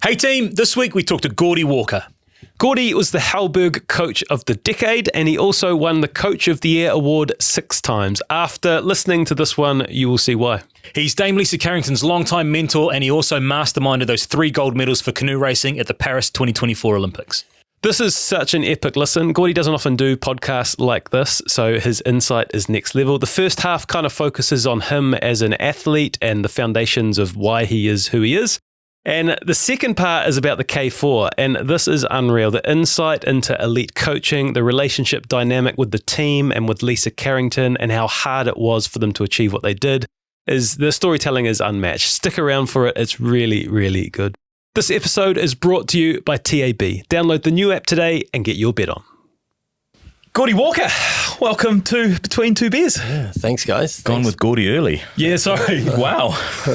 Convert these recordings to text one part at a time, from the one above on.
Hey team, this week we talked to Gordy Walker. Gordy was the Halberg Coach of the Decade, and he also won the Coach of the Year award 6 times. After listening to this one, you will see why. He's Dame Lisa Carrington's longtime mentor, and he also masterminded those 3 gold medals for canoe racing at the Paris 2024 Olympics. This is such an epic listen. Gordy doesn't often do podcasts like this, so his insight is next level. The first half kind of focuses on him as an athlete and the foundations of why he is who he is. And the second part is about the K4, and this is unreal. The insight into elite coaching, the relationship dynamic with the team and with Lisa Carrington, and how hard it was for them to achieve what they did. The storytelling is unmatched. Stick around for it. It's really, really good. This episode is brought to you by TAB. Download the new app today and get your bet on. Gordy Walker, welcome to Between Two Beers. Yeah, thanks, guys. Gone with Gordy early. Yeah, sorry. Wow.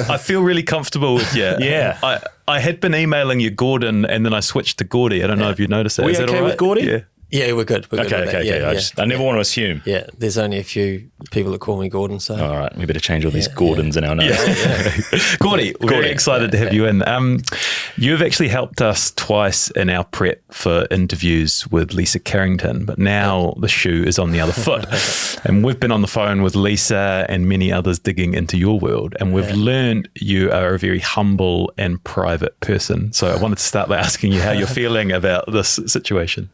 I feel really comfortable with you. Yeah. I had been emailing you Gordon and then I switched to Gordy. I don't know if you noticed that. Are we Is that okay all right? with Gordy? Yeah. Yeah, we're good. We're good with that. Okay. I never want to assume. Yeah, there's only a few people that call me Gordon, so. All right, we better change all these Gordons in our notes. Yeah. Gordy, we're very excited to have you in. You've actually helped us twice in our prep for interviews with Lisa Carrington, but now the shoe is on the other foot. And we've been on the phone with Lisa and many others digging into your world, and we've learned you are a very humble and private person. So I wanted to start by asking you how you're feeling about this situation.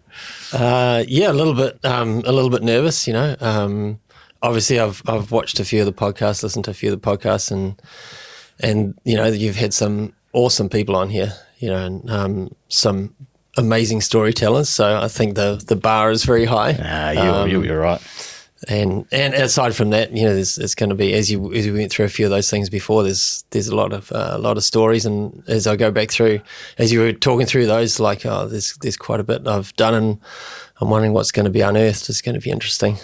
Yeah, a little bit nervous, you know. Obviously I've watched a few of the podcasts, listened to a few of the podcasts, and you know, you've had some awesome people on here, you know, and some amazing storytellers. So I think the bar is very high. You're right. And aside from that, you know, it's going to be, as we went through a few of those things before, there's a lot of stories, and as I go back through, as you were talking through those, like there's quite a bit I've done, and I'm wondering what's going to be unearthed. It's going to be interesting.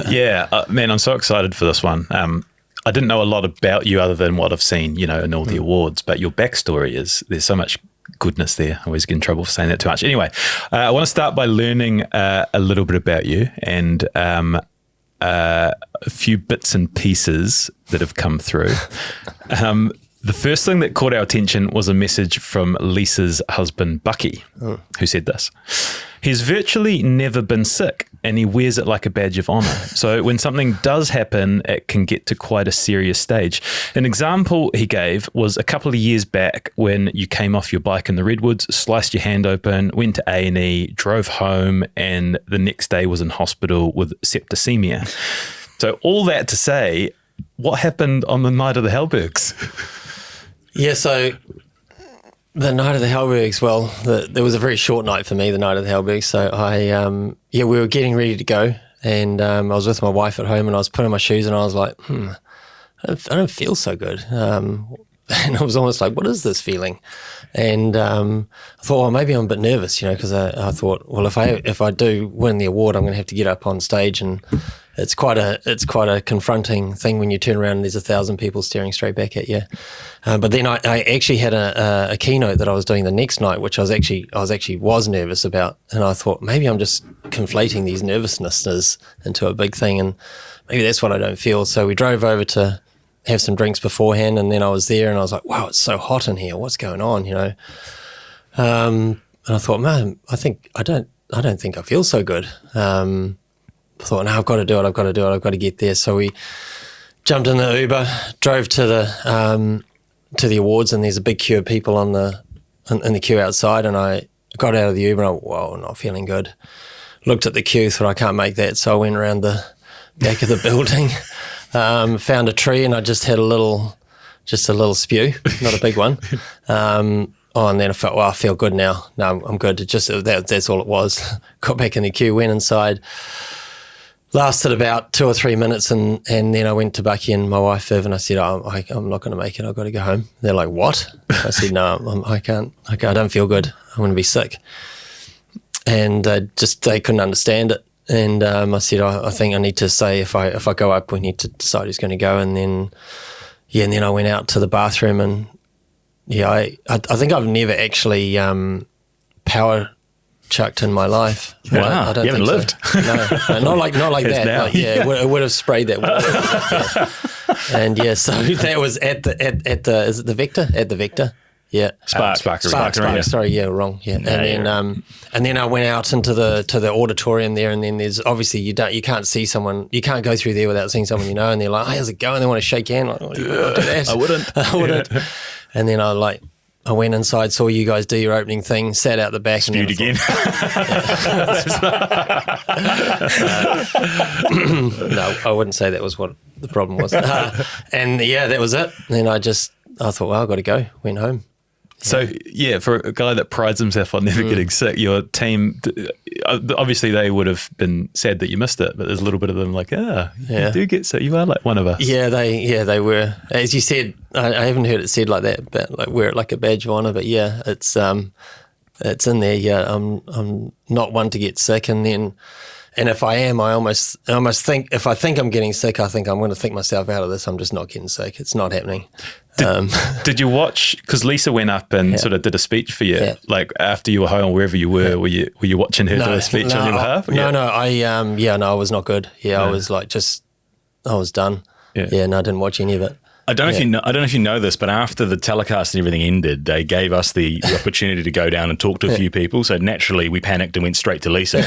Yeah, man, I'm so excited for this one. I didn't know a lot about you other than what I've seen, you know, in all the awards, but your backstory there's so much goodness there. I always get in trouble for saying that too much. Anyway, I want to start by learning a little bit about you and a few bits and pieces that have come through. The first thing that caught our attention was a message from Lisa's husband, Bucky, who said this. He's virtually never been sick and he wears it like a badge of honor. So when something does happen, it can get to quite a serious stage. An example he gave was a couple of years back when you came off your bike in the Redwoods, sliced your hand open, went to A&E, drove home, and the next day was in hospital with septicemia. So all that to say, what happened on the night of the Hellbergs? Yeah, so the night of the Hellbergs, well, there was a very short night for me, the night of the Hellbergs. So we were getting ready to go, and I was with my wife at home, and I was putting on my shoes, and I was like, I don't feel so good. And I was almost like, what is this feeling? And I thought, well, maybe I'm a bit nervous, you know, because I thought, well, if I do win the award, I'm going to have to get up on stage, and it's quite a confronting thing when you turn around and there's 1,000 people staring straight back at you. But then I actually had a keynote that I was doing the next night, which I was nervous about, and I thought maybe I'm just conflating these nervousnesses into a big thing, and maybe that's what I don't feel. So we drove over to have some drinks beforehand, and then I was there, and I was like, wow, it's so hot in here. What's going on? You know. And I thought, man, I don't think I feel so good. I thought, no, I've got to do it. I've got to get there. So we jumped in the Uber, drove to the awards, and there's a big queue of people in the queue outside. And I got out of the Uber, and I went, whoa, not feeling good. Looked at the queue, thought I can't make that. So I went around the back of the building, found a tree, and I just had a little spew, not a big one. And then I felt, well, I feel good now. No, I'm good. That's all it was. Got back in the queue, went inside. Lasted about 2 or 3 minutes, and then I went to Bucky and my wife Viv, and I said, I'm not going to make it. I've got to go home. They're like, what? I said, no, I can't. I don't feel good. I'm going to be sick. And they couldn't understand it. And I said, I think I need to say if I go up, we need to decide who's going to go. And then I went out to the bathroom, and I think I've never actually power chucked in my life. Wow, I don't you haven't lived. So. No, not like that. Now. Like, it would have sprayed that water. And so that was at the is it the Vector? At the Vector. Yeah. Spark Spark, Arena. sorry, yeah, wrong. Yeah. And then I went out into the auditorium there, and then there's obviously you can't see someone, you can't go through there without seeing someone you know, and they're like, "Hey, how's it going?" They want to shake hand. Like, oh, you wanna do that? I wouldn't. And then I went inside, saw you guys do your opening thing, sat out the back. Spewed again. No, I wouldn't say that was what the problem was. And yeah, that was it. And then I thought, well, I've got to go. Went home. So, yeah, for a guy that prides himself on never getting sick, your team, obviously they would have been sad that you missed it, but there's a little bit of them like, you do get sick. You are like one of us. Yeah, they were. As you said, I haven't heard it said like that, but like wear it like a badge of honour. But yeah, it's in there. Yeah, I'm not one to get sick, and if I am, I almost think, if I think I'm getting sick, I think I'm going to think myself out of this. I'm just not getting sick. It's not happening. Did you watch? Because Lisa went up and sort of did a speech for you, like after you were home, wherever you were. Were you watching her do a speech on your behalf? No, I was not good. Yeah, I was like I was done. Yeah, no, I didn't watch any of it. I don't know if you know this, but after the telecast and everything ended, they gave us the opportunity to go down and talk to a few people. So naturally, we panicked and went straight to Lisa.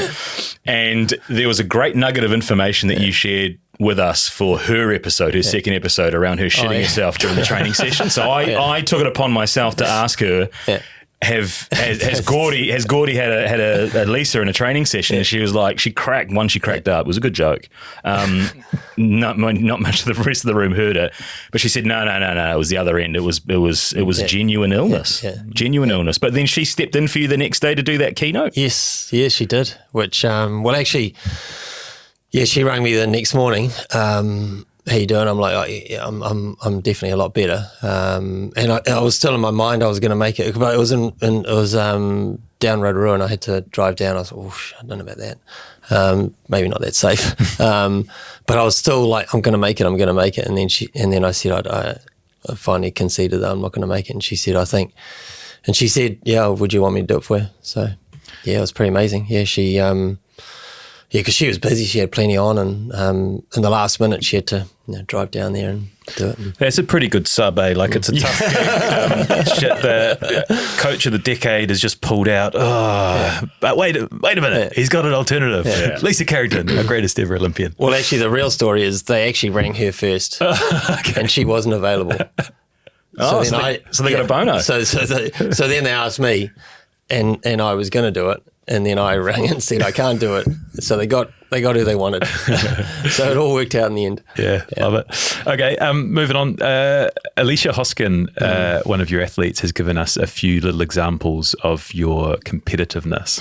And there was a great nugget of information that you shared with us for her episode, her second episode, around her shitting herself during the training session. So I took it upon myself to ask her. Has Gordy had a Lisa in a training session? And she was like, she cracked up. It was a good joke. Not much of the rest of the room heard it, but she said no. It was the other end. It was genuine illness, genuine illness. But then she stepped in for you the next day to do that keynote. Yes, she did. Which actually, she rang me the next morning. How you doing? I'm like, I'm definitely a lot better. And I was still in my mind I was going to make it, but it was down Rotorua, and I had to drive down. I was like, I don't know about that. Maybe not that safe. But I was still like, I'm going to make it. And then I said, I finally conceded that I'm not going to make it. And she said, would you want me to do it for you? So yeah, it was pretty amazing. Yeah, she. Because she was busy, she had plenty on, and in the last minute she had to drive down there and do it. That's a pretty good sub, eh? Like it's a tough gig. The coach of the decade has just pulled out. But wait a minute, he's got an alternative. Yeah. Lisa Carrington, our greatest ever Olympian. Well, actually, the real story is they actually rang her first, and she wasn't available. So they got a bono. So then they asked me, and I was going to do it. And then I rang and said, I can't do it. So they got who they wanted. So it all worked out in the end. Yeah. Love it. Okay, moving on. Alicia Hoskin, one of your athletes, has given us a few little examples of your competitiveness.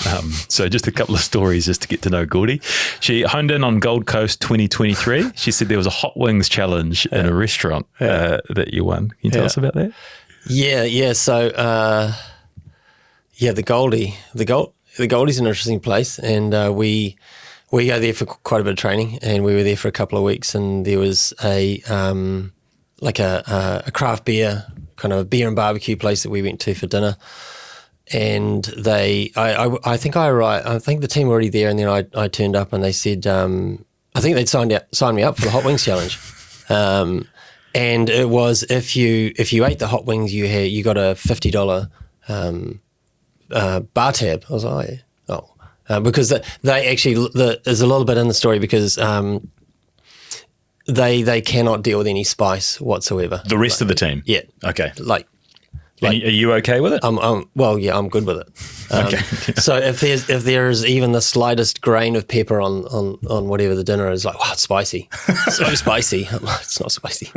So just a couple of stories just to get to know Gordy. She honed in on Gold Coast 2023. She said there was a hot wings challenge in a restaurant that you won. Can you tell us about that? Yeah. So, the Goldie's an interesting place, and we go there for quite a bit of training, and we were there for a couple of weeks, and there was a craft beer, kind of a beer and barbecue place that we went to for dinner, and I think the team were already there, and then I turned up, and they said I think they'd signed me up for the hot wings challenge, and it was if you ate the hot wings you got a $50 bar tab. I was like, because they actually, there's a little bit in the story because they cannot deal with any spice whatsoever. The rest of the team? Yeah. Okay. Are you okay with it? I'm good with it. Okay. So if there's even the slightest grain of pepper on whatever the dinner is, like, wow, it's spicy, so spicy. I'm like, it's not spicy.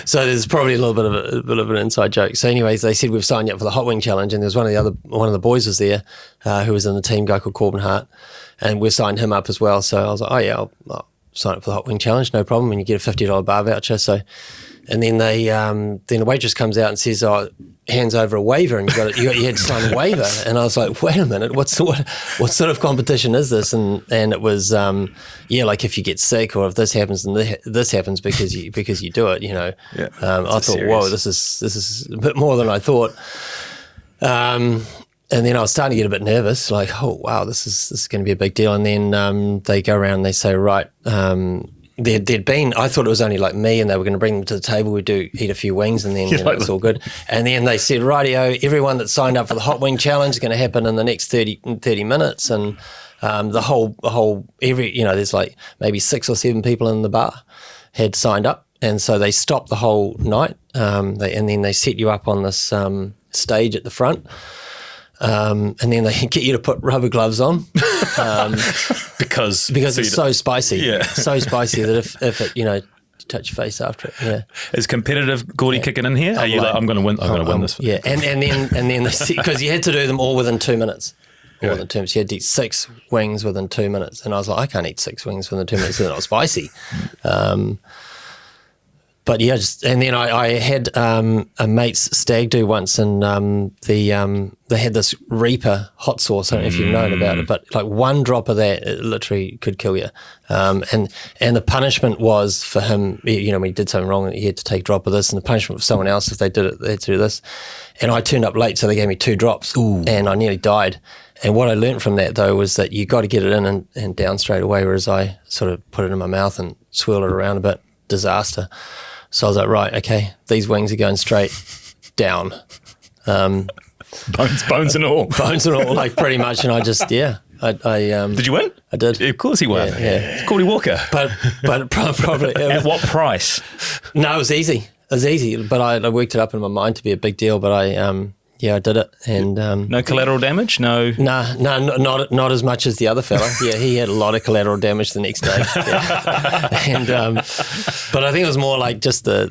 So there's probably a little bit of an inside joke. So anyways, they said we've signed you up for the hot wing challenge, and there was one of the boys was there who was in the team, a guy called Corbin Hart, and we signed him up as well. So I was like, I'll sign up for the hot wing challenge, no problem. And you get a $50 bar voucher. So. And then then the waitress comes out and says, hands over a waiver, and you had to sign a waiver. And I was like, wait a minute, what sort of competition is this? And it was like if you get sick or if this happens, then this happens because you do it, Yeah. I thought, serious. Whoa, this is a bit more than I thought. And then I was starting to get a bit nervous, like, oh wow, this is going to be a big deal. And then they go around and they say, right, there'd been, I thought it was only like me and they were going to bring them to the table. We'd eat a few wings and then it's all good. And then they said, rightio, everyone that signed up for the hot wing challenge is going to happen in the next 30 minutes. And the whole there's like maybe 6 or 7 people in the bar had signed up. And so they stopped the whole night. And then they set you up on this stage at the front. And then they get you to put rubber gloves on. Because it's so spicy. Yeah. So spicy that if it, touch your face after it. Yeah. Is competitive Gordy kicking in here? Are you like, I'm going to win? I'm going to win this. Yeah. And then because you had to do them all within 2 minutes. All within 2 minutes. You had to eat 6 wings within 2 minutes. And I was like, I can't eat 6 wings within 2 minutes. They're not spicy. But yeah, and then I had a mate's stag do once, and they had this Reaper hot sauce. I don't know if you've known about it, but like one drop of that, it literally could kill you. And the punishment was for him, when he did something wrong, he had to take a drop of this, and the punishment for someone else, if they did it, they had to do this. And I turned up late, so they gave me 2 drops. Ooh. And I nearly died. And what I learned from that, though, was that you got to get it in and down straight away, whereas I sort of put it in my mouth and swirled it around a bit. Disaster. So I was like, right, okay, these wings are going straight down. Bones and all. Bones and all, like pretty much. And I just, Did you win? I did. Of course he won. Yeah. It's Gordy Walker. But probably. At what price? No, it was easy. It was easy, but I worked it up in my mind to be a big deal, but I did it. And no collateral damage? No? No, not as much as the other fella. Yeah, he had a lot of collateral damage the next day. Yeah. And but I think it was more like just I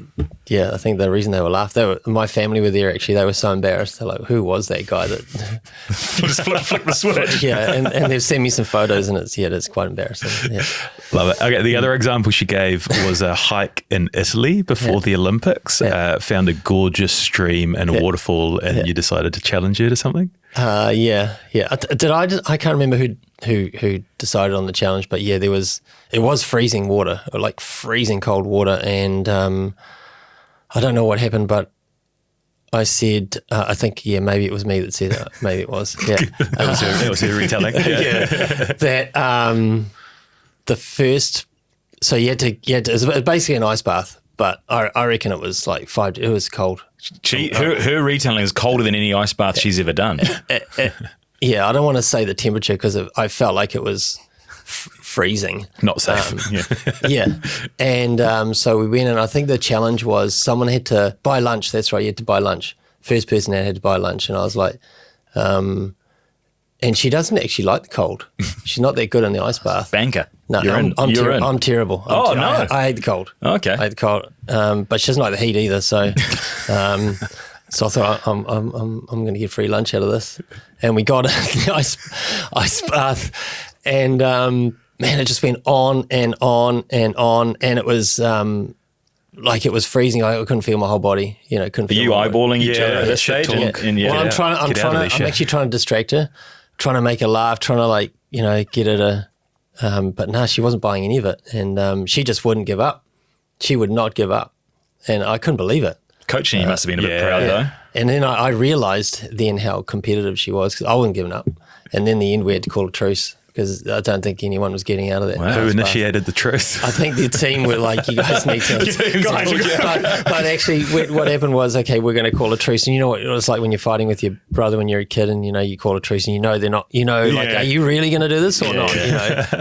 think the reason they were laughing, my family were there actually, they were so embarrassed. They're like, who was that guy that Just flick the switch. Yeah, and they've sent me some photos and it's quite embarrassing. Yeah. Love it. Okay, the other example she gave was a hike in Italy before the Olympics. Found a gorgeous stream and a waterfall, and you decided to challenge it or something. Yeah. Did I? I can't remember who decided on the challenge, but yeah, it was freezing water, or like freezing cold water, and I don't know what happened, but I said, I think, maybe it was me that said it. Maybe it was. Yeah, that was her retelling. Yeah, that the first. So you had to. It was basically an ice bath, but I reckon it was like 5. It was cold. Her retelling is colder than any ice bath she's ever done. Yeah, I don't want to say the temperature because I felt like it was freezing. Not safe. Yeah. And so we went, and I think the challenge was someone had to buy lunch. That's right, you had to buy lunch. First person had to buy lunch. And I was like, and she doesn't actually like the cold. She's not that good in the ice bath. Banker. No, I'm terrible. No. I hate the cold. Okay. I hate the cold. But she doesn't like the heat either. So, so I thought I'm going to get free lunch out of this, and we got the ice bath, and man, it just went on and on and on, and it was like it was freezing. I couldn't feel my whole body. Couldn't. Are you eyeballing each other at this stage? Well, I'm actually trying to distract her, trying to make her laugh, trying to get her to. But no, she wasn't buying any of it, and she just wouldn't give up. She would not give up, and I couldn't believe it. Coaching, you must have been a bit proud though. And then I realised then how competitive she was, because I wasn't giving up. And then in the end, we had to call a truce because I don't think anyone was getting out of that. Wow. Who initiated the truce? I think the team were like, you guys need to. But actually, what happened was, okay, we're going to call a truce. And you know what it was like when you're fighting with your brother when you're a kid, and you call a truce, and they're not. Like, are you really going to do this or not?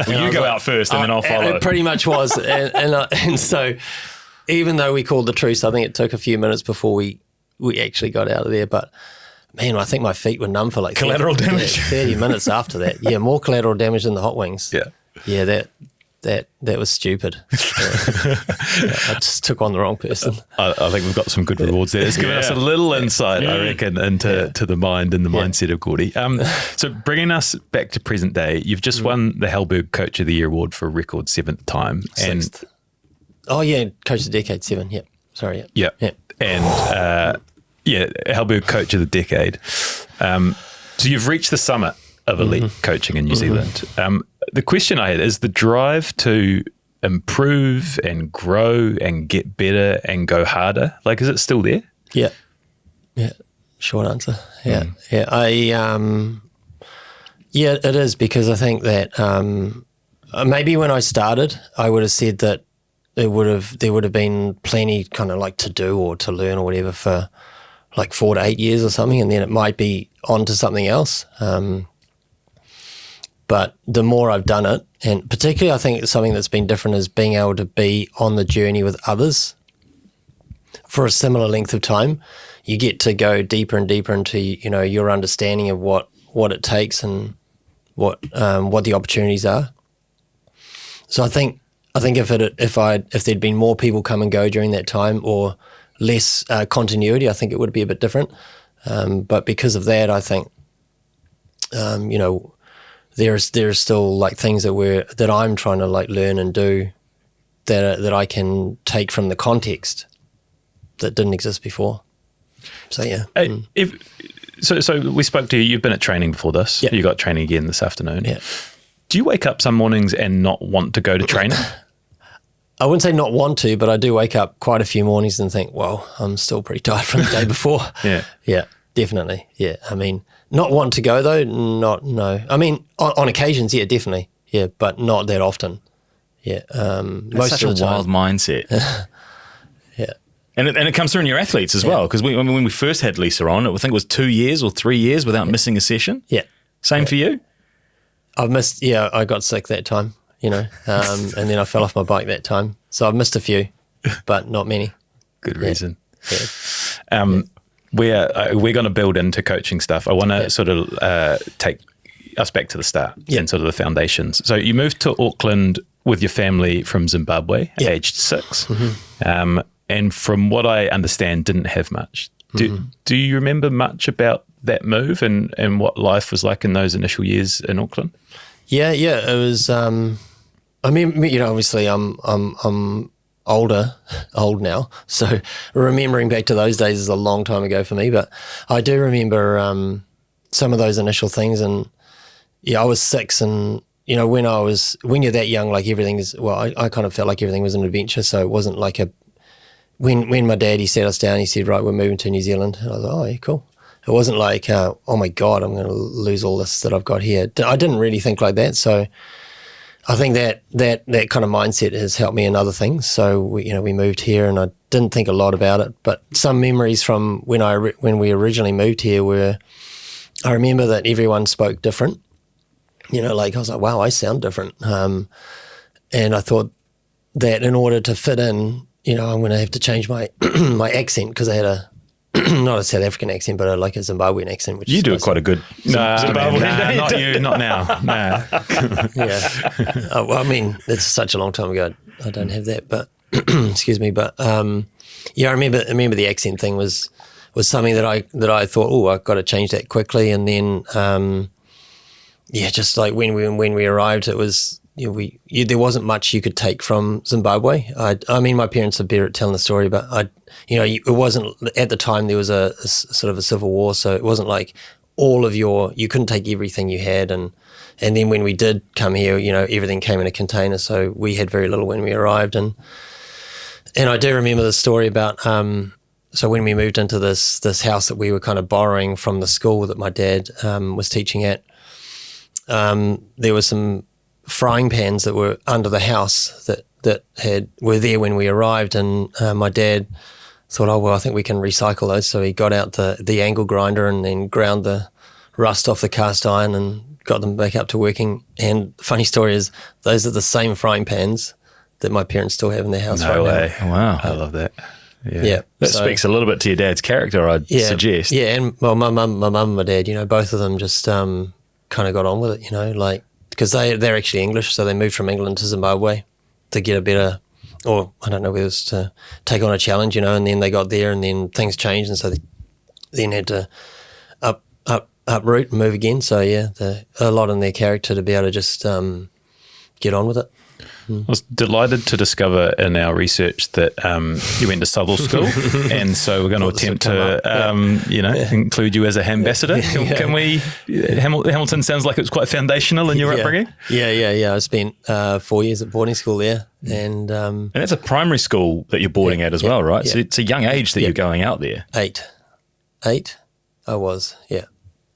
Well, you go out first, and then I'll follow. It pretty much was, and so. Even though we called the truce, I think it took a few minutes before we actually got out of there. But man, I think my feet were numb for like collateral damage. 30 minutes after that. Yeah, more collateral damage than the hot wings. Yeah, that was stupid. I just took on the wrong person. I think we've got some good rewards there. It's given us a little insight, I reckon, into the mind and the mindset of Gordy. So bringing us back to present day, you've just won the Hellberg Coach of the Year award for a record 7th time. 6th. Oh, yeah, Coach of the Decade, 7, yeah. Sorry, yeah. And, Hellberg Coach of the Decade. So you've reached the summit of elite coaching in New Zealand. The question I had is the drive to improve and grow and get better and go harder. Like, is it still there? Yeah. Short answer. Yeah. It is, because I think that maybe when I started, I would have said that there would have been plenty kind of like to do or to learn or whatever for like 4 to 8 years or something, and then it might be on to something else. But the more I've done it, and particularly I think something that's been different is being able to be on the journey with others for a similar length of time. You get to go deeper and deeper into, you know, your understanding of what it takes and what the opportunities are. So I think if there'd been more people come and go during that time, or less continuity, I think it would be a bit different. But because of that, I think you know, there's still like things that I'm trying to like learn and do that I can take from the context that didn't exist before. So yeah. So we spoke to you. You've been at training before this. Yeah. You got training again this afternoon. Yeah. Do you wake up some mornings and not want to go to training? I wouldn't say not want to, but I do wake up quite a few mornings and think, well, I'm still pretty tired from the day before. Yeah. Yeah, definitely. Yeah. I mean, not want to go though, no. I mean, on occasions, yeah, definitely. Yeah, but not that often. Yeah. That's Most such of a the time. wild mindset. Yeah. And it comes through in your athletes as well, because when we first had Lisa on, I think it was 2 years or 3 years without missing a session. Yeah. Same for you? I got sick that time, you know, and then I fell off my bike that time. So I've missed a few, but not many. Good reason. Yeah. We're going to build into coaching stuff. I want to sort of take us back to the start and sort of the foundations. So you moved to Auckland with your family from Zimbabwe, aged 6. Mm-hmm. And from what I understand, didn't have much. Do you remember much about that move and what life was like in those initial years in Auckland? Yeah. It was. I mean, you know, obviously, I'm old now, so remembering back to those days is a long time ago for me. But I do remember some of those initial things, and yeah, I was 6, and you know, when you're that young, like everything is. Well, I kind of felt like everything was an adventure, so it wasn't like a. When my dad, he sat us down, he said, right, we're moving to New Zealand. And I was like, oh, yeah, cool. It wasn't like, oh my God, I'm going to lose all this that I've got here. I didn't really think like that. So I think that kind of mindset has helped me in other things. So we moved here, and I didn't think a lot about it. But some memories from when we originally moved here were, I remember that everyone spoke different. You know, like I was like, wow, I sound different. And I thought that in order to fit in, you know, I'm going to have to change my my accent, because I had not a South African accent, but like a Zimbabwean accent. Which You do quite a good Zimbabwean. Nah, not you, not now. Nah. Yeah. Well, I mean, that's such a long time ago. I don't have that, but excuse me. But yeah, I remember the accent thing was something that I thought, oh, I've got to change that quickly. And then yeah, just like when we arrived, it was. You know, there wasn't much you could take from Zimbabwe. I mean, my parents are better at telling the story, but it wasn't at the time. There was a sort of a civil war, so it wasn't like you couldn't take everything you had, and then when we did come here, you know, everything came in a container, so we had very little when we arrived, and I do remember the story about so when we moved into this house that we were kind of borrowing from the school that my dad was teaching at, there was some frying pans that were under the house that were there when we arrived, and my dad thought, oh well, I think we can recycle those. So he got out the angle grinder and then ground the rust off the cast iron and got them back up to working. And the funny story is, those are the same frying pans that my parents still have in their house No way. Oh, wow. I love that. Yeah. That speaks a little bit to your dad's character, I'd suggest. Yeah, and well, my mum and my dad, you know, both of them just kind of got on with it, you know, like, because they're actually English, so they moved from England to Zimbabwe to get a better, or I don't know whether it was to take on a challenge, you know, and then they got there and then things changed, and so they then had to uproot and move again. So yeah, a lot in their character to be able to just get on with it. I was delighted to discover in our research that you went to Southall School, and so we're going to attempt to, include you as a ambassador. Can we? Hamilton sounds like it was quite foundational in your upbringing. Yeah. I spent 4 years at boarding school there, and that's a primary school that you're boarding at as well, right? So it's a young age that you're going out there. 8. I was, yeah.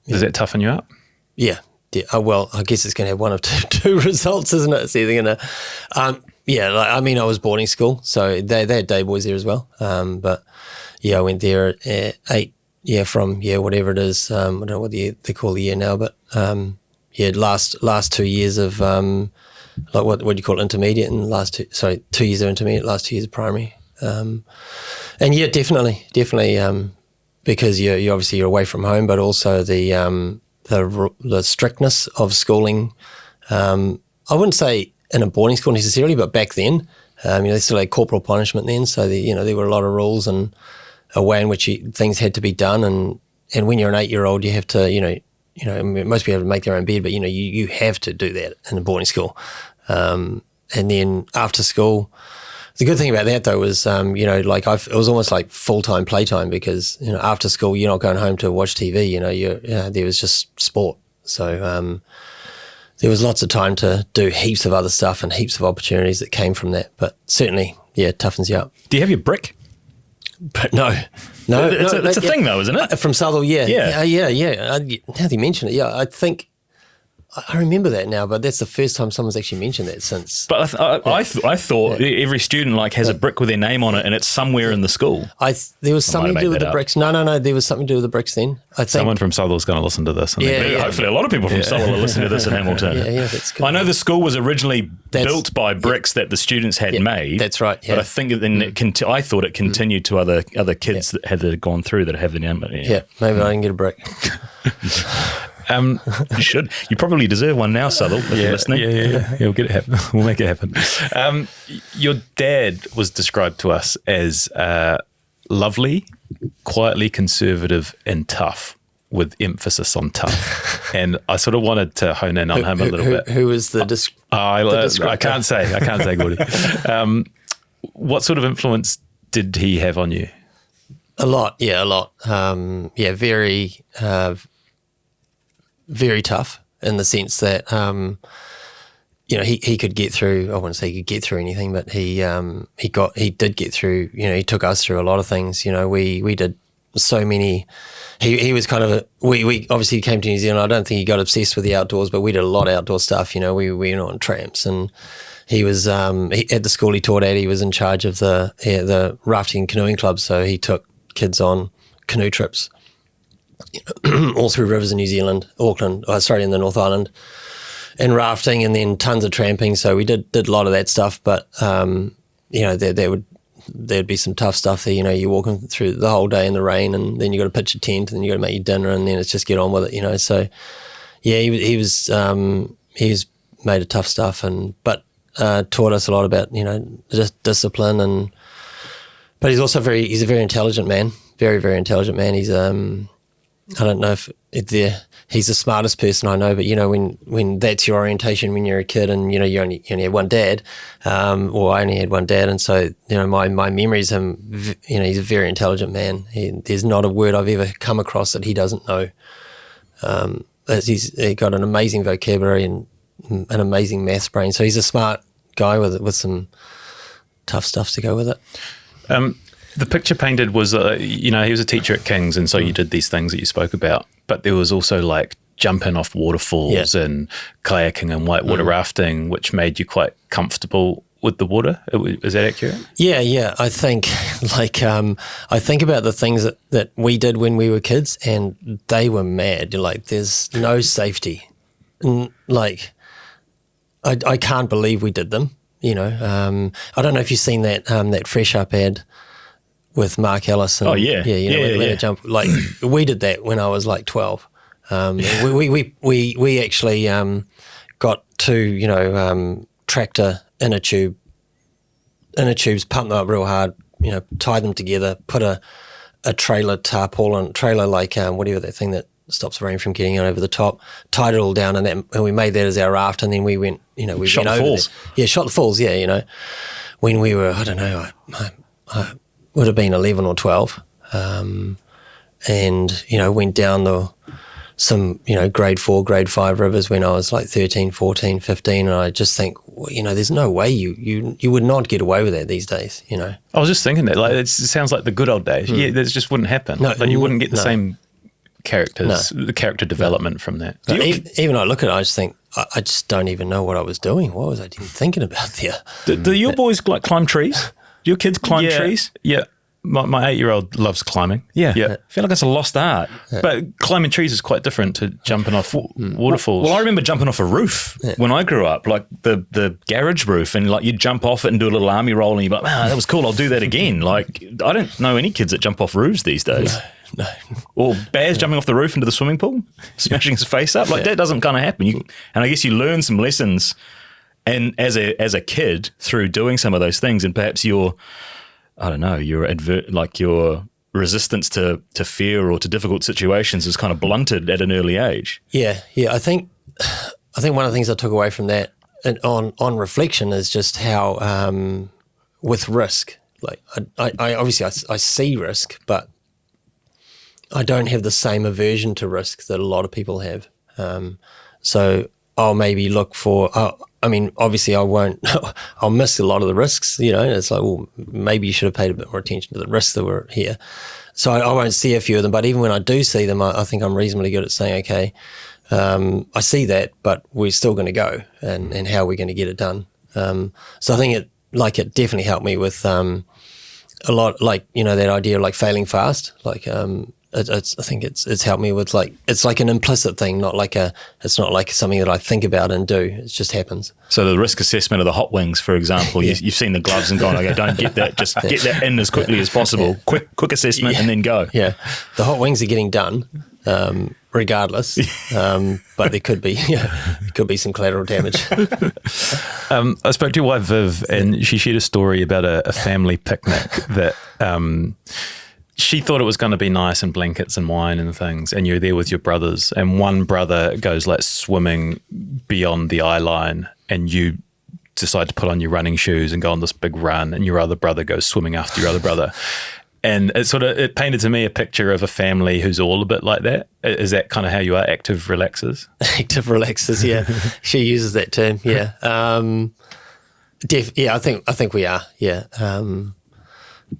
Does that toughen you up? Yeah. Yeah, well, I guess it's going to have one of two results, isn't it? It's either going to, I mean, I was boarding school, so they had day boys there as well. But I went there at 8, from whatever it is. I don't know what they call the year now, but last 2 years of what do you call it, intermediate, and 2 years of intermediate, last 2 years of primary. And definitely, because you're obviously away from home, but also the strictness of schooling. I wouldn't say in a boarding school necessarily, but back then, they still had corporal punishment then, so there were a lot of rules and a way in which things had to be done. And when you're an 8-year-old, you have to, most people have to make their own bed, but you have to do that in a boarding school. And then after school, the good thing about that though was, it was almost like full-time playtime, because after school you're not going home to watch TV. There was just sport. So there was lots of time to do heaps of other stuff and heaps of opportunities that came from that. But certainly, it toughens you up. Do you have your brick? But no. It's a thing though, isn't it? From Southall, yeah. Now that you mention it, I think I remember that now, but that's the first time someone's actually mentioned that since. But I thought every student has a brick with their name on it, and it's somewhere in the school. There was something to do with the bricks. No. There was something to do with the bricks then. I think someone from Southall's going to listen to this. Hopefully, a lot of people from Southall are listening to this in Hamilton. That's good. I know the school was originally built by bricks that the students had made. That's right. Yeah. But I think then I thought it continued to other kids that had gone through that have the name. Yeah, maybe I didn't get a brick. You should. You probably deserve one now, Southall, if you're listening. Yeah. We'll get it happen. We'll make it happen. Your dad was described to us as lovely, quietly conservative, and tough, with emphasis on tough. And I sort of wanted to hone in on him a little bit. Who was the I can't say, Gordy. What sort of influence did he have on you? A lot. Very. Very tough in the sense that, he could get through. I wouldn't say he could get through anything, but he did get through. He took us through a lot of things. We did so many. He was kind of we obviously came to New Zealand. I don't think he got obsessed with the outdoors, but we did a lot of outdoor stuff. We went on tramps, and he was at the school he taught at. He was in charge of the rafting and canoeing club, so he took kids on canoe trips all through rivers in New Zealand, Auckland, in the North Island, and rafting, and then tons of tramping. So we did a lot of that stuff, but there'd be some tough stuff there. You're walking through the whole day in the rain, and then you got to pitch a tent, and then you got to make your dinner, and then it's just get on with it. So he was made of tough stuff, but taught us a lot about just discipline, but he's also he's a very intelligent man, very, very intelligent man. He's I don't know if he's the smartest person I know, but when that's your orientation when you're a kid, and you only have one dad, or I only had one dad, and so my memories of him, he's a very intelligent man. There's not a word I've ever come across that he doesn't know. He's got an amazing vocabulary and an amazing maths brain, so he's a smart guy with some tough stuff to go with it. The picture painted was, he was a teacher at King's, and so you did these things that you spoke about, but there was also like jumping off waterfalls and kayaking and whitewater rafting, which made you quite comfortable with the water. Is that accurate? Yeah. I think I think about the things that we did when we were kids, and they were mad. There's no safety. I can't believe we did them. I don't know if you've seen that Fresh Up ad with Mark Ellis. And, yeah. Jump, we did that when I was 12. We actually got two, tractor inner tubes, pumped them up real hard, tied them together, put a trailer tarpaulin, whatever that thing that stops the rain from getting over the top, tied it all down, and we made that as our raft, and then we went, we shot went the over falls. Shot the falls, when we were, I don't know, I would have been 11 or 12, and went down some grade 4, grade 5 rivers when I was 13, 14, 15, and I just think, there's no way you would not get away with that these days. I was just thinking that, it sounds like the good old days. Yeah, that just wouldn't happen. No, you wouldn't get the same the character development from that. Even I look at it, I just think, I just don't even know what I was doing. What was I even thinking about there? Do your boys like climb trees? Do your kids climb trees? Yeah. My 8-year-old loves climbing. Yeah. I feel like it's a lost art. But climbing trees is quite different to jumping off waterfalls. Well, I remember jumping off a roof when I grew up, like the garage roof, and like you'd jump off it and do a little army roll, and you'd be like, wow, that was cool, I'll do that again. Like, I don't know any kids that jump off roofs these days. No. Or Baz jumping off the roof into the swimming pool, smashing his face up. Like, that doesn't kind of happen. And I guess you learn some lessons and as a kid through doing some of those things, and perhaps your resistance to fear or to difficult situations is kind of blunted at an early age. Yeah. I think one of the things I took away from that, and on reflection, is just how with risk, like I obviously I see risk, but I don't have the same aversion to risk that a lot of people have. So I'll maybe look for. Obviously I won't. I'll miss a lot of the risks. It's like, well, maybe you should have paid a bit more attention to the risks that were here. So I won't see a few of them. But even when I do see them, I think I'm reasonably good at saying, okay, I see that, but we're still going to go, and how are we going to get it done? So I think it definitely helped me with a lot, like, that idea of like failing fast, like. I think it's helped me with, like, it's like an implicit thing, it's not like something that I think about and do. It just happens. So the risk assessment of the hot wings, for example, you've seen the gloves and gone, okay, don't get that, just get that in as quickly as possible. Quick assessment and then go. Yeah, the hot wings are getting done, regardless, but there could be some collateral damage. I spoke to your wife Viv, and she shared a story about a family picnic that she thought it was going to be nice and blankets and wine and things, and you're there with your brothers, and one brother goes like swimming beyond the eye line, and you decide to put on your running shoes and go on this big run, and your other brother goes swimming after your other brother. And it painted to me a picture of a family who's all a bit like that. Is that kind of how you are, active relaxers? Active relaxers, yeah. She uses that term, yeah. I think we are, yeah.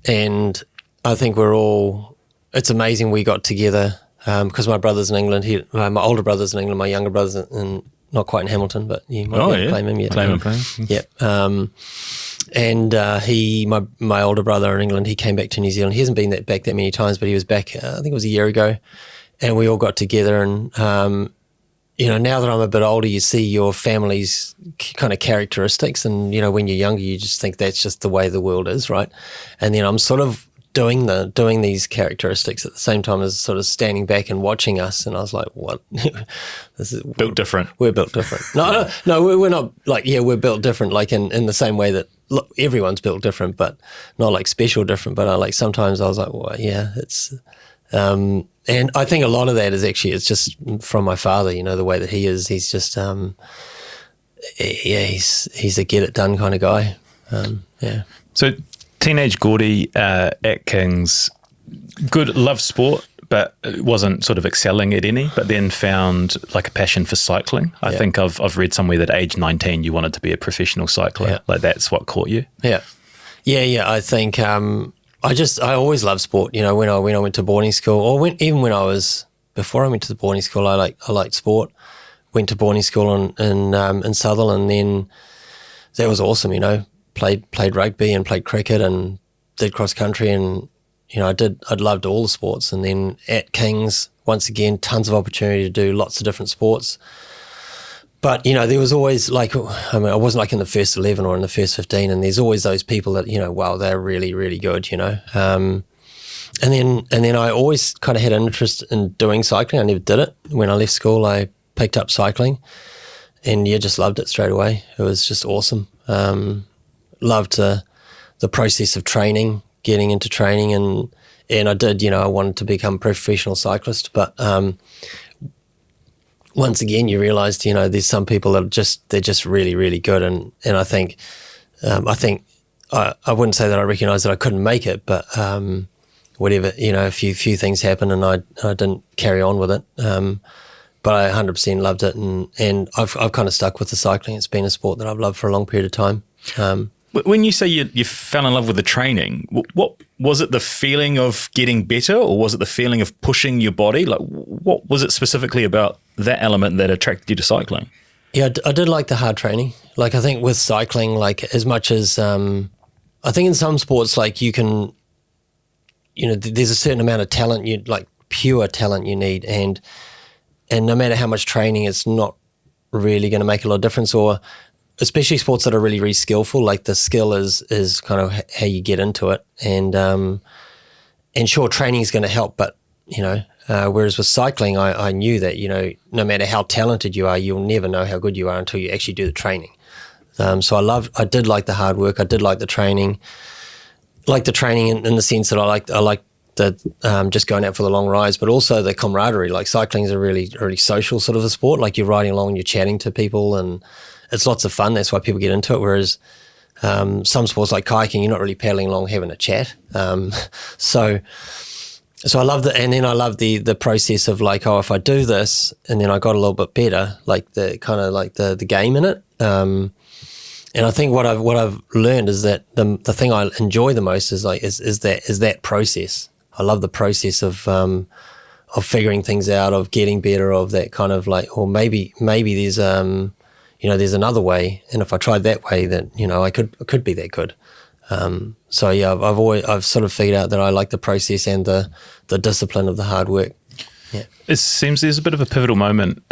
And I think we're all, it's amazing we got together, because my brother's in England, my older brother's in England, my younger brother's not quite in Hamilton, but you might claim him. Yeah. Claim him. Yeah. And my older brother in England, he came back to New Zealand. He hasn't been back that many times, but he was back, I think it was a year ago, and we all got together. And, now that I'm a bit older, you see your family's kind of characteristics. And, when you're younger, you just think that's just the way the world is, right? And then I'm sort of doing these characteristics at the same time as sort of standing back and watching us, and I was like, what? This is built different. We're built different. No, we're not, like, we're built different, like in the same way that, look, everyone's built different, but not like special different. But sometimes I was like, well, yeah, it's and I think a lot of that is actually, it's just from my father, the way that he is. He's just he's a get it done kind of guy. So teenage Gordy at Kings, loved sport, but wasn't sort of excelling at any, but then found like a passion for cycling. I think I've read somewhere that age 19 you wanted to be a professional cycler. Yeah. Like, that's what caught you. Yeah. I think I always loved sport. When I went to boarding school, or before I went to the boarding school, I liked sport. Went to boarding school in Sutherland, and then that was awesome. Played rugby and played cricket and did cross country, and I'd loved all the sports. And then at Kings, once again, tons of opportunity to do lots of different sports. But there was always, like, I wasn't like in the first 11 or in the first 15, and there's always those people that wow, they're really, really good. And then I always kind of had an interest in doing cycling. I never did it. When I left school, I picked up cycling, and just loved it straight away. It was just awesome. Loved the process of training, getting into training, and I did, I wanted to become a professional cyclist, but once again, you realised, there's some people that they're just really, really good, and I think I wouldn't say that I recognised that I couldn't make it, but whatever, a few things happened, and I didn't carry on with it, but I 100% loved it, and I've kind of stuck with the cycling. It's been a sport that I've loved for a long period of time. When you say you fell in love with the training, what was it? The feeling of getting better, or was it the feeling of pushing your body? Like, what was it specifically about that element that attracted you to cycling? Yeah, I did like the hard training. Like, I think with cycling, like as much as I think in some sports, like you can, there's a certain amount of talent, like pure talent you need, and no matter how much training, it's not really going to make a lot of difference. Or especially sports that are really, really skillful, like the skill is kind of how you get into it. And sure, training is going to help, but, whereas with cycling, I knew that, no matter how talented you are, you'll never know how good you are until you actually do the training. So I did like the hard work. I did like the training. Like the training in the sense that I like the just going out for the long rides, but also the camaraderie. Like cycling is a really, really social sort of a sport. Like you're riding along, you're chatting to people, and it's lots of fun. That's why people get into it. Whereas some sports like kayaking, you're not really paddling along having a chat. So I love that, and then I love the process of like, if I do this, and then I got a little bit better, like the kind of like the game in it. And I think what I've learned is that the thing I enjoy the most is that process. I love the process of figuring things out, of getting better, of that kind of like, or maybe there's there's another way, and if I tried that way, that I could be that good. So yeah, I've sort of figured out that I like the process and the discipline of the hard work. Yeah. It seems there's a bit of a pivotal moment,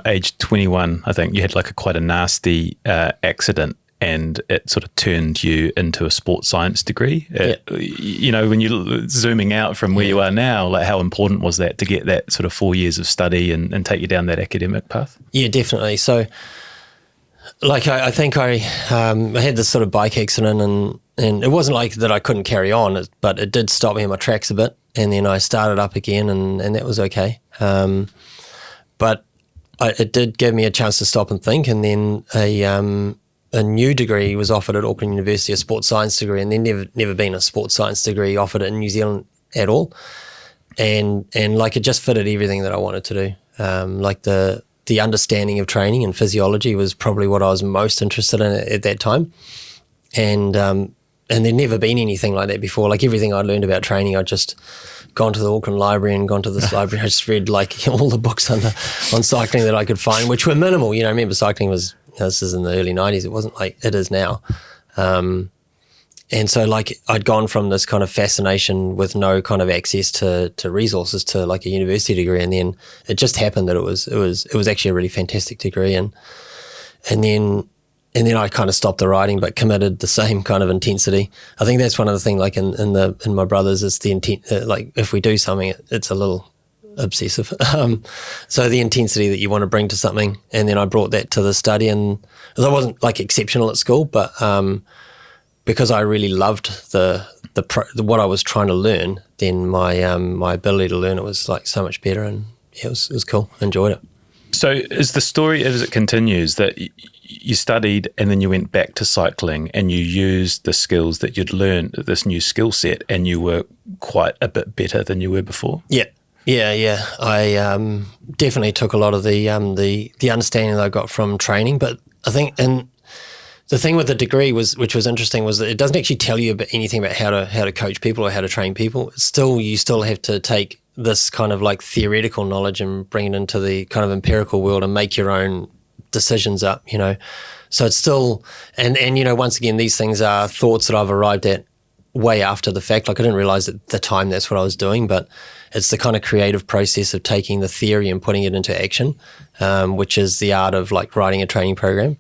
age 21, I think. You had like quite a nasty accident, and it sort of turned you into a sports science degree. When you're zooming out from where you are now, like how important was that to get that sort of 4 years of study and take you down that academic path? Yeah, definitely. So like I think I had this sort of bike accident, and it wasn't like that I couldn't carry on, but it did stop me in my tracks a bit. And then I started up again, and that was okay. But it did give me a chance to stop and think. And then a new degree was offered at Auckland University, a sports science degree, and there never been a sports science degree offered in New Zealand at all. And like it just fitted everything that I wanted to do. Like the understanding of training and physiology was probably what I was most interested in at that time. And there'd never been anything like that before. Like everything I'd learned about training, I'd just gone to the Auckland Library and gone to this library. I just read like all the books on cycling that I could find, which were minimal. I remember cycling was, this is in the early 90s. It wasn't like it is now. And so like I'd gone from this kind of fascination with no kind of access to resources to like a university degree. And then it just happened that it was actually a really fantastic degree. And then I kind of stopped the riding, but committed the same kind of intensity. I think that's one of the things, like in my brothers, is the intent. Like if we do something, it's a little obsessive. So the intensity that you want to bring to something, and then I brought that to the study. And I wasn't like exceptional at school, but because I really loved what I was trying to learn, then my ability to learn it was like so much better, and yeah, it was cool. I enjoyed it. So is the story as it continues that you studied and then you went back to cycling and you used the skills that you'd learned, this new skill set, and you were quite a bit better than you were before? Yeah. I definitely took a lot of the understanding that I got from training, but I think, and the thing with the degree which was interesting, was that it doesn't actually tell you anything about how to coach people or how to train people. You still have to take this kind of like theoretical knowledge and bring it into the kind of empirical world and make your own decisions up, So it's still, and once again, these things are thoughts that I've arrived at way after the fact. Like I didn't realize at the time that's what I was doing, but it's the kind of creative process of taking the theory and putting it into action, which is the art of like writing a training program.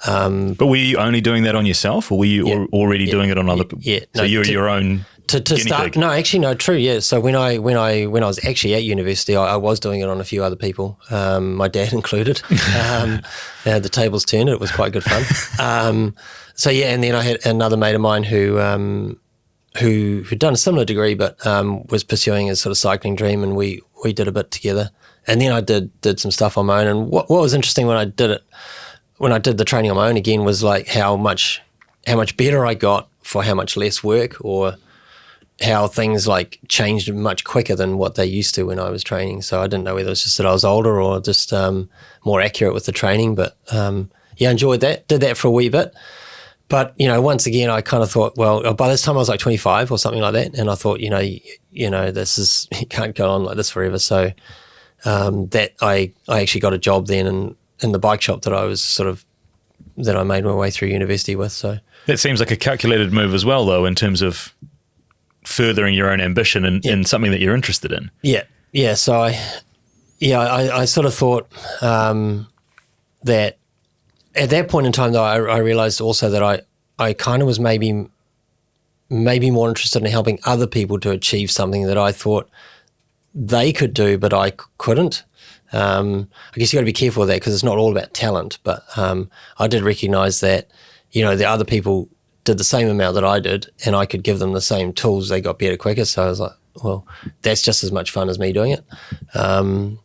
But were you only doing that on yourself, or were you already doing it on other people? Yeah. So you're your own to start. No, actually, no, true. Yeah. So when I was actually at university, I was doing it on a few other people, my dad included. The tables turned. It was quite good fun. So yeah, and then I had another mate of mine who'd done a similar degree, but was pursuing his sort of cycling dream, and we did a bit together. And then I did some stuff on my own. And what was interesting when I did the training on my own again was like how much better I got for how much less work, or how things like changed much quicker than what they used to when I was training. So I didn't know whether it was just that I was older or just more accurate with the training. But I enjoyed that, did that for a wee bit. But, once again, I kind of thought, well, by this time I was like 25 or something like that. And I thought, you can't go on like this forever. So that I actually got a job then in the bike shop that I made my way through university with. So that seems like a calculated move as well, though, in terms of furthering your own ambition in something that you're interested in. Yeah. Yeah. So I sort of thought that at that point in time, though, I realized also that I kind of was maybe more interested in helping other people to achieve something that I thought they could do, but I couldn't. I guess you got to be careful with that because it's not all about talent, but I did recognize that, the other people did the same amount that I did and I could give them the same tools. They got better quicker. So I was like, well, that's just as much fun as me doing it. So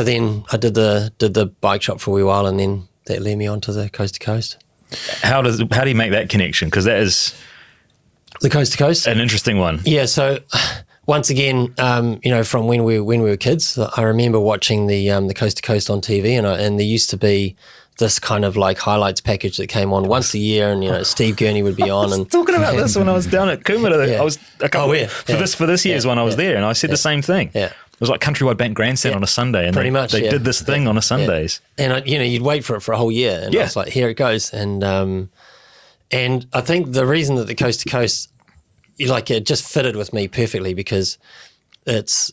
then I did the bike shop for a wee while, and then that led me on to the Coast to Coast. How do you make that connection? Because that is the Coast to Coast, an interesting one. Yeah. So once again, from when we were kids, I remember watching the Coast to Coast on TV, and there used to be this kind of like highlights package that came on once a year, and Steve Gurney would be on. And talking about this when I was down at Kumara. Yeah. I was for this year's one. I was there, and I said the same thing. Yeah. It was like Countrywide Bank Grandstand on a Sunday, and they did this thing on a Sundays. Yeah. And you'd wait for it for a whole year, and I was like, here it goes. And I think the reason that the Coast to Coast, it just fitted with me perfectly because it's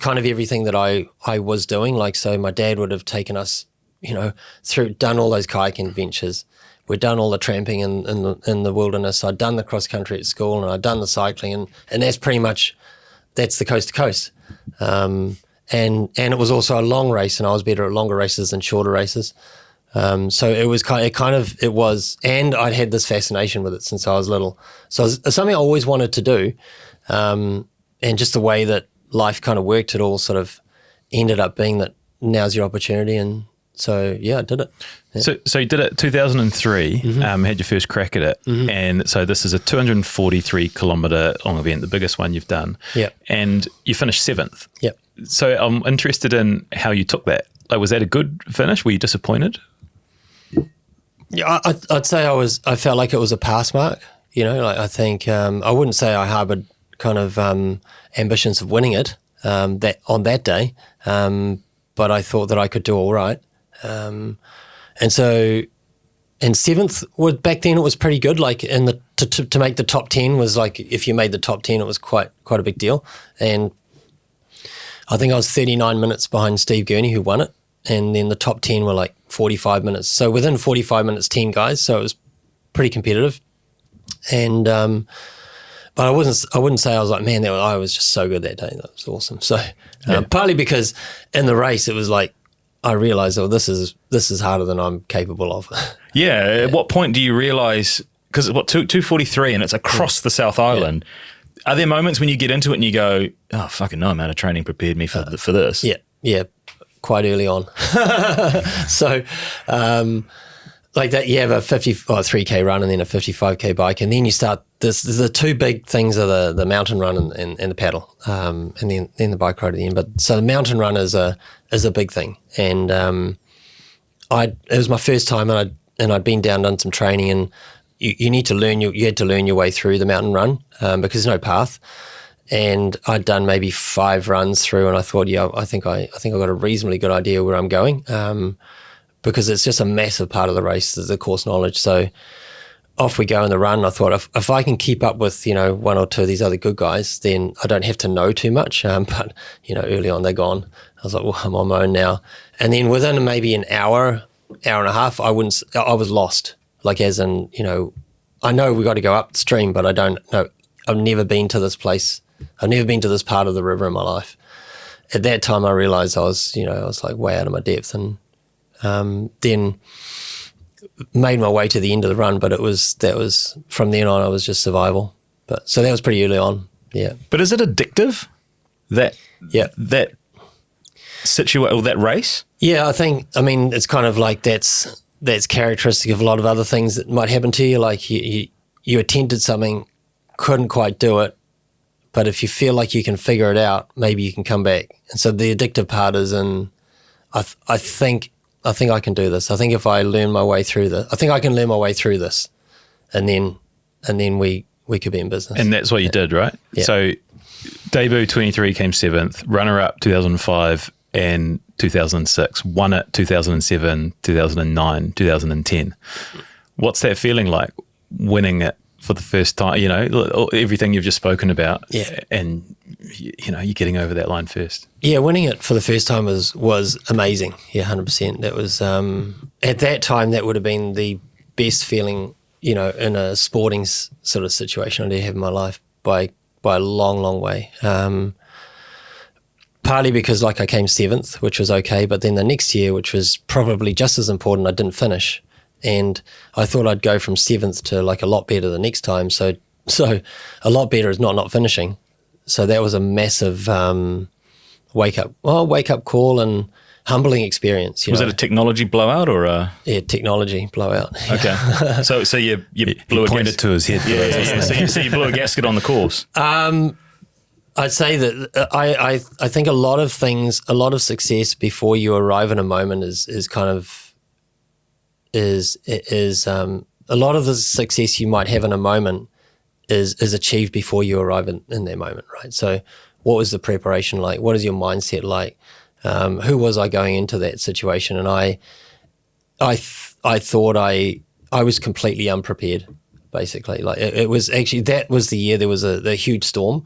kind of everything that I was doing. Like, so my dad would have taken us, done all those kayaking adventures. We'd done all the tramping in the wilderness. I'd done the cross country at school, and I'd done the cycling, and that's the Coast to Coast. And it was also a long race, and I was better at longer races than shorter races. So it was, and I'd had this fascination with it since I was little. So it's something I always wanted to do. And just the way that life kind of worked, it all sort of ended up being that now's your opportunity. And so, I did it. Yeah. So you did it 2003, had your first crack at it. Mm-hmm. And so this is a 243 kilometre long event, the biggest one you've done. Yeah. And you finished 7th. Yeah. So I'm interested in how you took that. Like, was that a good finish? Were you disappointed? Yeah, I'd say I felt like it was a pass mark. I think I wouldn't say I harboured kind of ambitions of winning it that on that day, but I thought that I could do all right. And 7th back then it was pretty good. Like to make the top 10 was like, if you made the top 10, it was quite a big deal. And I think I was 39 minutes behind Steve Gurney, who won it. And then the top 10 were like 45 minutes. So within 45 minutes, 10 guys. So it was pretty competitive. And, but I wouldn't say I was like, man, I was just so good that day. That was awesome. So partly because in the race, it was like, I realized, this is harder than I'm capable of. Yeah. At what point do you realize, because it's 243 and it's across the South Island. Yeah. Are there moments when you get into it and you go, oh, fucking no amount of training prepared me for this? Yeah. Quite early on. So, like that, you have a 3K run and then a 55K bike, and then you start the two big things are the mountain run and the paddle, and then the bike ride at the end. But so the mountain run is a big thing, and it was my first time, and I'd been done some training, and you need to learn you had to learn your way through the mountain run because there's no path. And I'd done maybe 5 runs through, and I thought, I think I got a reasonably good idea where I'm going, because it's just a massive part of the race, the course knowledge. So off we go in the run. I thought if I can keep up with 1 or 2 of these other good guys, then I don't have to know too much. But early on they're gone. I was like, well, I'm on my own now. And then within maybe an hour and a half, I was lost. Like as in, I know we got to go upstream, but I don't know. I've never been to this place. I've never been to this part of the river in my life. At that time, I realized I was like way out of my depth, and then made my way to the end of the run. But that was from then on, I was just survival. But so that was pretty early on. Yeah. But is it addictive? That race? Yeah, I mean, it's kind of like that's characteristic of a lot of other things that might happen to you. Like you attempted something, couldn't quite do it. But if you feel like you can figure it out, maybe you can come back. And so the addictive part is I think I think I can do this. I think if I learn my way through this, I think I can learn my way through this, and then we could be in business. And that's what you did, right? Yeah. So debut 23 came 7th, runner-up 2005 and 2006, won it 2007, 2009, 2010. What's that feeling like, winning it for the first time? You know, everything you've just spoken about, and you know, you're getting over that line first. Yeah, winning it for the first time was amazing. Yeah, 100%. That was at that time that would have been the best feeling, you know, in a sporting sort of situation I'd ever had in my life by a long, long way. Partly because like I came 7th, which was okay, but then the next year, which was probably just as important, I didn't finish. And I thought I'd go from 7th to like a lot better the next time. So a lot better is not finishing. So that was a massive wake up call and humbling experience. Was it a technology blowout or a? Yeah, technology blowout. Okay. so you blew a pointed to his head. So you blew a gasket on the course. I'd say that I think a lot of success before you arrive in a moment is a lot of the success you might have in a moment is achieved before you arrive in that moment, right? So what was the preparation like? What is your mindset like? Who was I going into that situation? And I thought I was completely unprepared, basically. Like it was actually, that was the year there was a huge storm.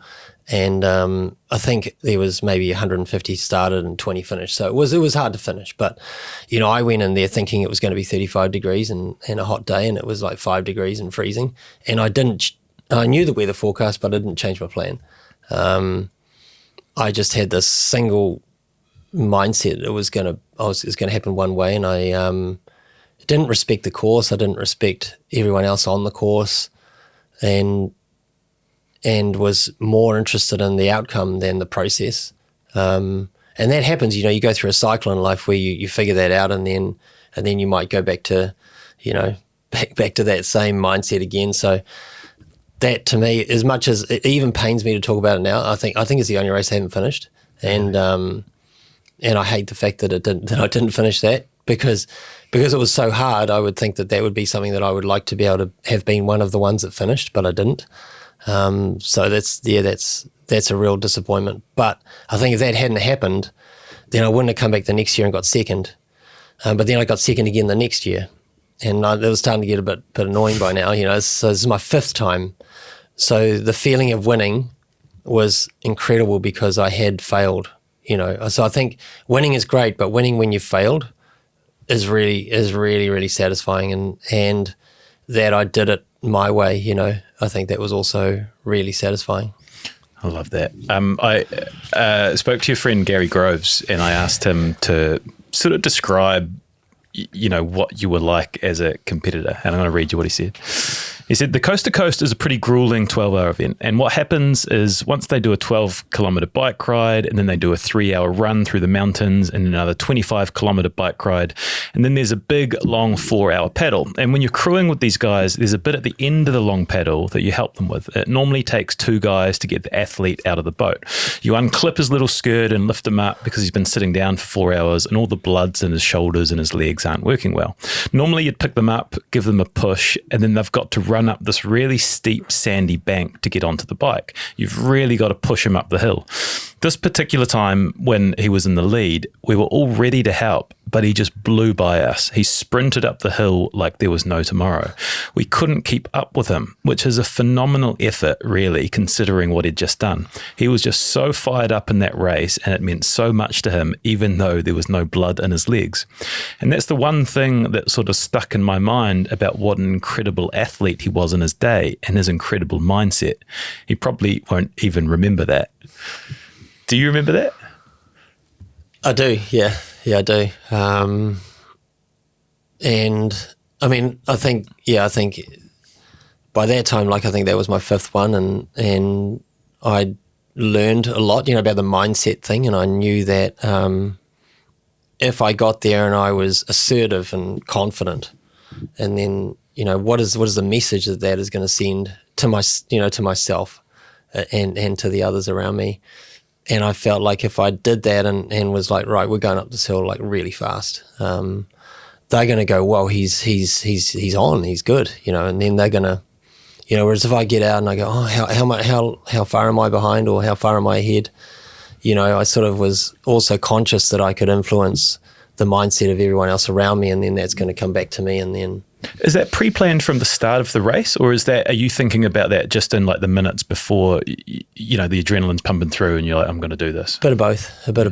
And I think there was maybe 150 started and 20 finished. So it was hard to finish. But, you know, I went in there thinking it was going to be 35 degrees and a hot day, and it was like 5 degrees and freezing. And I knew the weather forecast, but I didn't change my plan. I just had this single mindset. It was going to happen one way, and I didn't respect the course. I didn't respect everyone else on the course, and was more interested in the outcome than the process. And that happens, you know, you go through a cycle in life where you figure that out, and then you might go back to, you know, back to that same mindset again. So that, to me, as much as it even pains me to talk about it now, I think it's the only race I haven't finished. And I hate the fact that I didn't finish that, because it was so hard. I would think that would be something that I would like to be able to have been one of the ones that finished, but I didn't. So that's a real disappointment. But I think if that hadn't happened, then I wouldn't have come back the next year and got second. But then I got second again the next year, and it was starting to get a bit annoying by now. You know, so this is my 5th time. So the feeling of winning was incredible because I had failed. You know, so I think winning is great, but winning when you've failed is really satisfying, and that I did it my way, you know, I think that was also really satisfying. I love that. I spoke to your friend Gary Groves, and I asked him to sort of describe, you know, what you were like as a competitor. And I'm going to read you what he said. He said, the Coast to Coast is a pretty grueling 12-hour event. And what happens is once they do a 12-kilometre bike ride, and then they do a 3-hour run through the mountains, and another 25-kilometre bike ride, and then there's a big, long 4-hour paddle. And when you're crewing with these guys, there's a bit at the end of the long paddle that you help them with. It normally takes 2 guys to get the athlete out of the boat. You unclip his little skirt and lift him up because he's been sitting down for 4 hours, and all the bloods in his shoulders and his legs aren't working well. Normally you'd pick them up, give them a push, and then they've got to run up this really steep sandy bank to get onto the bike. You've really got to push him up the hill. This particular time when he was in the lead, we were all ready to help, but he just blew by us. He sprinted up the hill like there was no tomorrow. We couldn't keep up with him, which is a phenomenal effort, really, considering what he'd just done. He was just so fired up in that race, and it meant so much to him, even though there was no blood in his legs. And that's the one thing that sort of stuck in my mind about what an incredible athlete he was in his day and his incredible mindset. He probably won't even remember that. Do you remember that? I do, yeah, I do. And I mean, I think by that time, like, I think that was my 5th one, and I learned a lot, you know, about the mindset thing, and I knew that if I got there and I was assertive and confident, and then, you know, what is the message that is going to send to myself and to the others around me. And I felt like if I did that and was like, right, we're going up this hill like really fast, they're going to go, well, he's on, he's good, and then they're going to, whereas if I get out and I go, oh, how far am I behind or how far am I ahead? I sort of was also conscious that I could influence the mindset of everyone else around me, and then that's going to come back to me. And then, is that pre-planned from the start of the race, or are you thinking about that just in like the minutes before, the adrenaline's pumping through and you're like, I'm going to do this? A bit of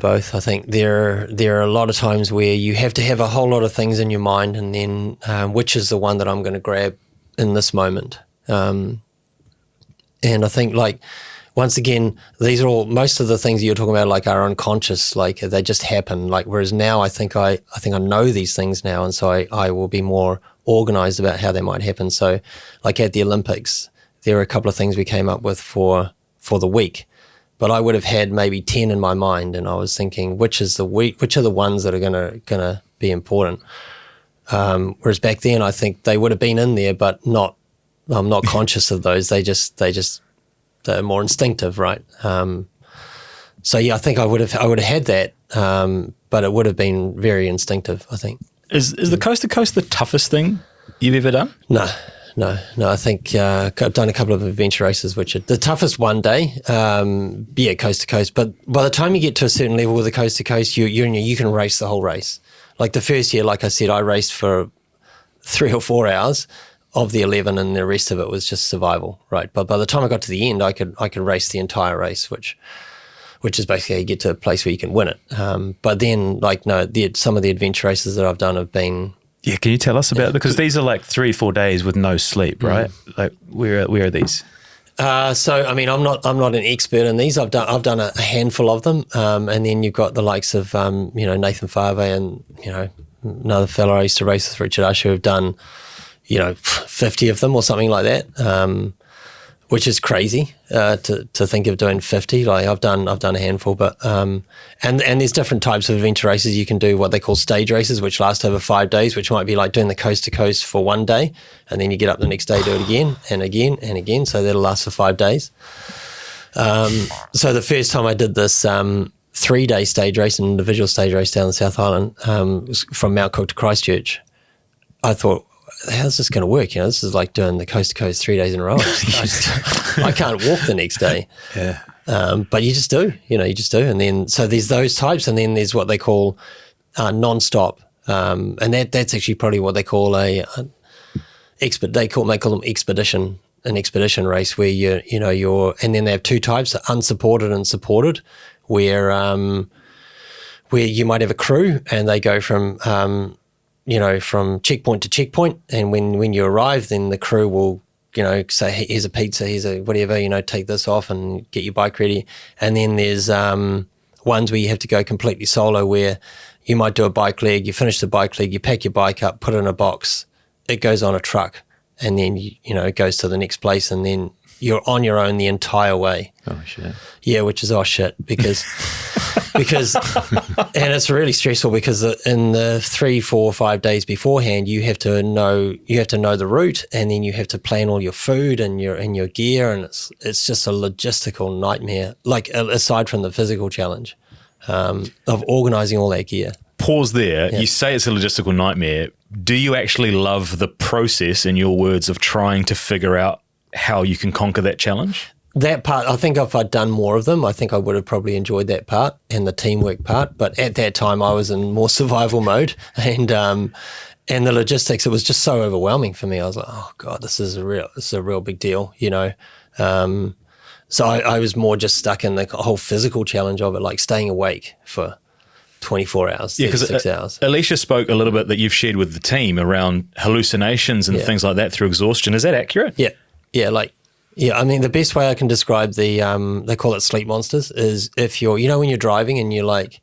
both. I think there are a lot of times where you have to have a whole lot of things in your mind, and then which is the one that I'm going to grab in this moment. And I think, like, once again, these are all, most of the things you're talking about, like, are unconscious, like they just happen. Like, whereas now I think I know these things now, and so I will be more organized about how they might happen. So, like at the Olympics, there are a couple of things we came up with for the week, but I would have had maybe 10 in my mind, and I was thinking, which are the ones that are gonna be important. Whereas back then, I think they would have been in there, but not. I'm not conscious of those. They're more instinctive, right? So yeah, I think I would have had that, but it would have been very instinctive, I think. Is the coast to coast the toughest thing you've ever done? No. I think I've done a couple of adventure races, which are the toughest one day. Coast to coast. But by the time you get to a certain level with the coast to coast, you can race the whole race. Like the first year, like I said, I raced for 3 or 4 hours of the 11, and the rest of it was just survival, right? But by the time I got to the end, I could race the entire race, which is basically how you get to a place where you can win it. But then, some of the adventure races that I've done have been. Yeah, can you tell us about it? Because these are like 3-4 days with no sleep, right? Like, where are these? So I mean, I'm not an expert in these. I've done a handful of them, and then you've got the likes of Nathan Favre and another fellow I used to race with, Richard Usher, who've done 50 of them or something like that, which is crazy to think of doing 50. Like I've done a handful, but and there's different types of adventure races. You can do what they call stage races, which last over 5 days, which might be like doing the coast to coast for 1 day, and then you get up the next day, do it again and again and again. So that'll last for 5 days. So the first time I did this 3-day stage race, an individual stage race down the South Island, from Mount Cook to Christchurch, I thought, how's this going to work? This is like doing the coast to coast 3 days in a row. I can't walk the next day. Yeah. But you just do, you just do. And then, so there's those types, and then there's what they call non-stop. And that's actually probably what they call they call them expedition, an expedition race where you're, and then they have 2 types, unsupported and supported, where you might have a crew and they go from from checkpoint to checkpoint, and when you arrive, then the crew will, say, here's a pizza, here's a whatever, take this off and get your bike ready. And then there's ones where you have to go completely solo, where you might do a bike leg, you finish the bike leg, you pack your bike up, put it in a box, it goes on a truck, and then, it goes to the next place, and then you're on your own the entire way. Oh, shit. Yeah, which is shit, because and it's really stressful, because in the 3, 4, 5 days beforehand, you have to know the route, and then you have to plan all your food and your gear, and it's just a logistical nightmare, like aside from the physical challenge of organizing all that gear. Pause there. Yeah. You say it's a logistical nightmare. Do you actually love the process, in your words, of trying to figure out how you can conquer that challenge? That part, I think if I'd done more of them, I think I would have probably enjoyed that part and the teamwork part. But at that time, I was in more survival mode, and the logistics, it was just so overwhelming for me. I was like, oh God, this is a real big deal, So I was more just stuck in the whole physical challenge of it, like staying awake for 24 hours, 36 hours. Alicia spoke a little bit that you've shared with the team around hallucinations and things like that through exhaustion. Is that accurate? Yeah. Yeah, I mean, the best way I can describe they call it sleep monsters, is if you're, when you're driving and you're like,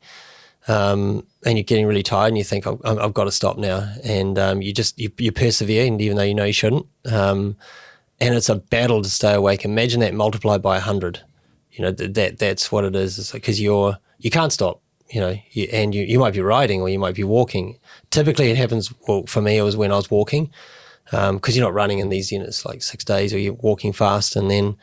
and you're getting really tired and you think, I've got to stop now. And you persevere, and even though you shouldn't. And it's a battle to stay awake. Imagine that multiplied by 100. That's what it is. It's like, because you can't stop, and you might be riding or you might be walking. Typically it happens, well, for me, it was when I was walking. Because you're not running in these units like 6 days, or you're walking fast, and then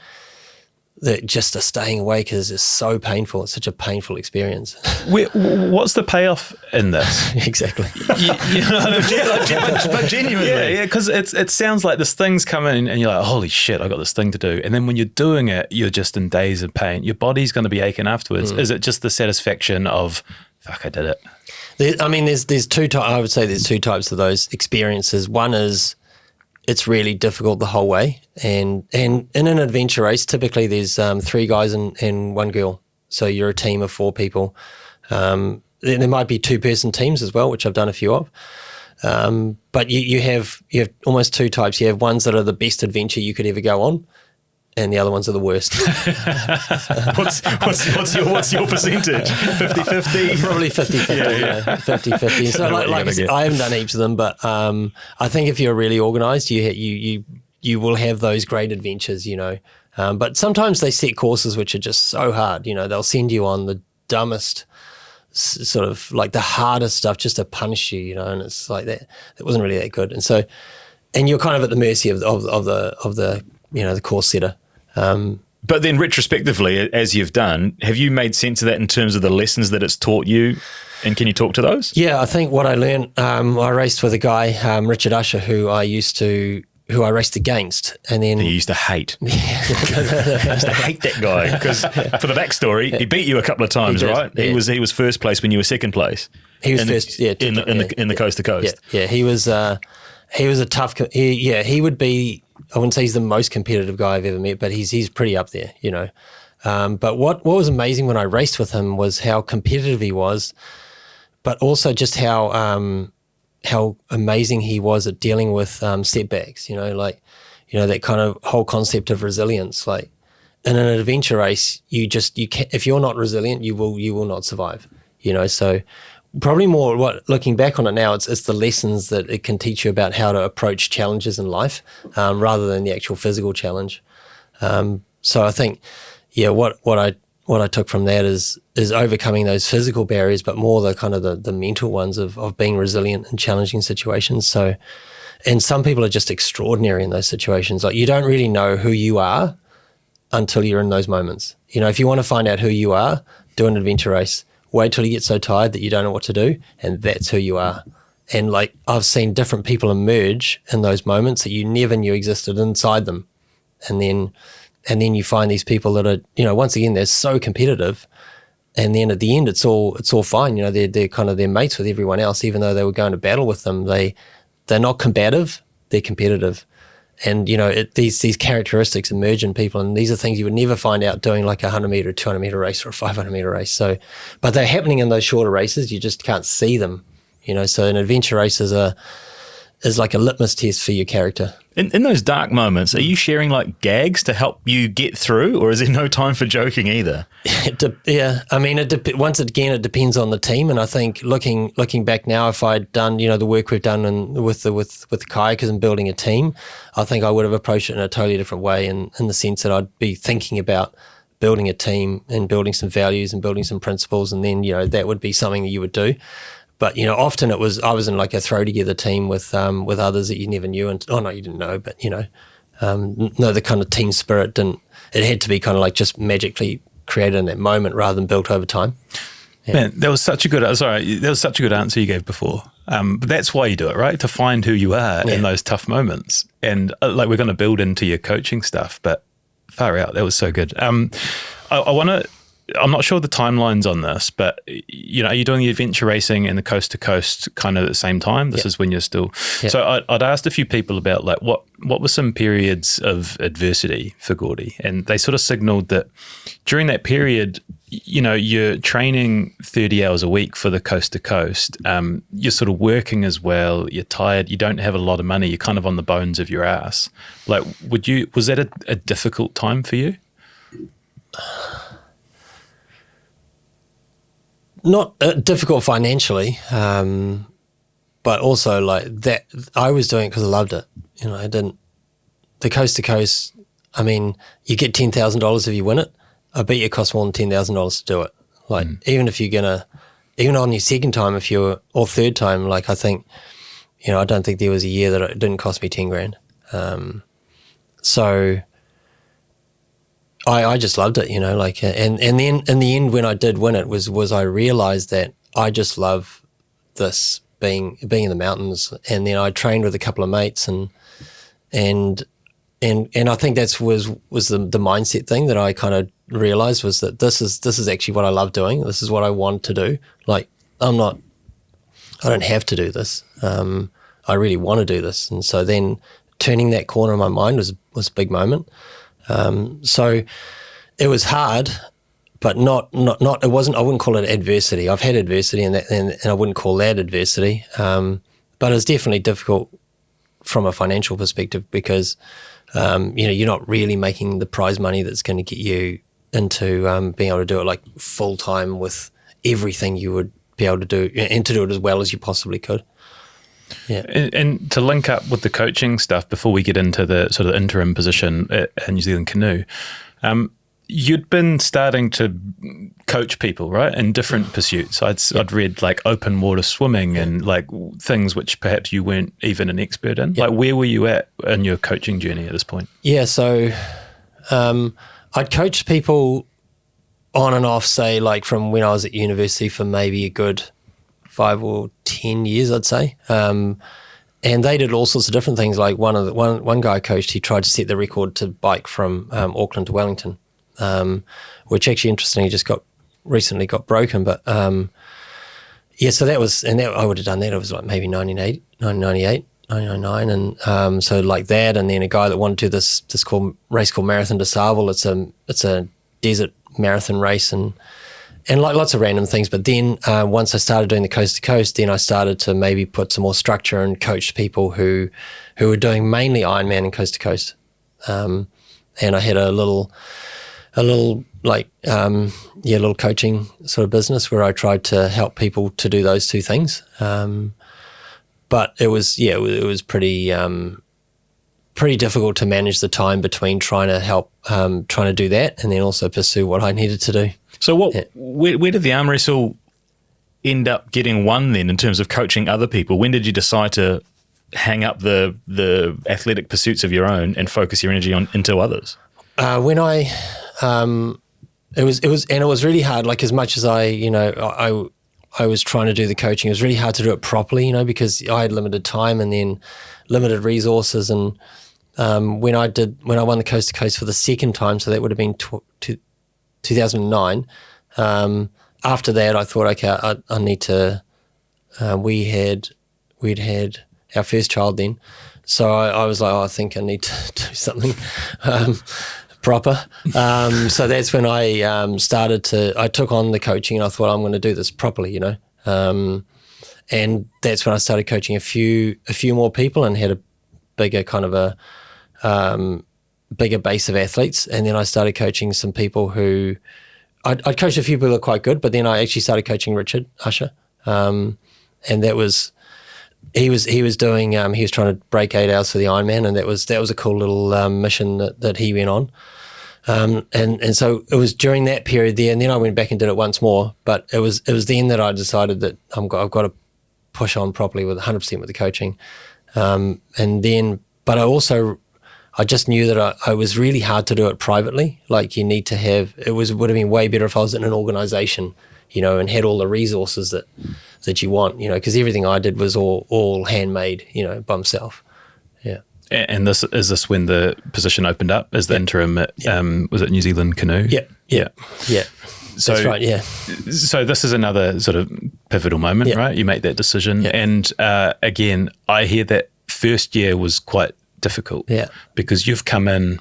that just are staying away because it's so painful. It's such a painful experience. What's the payoff in this? Exactly. You know what I mean? But genuinely. Yeah, because it sounds like this thing's coming and you're like, holy shit, I got this thing to do. And then when you're doing it, you're just in days of pain. Your body's going to be aching afterwards. Is it just the satisfaction of, fuck, I did it? There's two types. I would say there's two types of those experiences. One is it's really difficult the whole way, and in an adventure race, typically there's 3 guys and 1 girl. So you're a team of 4 people. There might be 2-person teams as well, which I've done a few of. But you have almost 2 types. You have ones that are the best adventure you could ever go on, and the other ones are the worst. What's your percentage? 50-50? Probably 50-50, yeah. 50-50. So like I said, I haven't done heaps of them, but I think if you're really organised, you will have those great adventures, you know. But sometimes they set courses which are just so hard, you know. They'll send you on the dumbest, sort of like the hardest stuff just to punish you, you know, and it's like that. It wasn't really that good. And you're kind of at the mercy of the you know, the course setter. But then retrospectively, as you've done, have you made sense of that in terms of the lessons that it's taught you? And can you talk to those? Yeah, I think what I learned, I raced with a guy, Richard Usher, who I raced against. And then You used to hate. I used to hate that guy because for the backstory, he beat you a couple of times, right? Yeah. He was first place when you were second place. He was first, yeah. In the coast to coast. Yeah, he was a tough, he would be, I wouldn't say he's the most competitive guy I've ever met, but he's pretty up there, you know. But what was amazing when I raced with him was how competitive he was, but also just how amazing he was at dealing with setbacks, you know, like, you know, that kind of whole concept of resilience. Like in an adventure race, you can't, if you're not resilient, you will not survive, you know. So probably more looking back on it now, it's the lessons that it can teach you about how to approach challenges in life, rather than the actual physical challenge. So I think, yeah, what I took from that is overcoming those physical barriers, but more the kind of the mental ones of being resilient in challenging situations. So, and some people are just extraordinary in those situations. Like you don't really know who you are until you're in those moments. You know, if you want to find out who you are, do an adventure race. Wait till you get so tired that you don't know what to do, and that's who you are. And like I've seen different people emerge in those moments that you never knew existed inside them, and then you find these people that are, you know, once again they're so competitive, and then at the end it's all fine. You know, they're kind of their mates with everyone else, even though they were going to battle with them. They're not combative, they're competitive. And, you know, these characteristics emerge in people, and these are things you would never find out doing like a 100-metre, 200-metre race or a 500-metre race. So, but they're happening in those shorter races. You just can't see them, you know. So an adventure race is like a litmus test for your character. In those dark moments, are you sharing like gags to help you get through, or is there no time for joking either? Yeah, I mean, once again, it depends on the team. And I think looking back now, if I'd done, you know, the work we've done with the kayakers and building a team, I think I would have approached it in a totally different way, in the sense that I'd be thinking about building a team and building some values and building some principles, and then, you know, that would be something that you would do. But, you know, often I was in like a throw together team with others that you never knew, and you didn't know, but, you know, no, the kind of team spirit it had to be kind of like just magically created in that moment rather than built over time. Yeah. Man, that was such a good answer you gave before. But that's why you do it, right? To find who you are in those tough moments. And like we're going to build into your coaching stuff, but far out, that was so good. I'm not sure the timelines on this, but, you know, are you doing the adventure racing and the coast to coast kind of at the same time? This is when you're still. Yep. So I'd asked a few people about like what were some periods of adversity for Gordy, and they sort of signaled that during that period, you know, you're training 30 hours a week for the coast to coast. You're sort of working as well. You're tired. You don't have a lot of money. You're kind of on the bones of your ass. Like, was that a difficult time for you? Not difficult financially, but also like that I was doing it because I loved it. You know, I didn't. The coast to coast, I mean, you get $10,000 if you win it. I bet you it costs more than $10,000 to do it. Like even if you're gonna, even on your second time, or third time, like I think, you know, I don't think there was a year that it didn't cost me $10,000. So I just loved it, like, and then in the end, when I did win it, was I realized that I just love this being in the mountains. And then I trained with a couple of mates, and I think that was the mindset thing that I kind of realized, was that this is actually what I love doing. This is what I want to do. Like, I don't have to do this. I really want to do this. And so then turning that corner in my mind was a big moment. So it was hard, but not it wasn't, I wouldn't call it adversity. I've had adversity, and I wouldn't call that adversity. But it's definitely difficult from a financial perspective, because you're not really making the prize money that's going to get you into being able to do it like full time with everything you would be able to do, and to do it as well as you possibly could. Yeah. And to link up with the coaching stuff before we get into the sort of interim position at New Zealand Canoe, you'd been starting to coach people, right, in different pursuits. I'd read like open water swimming and like things which perhaps you weren't even an expert in. Like, where were you at in your coaching journey at this point? Yeah, so I'd coached people on and off, say, like from when I was at university for maybe a good 5 or 10 years, I'd say. And they did all sorts of different things. Like one guy I coached, he tried to set the record to bike from Auckland to Wellington, which actually, interestingly, just recently got broken. But so that was, and I would have done that. It was like maybe 1998, 1999, and so like that. And then a guy that wanted to do this race called Marathon de Sable. It's a desert marathon race, and like lots of random things. But then once I started doing the coast to coast, then I started to maybe put some more structure and coached people who were doing mainly Ironman and coast to coast. And I had a little coaching sort of business where I tried to help people to do those two things. But it was pretty difficult to manage the time between trying to do that and then also pursue what I needed to do. So where did the arm wrestle end up getting won then, in terms of coaching other people? When did you decide to hang up the athletic pursuits of your own and focus your energy into others? When it was really hard. Like, as much as I was trying to do the coaching, it was really hard to do it properly, because I had limited time and then limited resources. And when I won the coast to coast for the second time, so that would have been 2009. After that, I thought, okay, I need to. We'd had our first child then, so I was like, I think I need to do something proper. So that's when I I took on the coaching, and I thought, I'm going to do this properly, and that's when I started coaching a few more people and had a bigger kind of a bigger base of athletes. And then I started coaching some people who I'd coached a few people that were quite good, but then I actually started coaching Richard Usher, and that was he was trying to break 8 hours for the Ironman, and that was a cool little mission that he went on. And so it was during that period there, and then I went back and did it once more. But it was then that I decided that I've got to push on properly with 100% with the coaching. But I just knew that I was really hard to do it privately. Like, you need to have, would have been way better if I was in an organization, and had all the resources that you want, because everything I did was all handmade, by myself. Yeah. And is this when the position opened up as the interim at, was it New Zealand Canoe? Yeah. So, that's right, yeah. So this is another sort of pivotal moment, right? You make that decision. Yeah. And again, I hear that first year was quite difficult, because you've come in,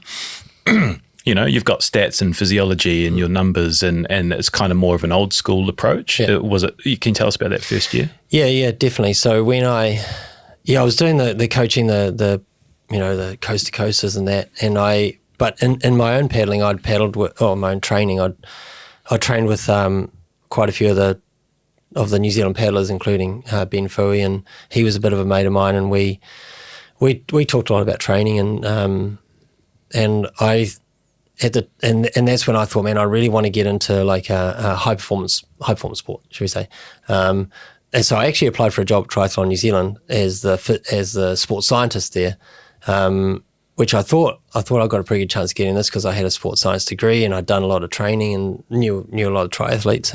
you've got stats and physiology and your numbers, and it's kind of more of an old school approach. Was it? You can tell us about that first year? Yeah, definitely. So when I was doing the coaching, the coast to coasters and that, but in my own paddling, I'd paddled with, my own training, I trained with quite a few of the New Zealand paddlers, including Ben Fooey, and he was a bit of a mate of mine, and we talked a lot about training, and that's when I thought, man, I really want to get into like a high performance sport, should we say? And so I actually applied for a job at Triathlon New Zealand as the sports scientist there, which I thought I got a pretty good chance of getting this because I had a sports science degree and I'd done a lot of training and knew a lot of triathletes,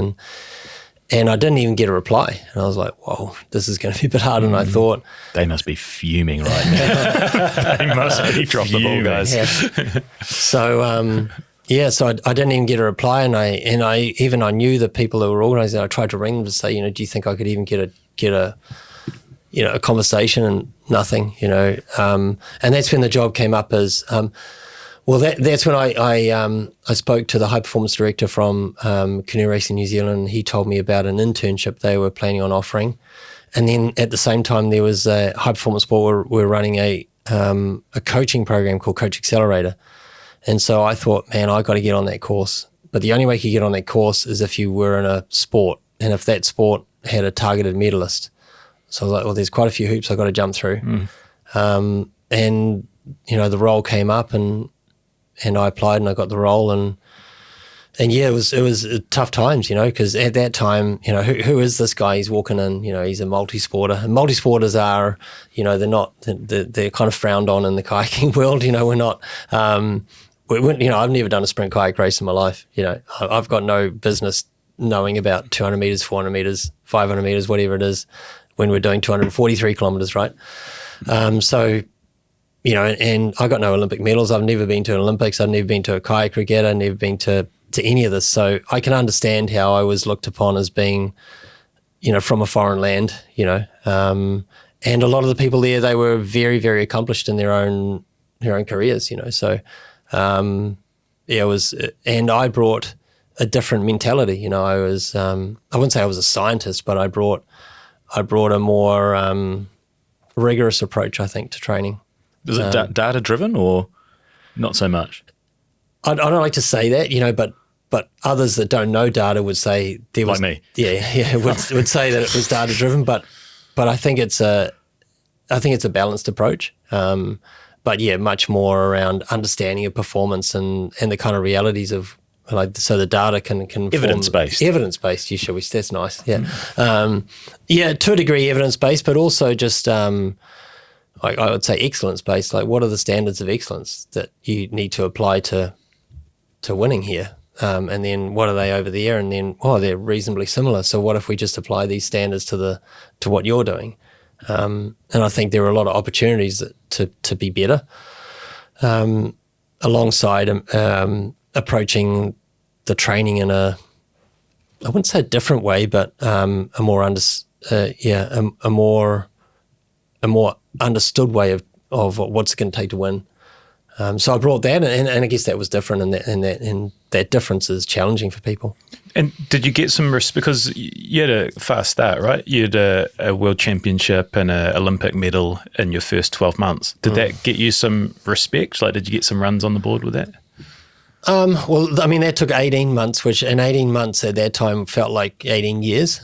and I didn't even get a reply. And I was like, whoa, this is going to be a bit harder than I thought. They must be fuming right now. They must be Drop the ball, guys. Yeah. So I didn't even get a reply, and I knew the people that were organising. I tried to ring them to say, do you think I could even get a conversation, and nothing, and that's when the job came up as, that's when I spoke to the high performance director from Canoe Racing New Zealand. He told me about an internship they were planning on offering, and then at the same time there was a high performance sport. We're running a coaching program called Coach Accelerator, and so I thought, man, I got to get on that course. But the only way you could get on that course is if you were in a sport, and if that sport had a targeted medalist. So I was like, well, there's quite a few hoops I've got to jump through. And, the role came up and I applied and I got the role. And yeah, it was tough times, because at that time, who is this guy? He's walking in, he's a multi-sporter. And multi-sporters are, they're kind of frowned on in the kayaking world. We're not, I've never done a sprint kayak race in my life. I've got no business knowing about 200 meters, 400 meters, 500 meters, whatever it is, when we're doing 243 kilometers, right? And I got no Olympic medals. I've never been to an Olympics. I've never been to a kayak regatta, never been to any of this. So I can understand how I was looked upon as being, from a foreign land, and a lot of the people there, they were very, very accomplished in their own careers, So, it was, and I brought a different mentality. I was, I wouldn't say I was a scientist, but I brought a more rigorous approach, I think, to training. Was it data driven or not so much? I don't like to say that, but others that don't know data would say there was, like me. Yeah, would say that it was data driven, but I think it's a balanced approach. But yeah, much more around understanding of performance and the kind of realities of, so the data can evidence-based. Evidence-based, shall we? That's nice. Yeah, to a degree, evidence-based, but also just I would say excellence-based. Like, what are the standards of excellence that you need to apply to winning here? And then what are they over there? And then they're reasonably similar. So what if we just apply these standards to what you're doing? And I think there are a lot of opportunities to be better, alongside approaching the training in I wouldn't say a different way, but a more understood way of what's it going to take to win. So I brought that, and I guess that was different, and that difference is challenging for people. And did you get some because you had a fast start, right? You had a world championship and an Olympic medal in your first 12 months. Did that get you some respect? Like, did you get some runs on the board with that? Well, I mean, that took 18 months, which in 18 months at that time felt like 18 years.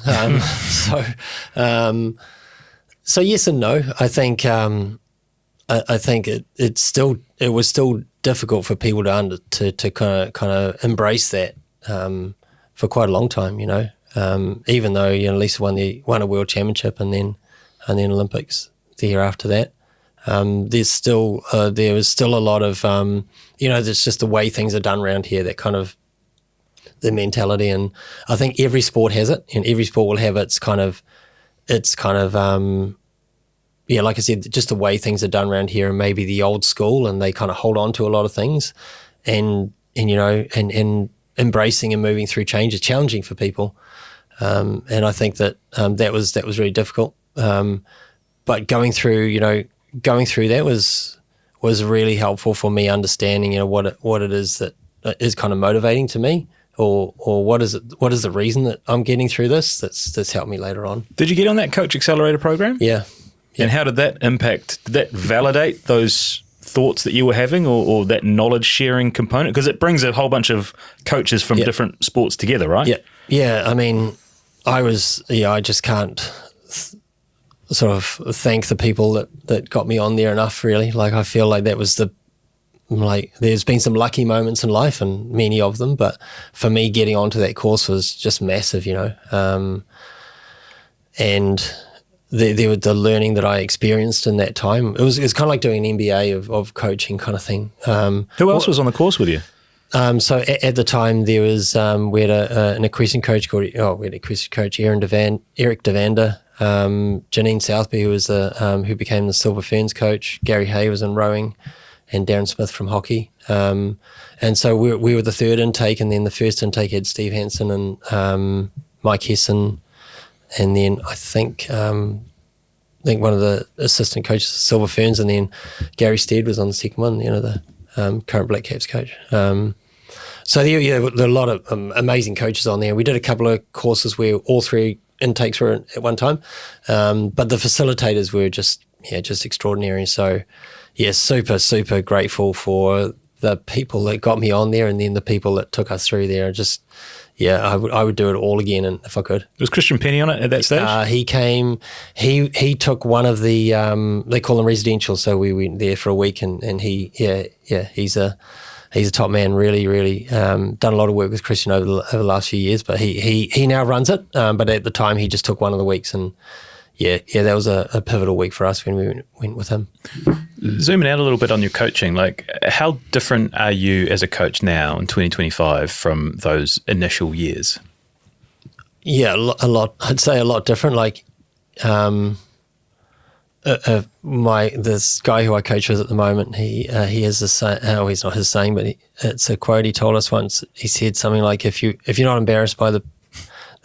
So yes and no. I think it was still difficult for people to kind of embrace that for quite a long time. Even though Lisa won a world championship and then Olympics the year after that. There was still a lot of there's just the way things are done around here, that kind of the mentality, and I think every sport has it, and every sport will have its kind of like I said, just the way things are done around here, and maybe the old school, and they kind of hold on to a lot of things, and embracing and moving through change is challenging for people, and I think that that was really difficult, but going through that was really helpful for me understanding what it is that is kind of motivating to me, or what is the reason that I'm getting through this that's helped me later on. Did you get on that Coach Accelerator program? Yeah. And how did that impact? Did that validate those thoughts that you were having, or that knowledge sharing component? Because it brings a whole bunch of coaches from different sports together, right? Yeah. Yeah. I mean, I just can't sort of thank the people that got me on there enough, really. Like, I feel like that was there's been some lucky moments in life, and many of them, but for me, getting onto that course was just massive, and the learning that I experienced in that time, it was kind of like doing an MBA of coaching kind of thing. Who else was on the course with you? So at the time there was we had an equestrian coach Eric Devander, Janine Southby, who was who became the Silver Ferns coach. Gary Hay was in rowing, and Darren Smith from hockey. And so we were the third intake, and then the first intake had Steve Hansen and Mike Hesson, and then I think one of the assistant coaches, Silver Ferns, and then Gary Stead was on the second one. The current Black Caps coach. So there were a lot of amazing coaches on there. We did a couple of courses where all three intakes were at one time, but the facilitators were just extraordinary. So super grateful for the people that got me on there, and then the people that took us through there. I would do it all again, and if I could. Was Christian Penny on it at that stage? He came. He took one of the they call them residential. So we went there for a week, and he's a top man. Really done a lot of work with Christian over the last few years. But he now runs it. But at the time, he just took one of the weeks, and that was a pivotal week for us when we went with him. Zooming out a little bit on your coaching, like how different are you as a coach now in 2025 from those initial years? Yeah, a lot. I'd say a lot different. Like, this guy who I coach with at the moment, he has this saying. Oh, he's not his saying, but it's a quote he told us once. He said something like, "If you're not embarrassed by the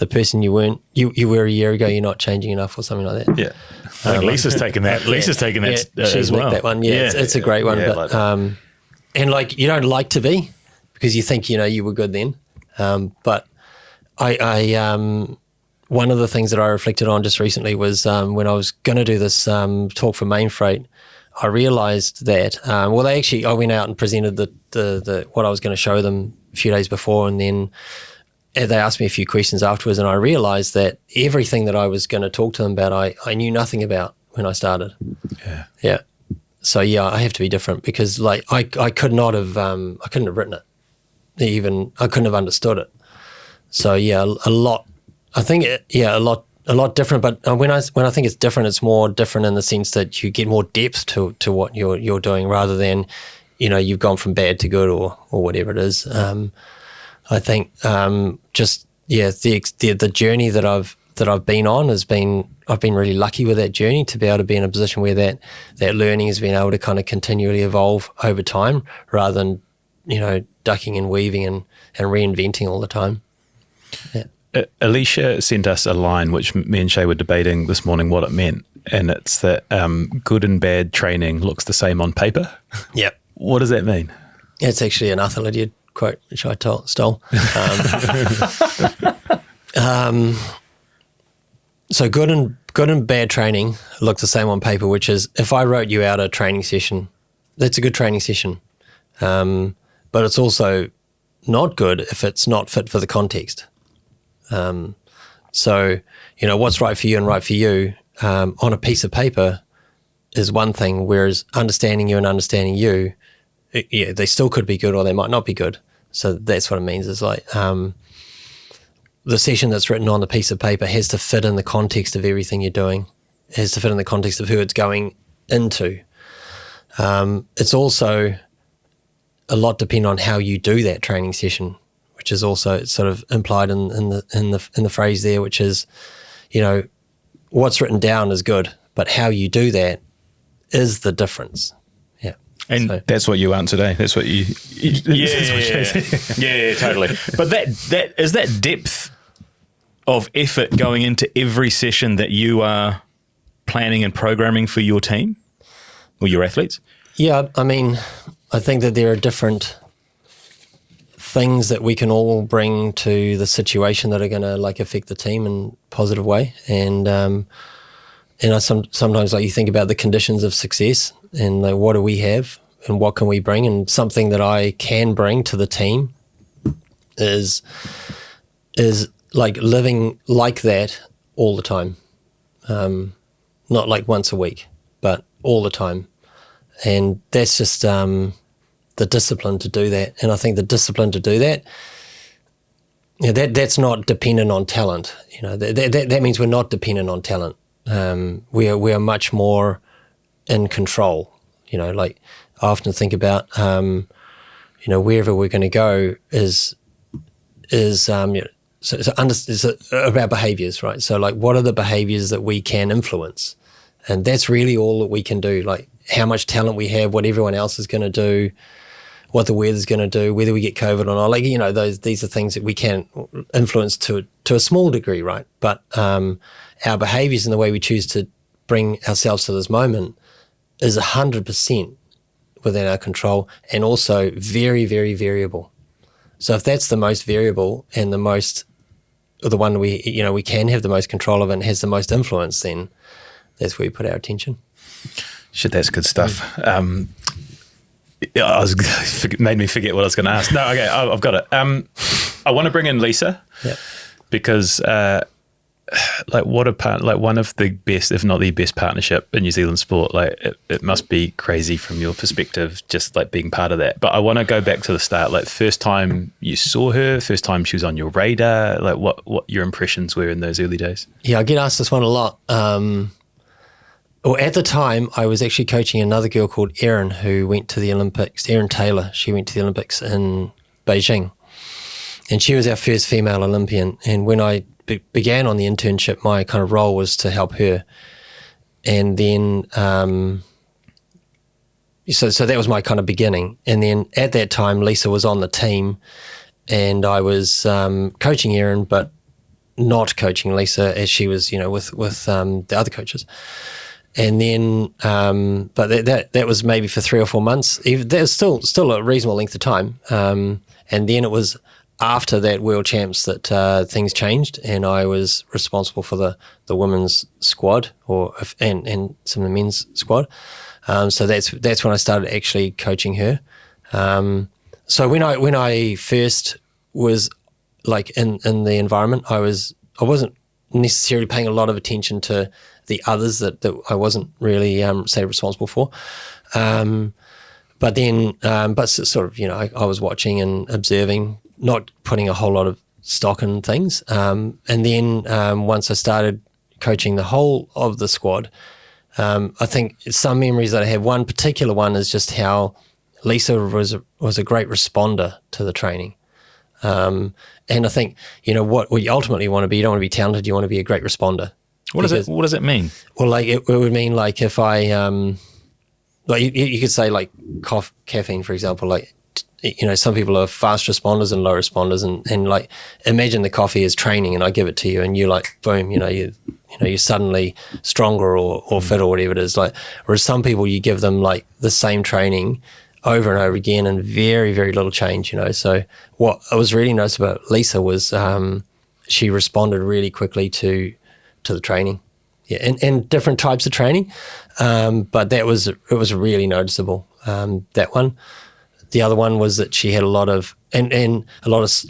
person you were a year ago, you're not changing enough," or something like that. Yeah. I think Lisa's taken that. Lisa's taken that as well. That one. Yeah, it's a great one. Yeah, but and like, you don't like to be, because you think you were good then. But I one of the things that I reflected on just recently was when I was going to do this talk for Main Freight, I realised that I went out and presented the what I was going to show them a few days before, and then they asked me a few questions afterwards, and I realised that everything that I was going to talk to them about, I knew nothing about when I started. Yeah. So I have to be different, because like I couldn't have written it. Even I couldn't have understood it. So a lot. I think a lot different. But when I think it's different, it's more different in the sense that you get more depth to what you're doing, rather than you've gone from bad to good or whatever it is. I think the journey that I've been on I've been really lucky with that journey to be able to be in a position where that learning has been able to kind of continually evolve over time, rather than ducking and weaving and reinventing all the time. Yeah. Alicia sent us a line which me and Shay were debating this morning what it meant, and it's that good and bad training looks the same on paper. Yeah. What does that mean? It's actually an Arthur Lydiard quote, which I stole. So good and bad training look the same on paper, which is, if I wrote you out a training session, that's a good training session. But it's also not good if it's not fit for the context. So, what's right for you and right for you on a piece of paper is one thing, whereas understanding you and understanding you, they still could be good or they might not be good. So that's what it means, is like the session that's written on the piece of paper has to fit in the context of everything you're doing. It has to fit in the context of who it's going into. It's also a lot dependent on how you do that training session, which is also sort of implied in the phrase there, which is, what's written down is good, but how you do that is the difference. Yeah. And that's what you aren't today. That's what you yeah, totally. But that is that depth of effort going into every session that you are planning and programming for your team or your athletes? Yeah, I mean, I think that there are different things that we can all bring to the situation that are going to affect the team in a positive way. And sometimes you think about the conditions of success and what do we have and what can we bring, and something that I can bring to the team is like living like that all the time, not like once a week, but all the time. And that's just the discipline to do that. And I think the discipline to do that, that's not dependent on talent. That means we're not dependent on talent. we are much more in control. Like I often think about, wherever we're going to go is it's about behaviors, right? So like, what are the behaviors that we can influence? And that's really all that we can do. Like how much talent we have, what everyone else is going to do, what the weather's going to do, whether we get COVID or not. Like, these are things that we can influence to a small degree, right? But our behaviors and the way we choose to bring ourselves to this moment is 100% within our control, and also very, very variable. So if that's the most variable and the one we can have the most control of and has the most influence, then that's where we put our attention. Shit, that's good stuff. Made me forget what I was going to ask. No, okay, I've got it. I want to bring in Lisa, because one of the best, if not the best, partnership in New Zealand sport. Like it must be crazy from your perspective, just like being part of that. But I want to go back to the start. Like first time you saw her, first time she was on your radar. Like what your impressions were in those early days. Yeah, I get asked this one a lot. Well, at the time, I was actually coaching another girl called Erin, who went to the Olympics. Erin Taylor. She went to the Olympics in Beijing, and she was our first female Olympian. And when I began on the internship, my kind of role was to help her. And then, so that was my kind of beginning. And then at that time, Lisa was on the team, and I was coaching Erin, but not coaching Lisa, as she was, with the other coaches. And then, but that was maybe for 3 or 4 months. That was still a reasonable length of time. And then it was after that World Champs that things changed, and I was responsible for the women's squad, and some of the men's squad. So that's when I started actually coaching her. So when I first was like in the environment, I wasn't necessarily paying a lot of attention to the others that I wasn't really say responsible for. But then, sort of, I was watching and observing, not putting a whole lot of stock in things. And then once I started coaching the whole of the squad, I think some memories that I have, one particular one is just how Lisa was a great responder to the training. And I think, what you ultimately want to be, you don't want to be talented, you want to be a great responder. What does it mean? Well, like it would mean like if I, like you could say like caffeine, for example, like, some people are fast responders and low responders, and like imagine the coffee is training and I give it to you and you like, boom, you're suddenly stronger or fit or whatever it is. Like, whereas some people you give them like the same training over and over again and very, very little change, So what I was really noticed about Lisa was she responded really quickly to the training. Yeah, and different types of training. But it was really noticeable, that one. The other one was that she had a lot of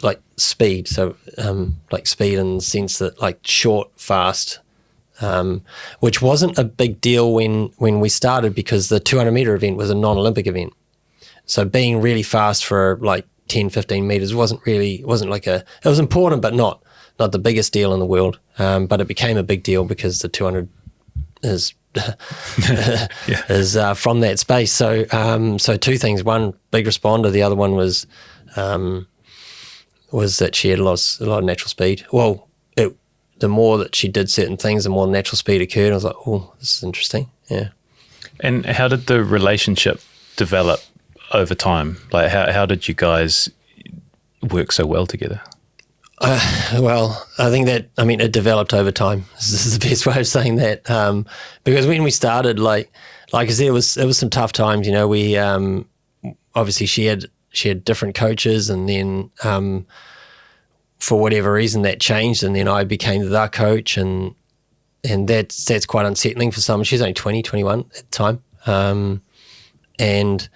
like speed. So like speed in the sense that like short, fast, which wasn't a big deal when we started, because the 200 meter event was a non-Olympic event. So being really fast for like 10, 15 meters wasn't like it was important, but not the biggest deal in the world. But it became a big deal because the 200 is is from that space. So two things: one, big responder; the other one was that she had a lot of natural speed. Well, the more that she did certain things, the more natural speed occurred. I was like, oh, this is interesting. Yeah. And how did the relationship develop over time? Like, how did you guys work so well together? Well, I think that, it developed over time. This is the best way of saying that. Because when we started, like I said, it was some tough times. We obviously she had different coaches, and then for whatever reason that changed, and then I became the coach, and that's quite unsettling for someone. She's only 20, 21 at the time, and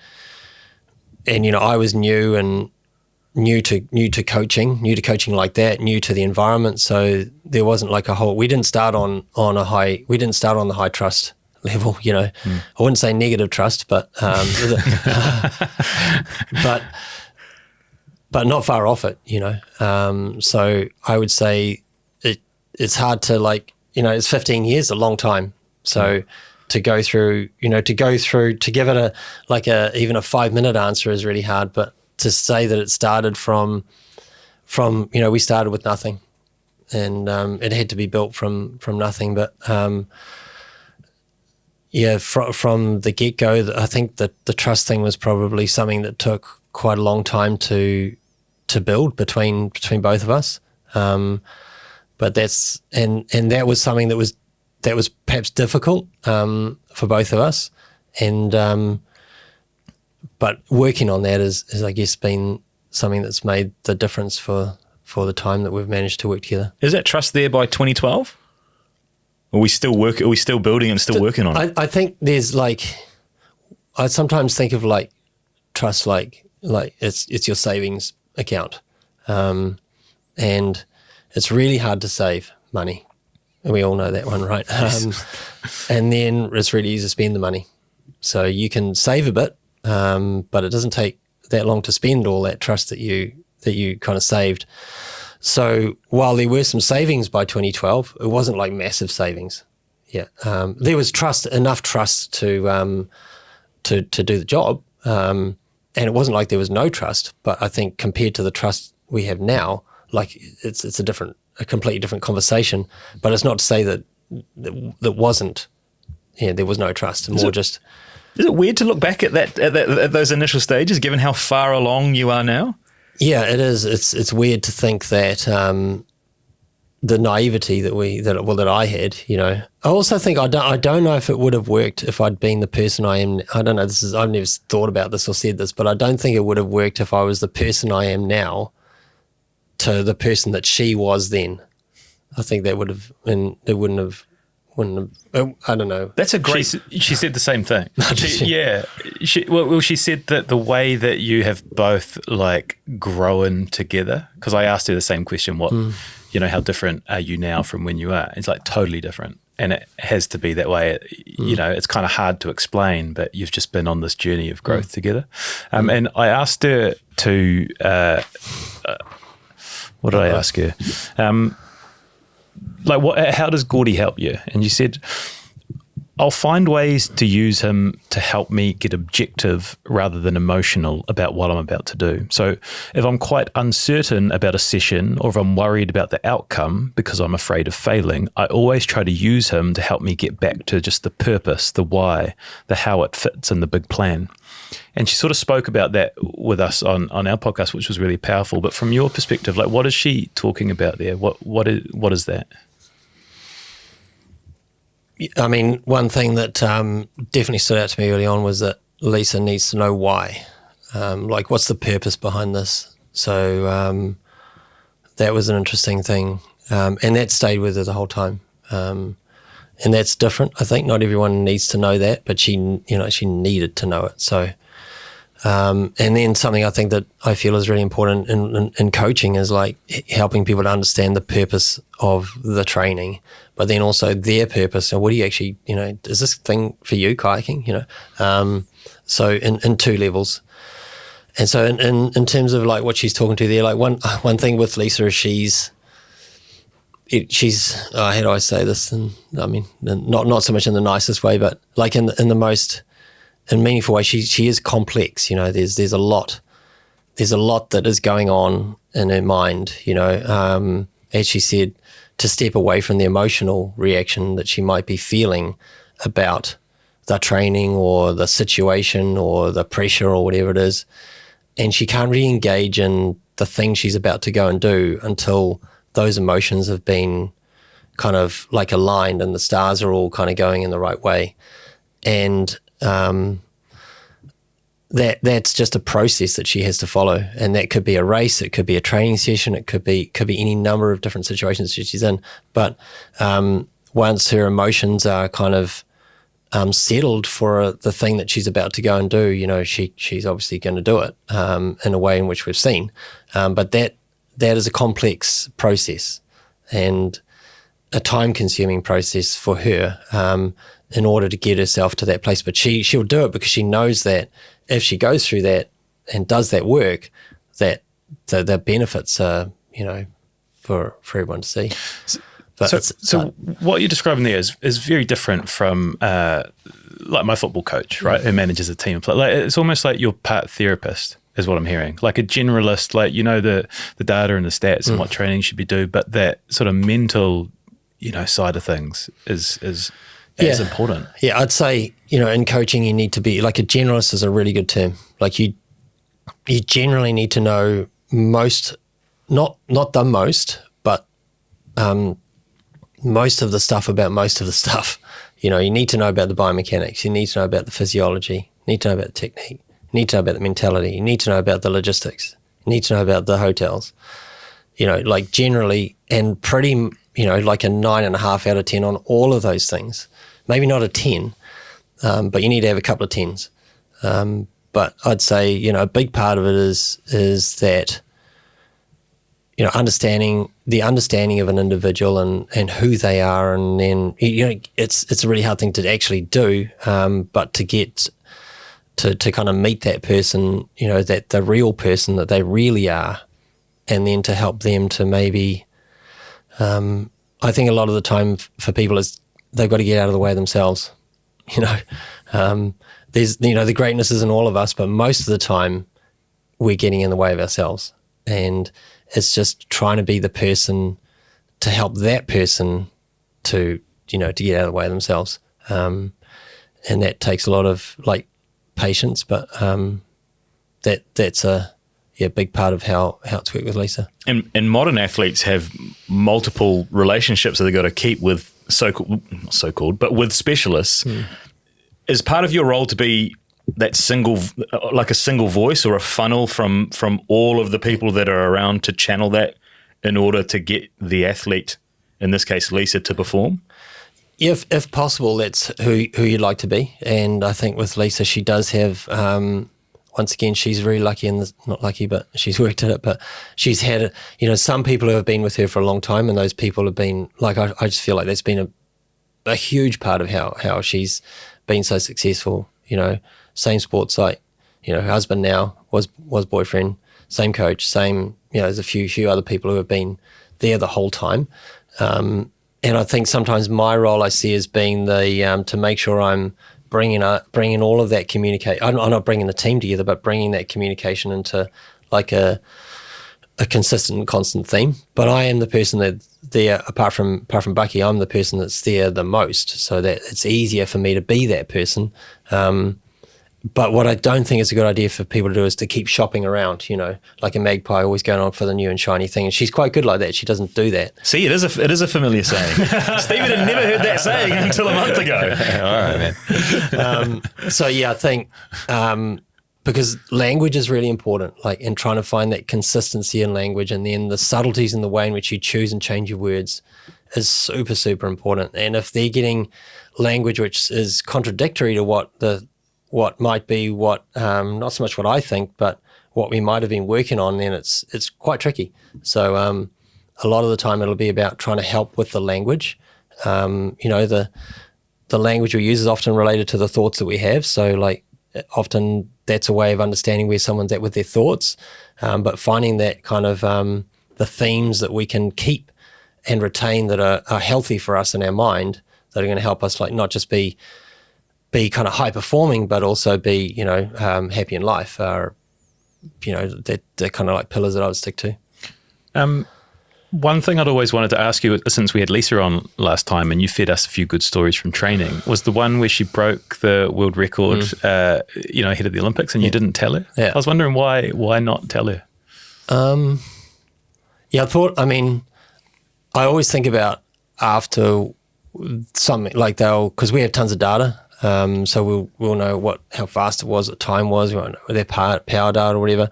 I was new to coaching like that, new to the environment. So there wasn't like we didn't start on the high trust level, I wouldn't say negative trust, but but not far off it, So I would say it's hard to like, it's 15 years, a long time. So to go through, to give it even a 5-minute answer is really hard, but to say that it started from we started with nothing, and it had to be built from nothing. But from the get-go, I think that the trust thing was probably something that took quite a long time to build between both of us. But that's and that was something that was perhaps difficult for both of us, and but working on that is I guess been something that's made the difference for the time that we've managed to work together. Is that trust there by 2012? Are we still building and still working on it? I think there's I sometimes think of trust like it's your savings account, and it's really hard to save money. And we all know that one, right? And then it's really easy to spend the money. So you can save a bit, but it doesn't take that long to spend all that trust that you kind of saved. So while there were some savings by 2012, it wasn't like massive savings. Yeah, there was enough trust to do the job, and it wasn't like there was no trust. But I think compared to the trust we have now, it's a completely different conversation. But it's not to say that wasn't. Yeah, there was no trust. More just. Is it weird to look back at those initial stages, given how far along you are now? Yeah, it is. It's weird to think that the naivety that I had. I also think I don't know if it would have worked if I'd been the person I am. I don't know. I've never thought about this or said this, but I don't think it would have worked if I was the person I am now to the person that she was then. I think that would have, and it wouldn't have. I don't know. That's a great. She said the same thing. She said that the way that you have both grown together. Because I asked her the same question. How different are you now from when you are? It's totally different, and it has to be that way. It's kind of hard to explain, but you've just been on this journey of growth together. And I asked her to. What did I ask her? How does Gordy help you? And you said, I'll find ways to use him to help me get objective rather than emotional about what I'm about to do. So if I'm quite uncertain about a session, or if I'm worried about the outcome because I'm afraid of failing, I always try to use him to help me get back to just the purpose, the why, the how it fits in the big plan. And she sort of spoke about that with us on our podcast, which was really powerful. But from your perspective, what is she talking about there? What is that? I mean, one thing that definitely stood out to me early on was that Lisa needs to know why. What's the purpose behind this? So that was an interesting thing. And that stayed with her the whole time. And that's different. I think not everyone needs to know that, but she needed to know it. So, and then something I think that I feel is really important in coaching is helping people to understand the purpose of the training, but then also their purpose. And what do you actually, is this thing for you, kayaking? So in two levels. And so in terms of what she's talking to there, one thing with Lisa is she's how do I say this? And I mean, not so much in the nicest way, but in the most meaningful way. She is complex. There's a lot that is going on in her mind. As she said, to step away from the emotional reaction that she might be feeling about the training or the situation or the pressure or whatever it is, and she can't really engage in the thing she's about to go and do until those emotions have been kind of aligned and the stars are all kind of going in the right way. And that's just a process that she has to follow. And that could be a race, it could be a training session, it could be any number of different situations that she's in. But once her emotions are kind of settled for the thing that she's about to go and do, she's obviously going to do it in a way in which we've seen. But that is a complex process and a time-consuming process for her in order to get herself to that place. But she'll do it because she knows that if she goes through that and does that work, that the benefits are, for everyone to see. But So what you're describing there is very different from like my football coach, right, who manages a team. Like, it's almost like you're part therapist, is what I'm hearing. Like a generalist, like, you know, the data and the stats and what training should be do, but that sort of mental, you know, side of things is as important. Yeah, I'd say, you know, in coaching you need to be, like, a generalist is a really good term. Like you generally need to know most, not the most, but most of the stuff about most of the stuff. You know, you need to know about the biomechanics, you need to know about the physiology, you need to know about the technique, you need to know about the mentality, you need to know about the logistics, you need to know about the hotels. You know, like generally, and pretty, you know, like a 9.5 out of 10 on all of those things. Maybe not a 10, but you need to have a couple of 10s. But I'd say, you know, a big part of it is that, you know, understanding of an individual and who they are, and then, you know, it's a really hard thing to actually do, but to get to kind of meet that person, you know, that the real person that they really are, and then to help them to maybe, I think a lot of the time for people is they've got to get out of the way of themselves, you know. There's, you know, the greatness is in all of us, but most of the time we're getting in the way of ourselves, and it's just trying to be the person to help that person to, you know, to get out of the way of themselves. And that takes a lot of, like, patience, but that's a big part of how it's worked with Lisa. And modern athletes have multiple relationships that they've got to keep with so-called, but with specialists. Is part of your role to be that single, like a single voice or a funnel from all of the people that are around to channel that in order to get the athlete, in this case Lisa, to perform? If possible, that's who you'd like to be. And I think with Lisa, she does have, once again, she's very lucky, and not lucky, but she's worked at it. But she's had, you know, some people who have been with her for a long time, and those people have been, like, I just feel like that's been a huge part of how she's been so successful. You know, same sports site, you know, her husband now was boyfriend, same coach, same, you know, there's a few other people who have been there the whole time. And I think sometimes my role I see as being the to make sure I'm bringing all of that communicate. I'm not bringing the team together, but bringing that communication into like a consistent, constant theme. But I am the person that there, apart from Bucky, I'm the person that's there the most, so that it's easier for me to be that person. But what I don't think is a good idea for people to do is to keep shopping around, you know, like a magpie always going on for the new and shiny thing. And she's quite good like that. She doesn't do that. See, it is a familiar saying. Stephen had never heard that saying until a month ago. All right, man. So yeah, I think because language is really important, like, in trying to find that consistency in language, and then the subtleties in the way in which you choose and change your words is super, super important. And if they're getting language which is contradictory to what might be not so much what I think, but what we might have been working on, then it's quite tricky. So a lot of the time it'll be about trying to help with the language. You know, the language we use is often related to the thoughts that we have. So, like, often that's a way of understanding where someone's at with their thoughts, but finding that kind of the themes that we can keep and retain that are healthy for us in our mind, that are going to help us, like, not just be kind of high performing, but also be, you know, happy in life, are, you know, they're kind of like pillars that I would stick to. One thing I'd always wanted to ask you, since we had Lisa on last time and you fed us a few good stories from training, was the one where she broke the world record, you know, ahead of the Olympics, and you didn't tell her. Yeah. I was wondering why not tell her? Yeah, I always think about after something like because we have tons of data. So we'll know how fast it was, what time was, we won't know their power data or whatever.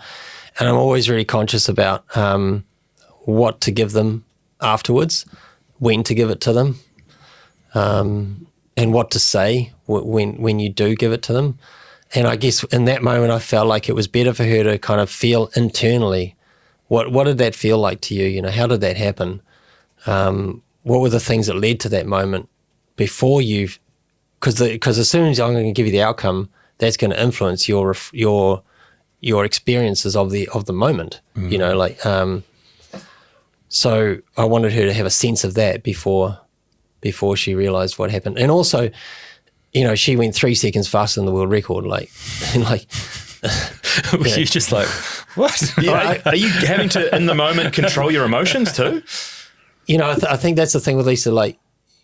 And I'm always really conscious about what to give them afterwards, when to give it to them, and what to say when you do give it to them. And I guess in that moment I felt like it was better for her to kind of feel internally, what did that feel like to you? You know, how did that happen? What were the things that led to that moment before you've, because as soon as I'm going to give you the outcome, that's going to influence your experiences of the moment. You know, like So I wanted her to have a sense of that before she realised what happened. And also, you know, she went 3 seconds faster than the world record. Like, and like, Were you just like, what? Yeah, are you having to, in the moment, control your emotions too? you know, I think that's the thing with Lisa. Like,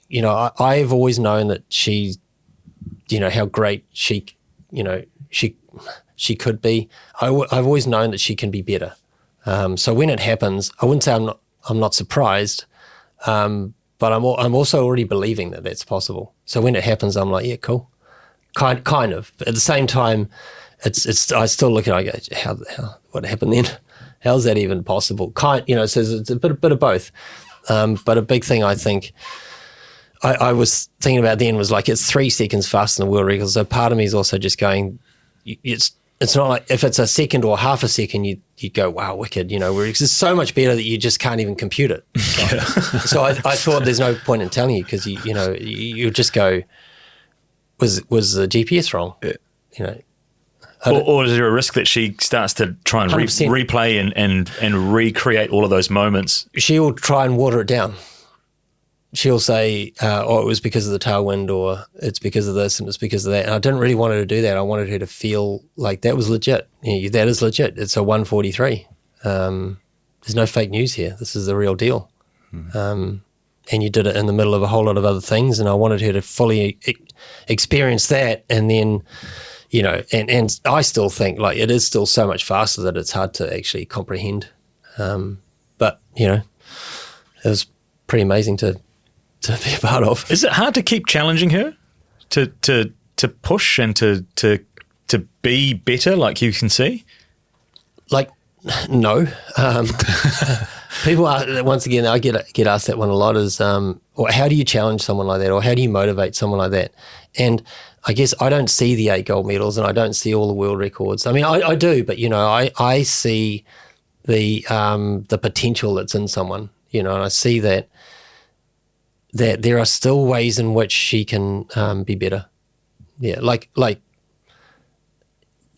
you know, I've always known that she, you know, how great she, you know, she could be. I've always known that she can be better. So when it happens, I wouldn't say I'm not surprised, but I'm also already believing that that's possible. So when it happens, I'm like, yeah, cool, kind of. But at the same time, it's I still look at it, I go, how what happened then? How's that even possible? You know, so it's a bit of both. But a big thing I think I was thinking about then was like, it's 3 seconds faster than the world record. So part of me is also just going, it's not like if it's a second or half a second, you go, wow, wicked, you know, where it's just so much better that you just can't even compute it. So I thought there's no point in telling you because you just go, was the GPS wrong? Yeah. You know. Or is there a risk that she starts to try and replay and recreate all of those moments? She'll try and water it down. She'll say, oh, it was because of the tailwind, or it's because of this and it's because of that. And I didn't really want her to do that. I wanted her to feel like that was legit. Yeah, that is legit. It's a 143. There's no fake news here. This is the real deal. And you did it in the middle of a whole lot of other things, and I wanted her to fully experience that. And then, you know, and I still think like it is still so much faster that it's hard to actually comprehend. But, you know, it was pretty amazing to be a part of. Is it hard to keep challenging her to push and to be better, like you can see? Like, no. People are, once again, I get asked that one a lot is, or how do you challenge someone like that, or how do you motivate someone like that? And I guess I don't see the 8 gold medals and I don't see all the world records. I mean, I do, but, you know, I see the potential that's in someone, you know, and I see that there are still ways in which she can be better. Yeah, like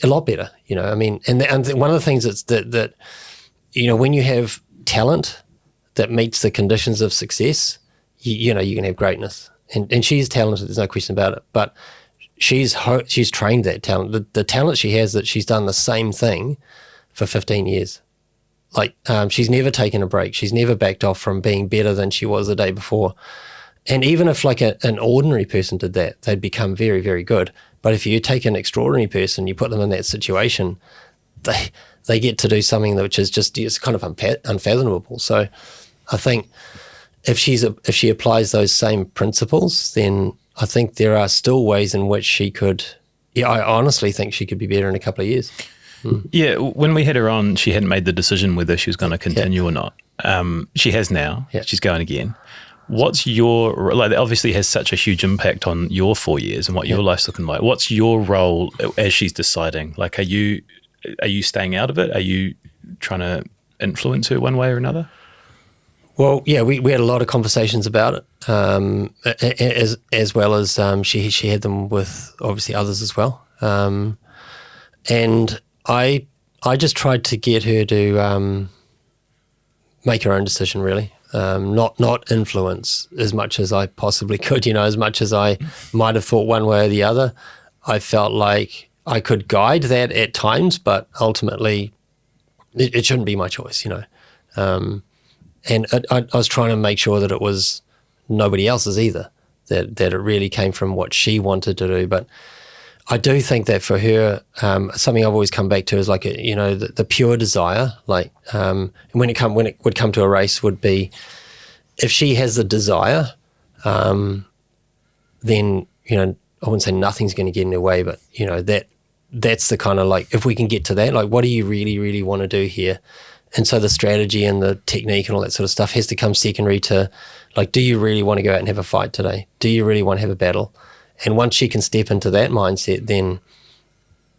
a lot better, you know. I mean, and one of the things that's that you know, when you have talent that meets the conditions of success, you know, you can have greatness. And she's talented, there's no question about it. But she's trained that talent. The talent she has, that she's done the same thing for 15 years. Like, she's never taken a break. She's never backed off from being better than she was the day before. And even if like an ordinary person did that, they'd become very, very good. But if you take an extraordinary person, you put them in that situation, they get to do something which is just, it's kind of unfathomable. So I think if she applies those same principles, then I think there are still ways in which she could, I honestly think she could be better in a couple of years. Yeah, when we had her on, she hadn't made the decision whether she was going to continue or not. She has now. Yeah. She's going again. What's your, like, that obviously has such a huge impact on your 4 years and what your life's looking like. What's your role as she's deciding? Like, are you staying out of it? Are you trying to influence her one way or another? Well, yeah, we had a lot of conversations about it, as well as she had them with obviously others as well. And I just tried to get her to make her own decision, really. Not influence as much as I possibly could, you know, as much as I might have thought one way or the other. I felt like I could guide that at times, but ultimately it shouldn't be my choice, you know. And I was trying to make sure that it was nobody else's either, that it really came from what she wanted to do. But I do think that for her, something I've always come back to is like, you know, the pure desire, like when it would come to a race would be, if she has the desire, then, you know, I wouldn't say nothing's going to get in her way, but, you know, that's the kind of like, if we can get to that, like, what do you really, really want to do here? And so the strategy and the technique and all that sort of stuff has to come secondary to, like, do you really want to go out and have a fight today? Do you really want to have a battle? And once she can step into that mindset, then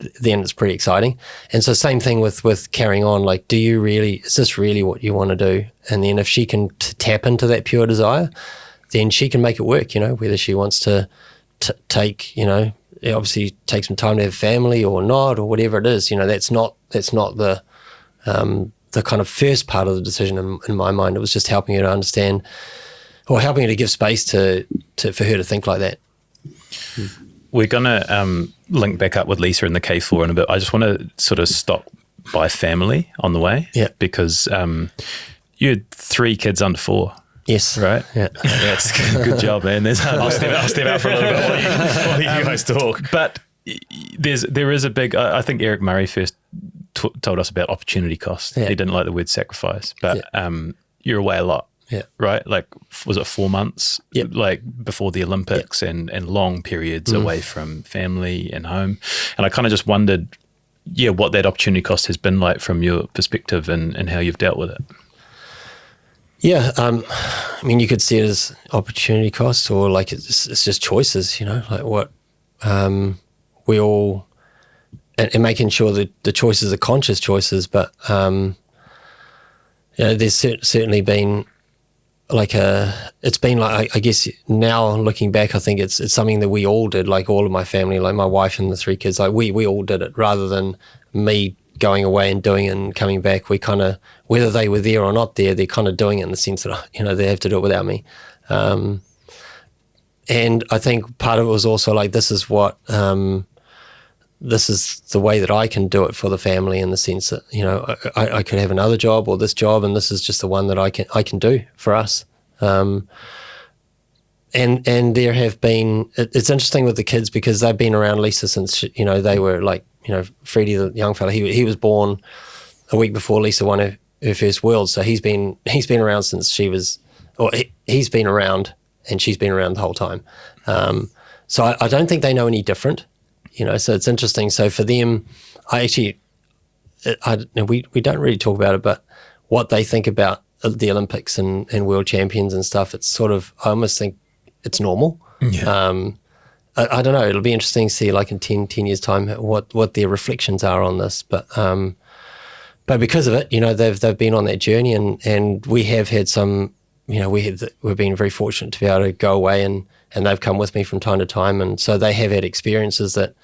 it's pretty exciting. And so same thing with carrying on, like, is this really what you want to do? And then if she can tap into that pure desire, then she can make it work, you know, whether she wants to take, you know, obviously take some time to have family or not, or whatever it is, you know, that's not the the kind of first part of the decision in my mind. It was just helping her to understand, or helping her to give space for her to think like that. We're going to link back up with Lisa in the K4 in a bit. I just want to sort of stop by family on the way. Yeah. Because you had 3 kids under 4. Yes. Right? Yeah. That's good job, man. I'll step out for a little bit while you guys talk. But there is a big, I think Eric Murray first told us about opportunity cost. Yeah. He didn't like the word sacrifice, but you're away a lot. Yeah. Right? Like, was it 4 months? Yep. Like before the Olympics and long periods away from family and home. And I kind of just wondered, what that opportunity cost has been like from your perspective and how you've dealt with it. Yeah. I mean, you could see it as opportunity cost, or like it's just choices, like what we all, and making sure that the choices are conscious choices, but there's certainly been it's been like, I guess now looking back, I think it's something that we all did, like all of my family, like my wife and the 3 kids, like we all did it, rather than me going away and doing it and coming back. We kind of, whether they were there or not there, they're kind of doing it in the sense that, they have to do it without me. And I think part of it was also like, this is the way that I can do it for the family, in the sense that, I could have another job or this job, and this is just the one that I can do for us. And there have been, it's interesting with the kids, because they've been around Lisa since, they were like, Freddie, the young fella, he was born a week before Lisa won her first world. So he's been around since she was, or he's been around, and she's been around the whole time. So I don't think they know any different. So it's interesting. So for them, we don't really talk about it, but what they think about the Olympics and world champions and stuff, it's sort of, I almost think it's normal. Yeah. I don't know. It'll be interesting to see, like in 10 years' time, what their reflections are on this. But because of it, they've been on that journey, and we have had some, we've been very fortunate to be able to go away, and they've come with me from time to time, and so they have had experiences that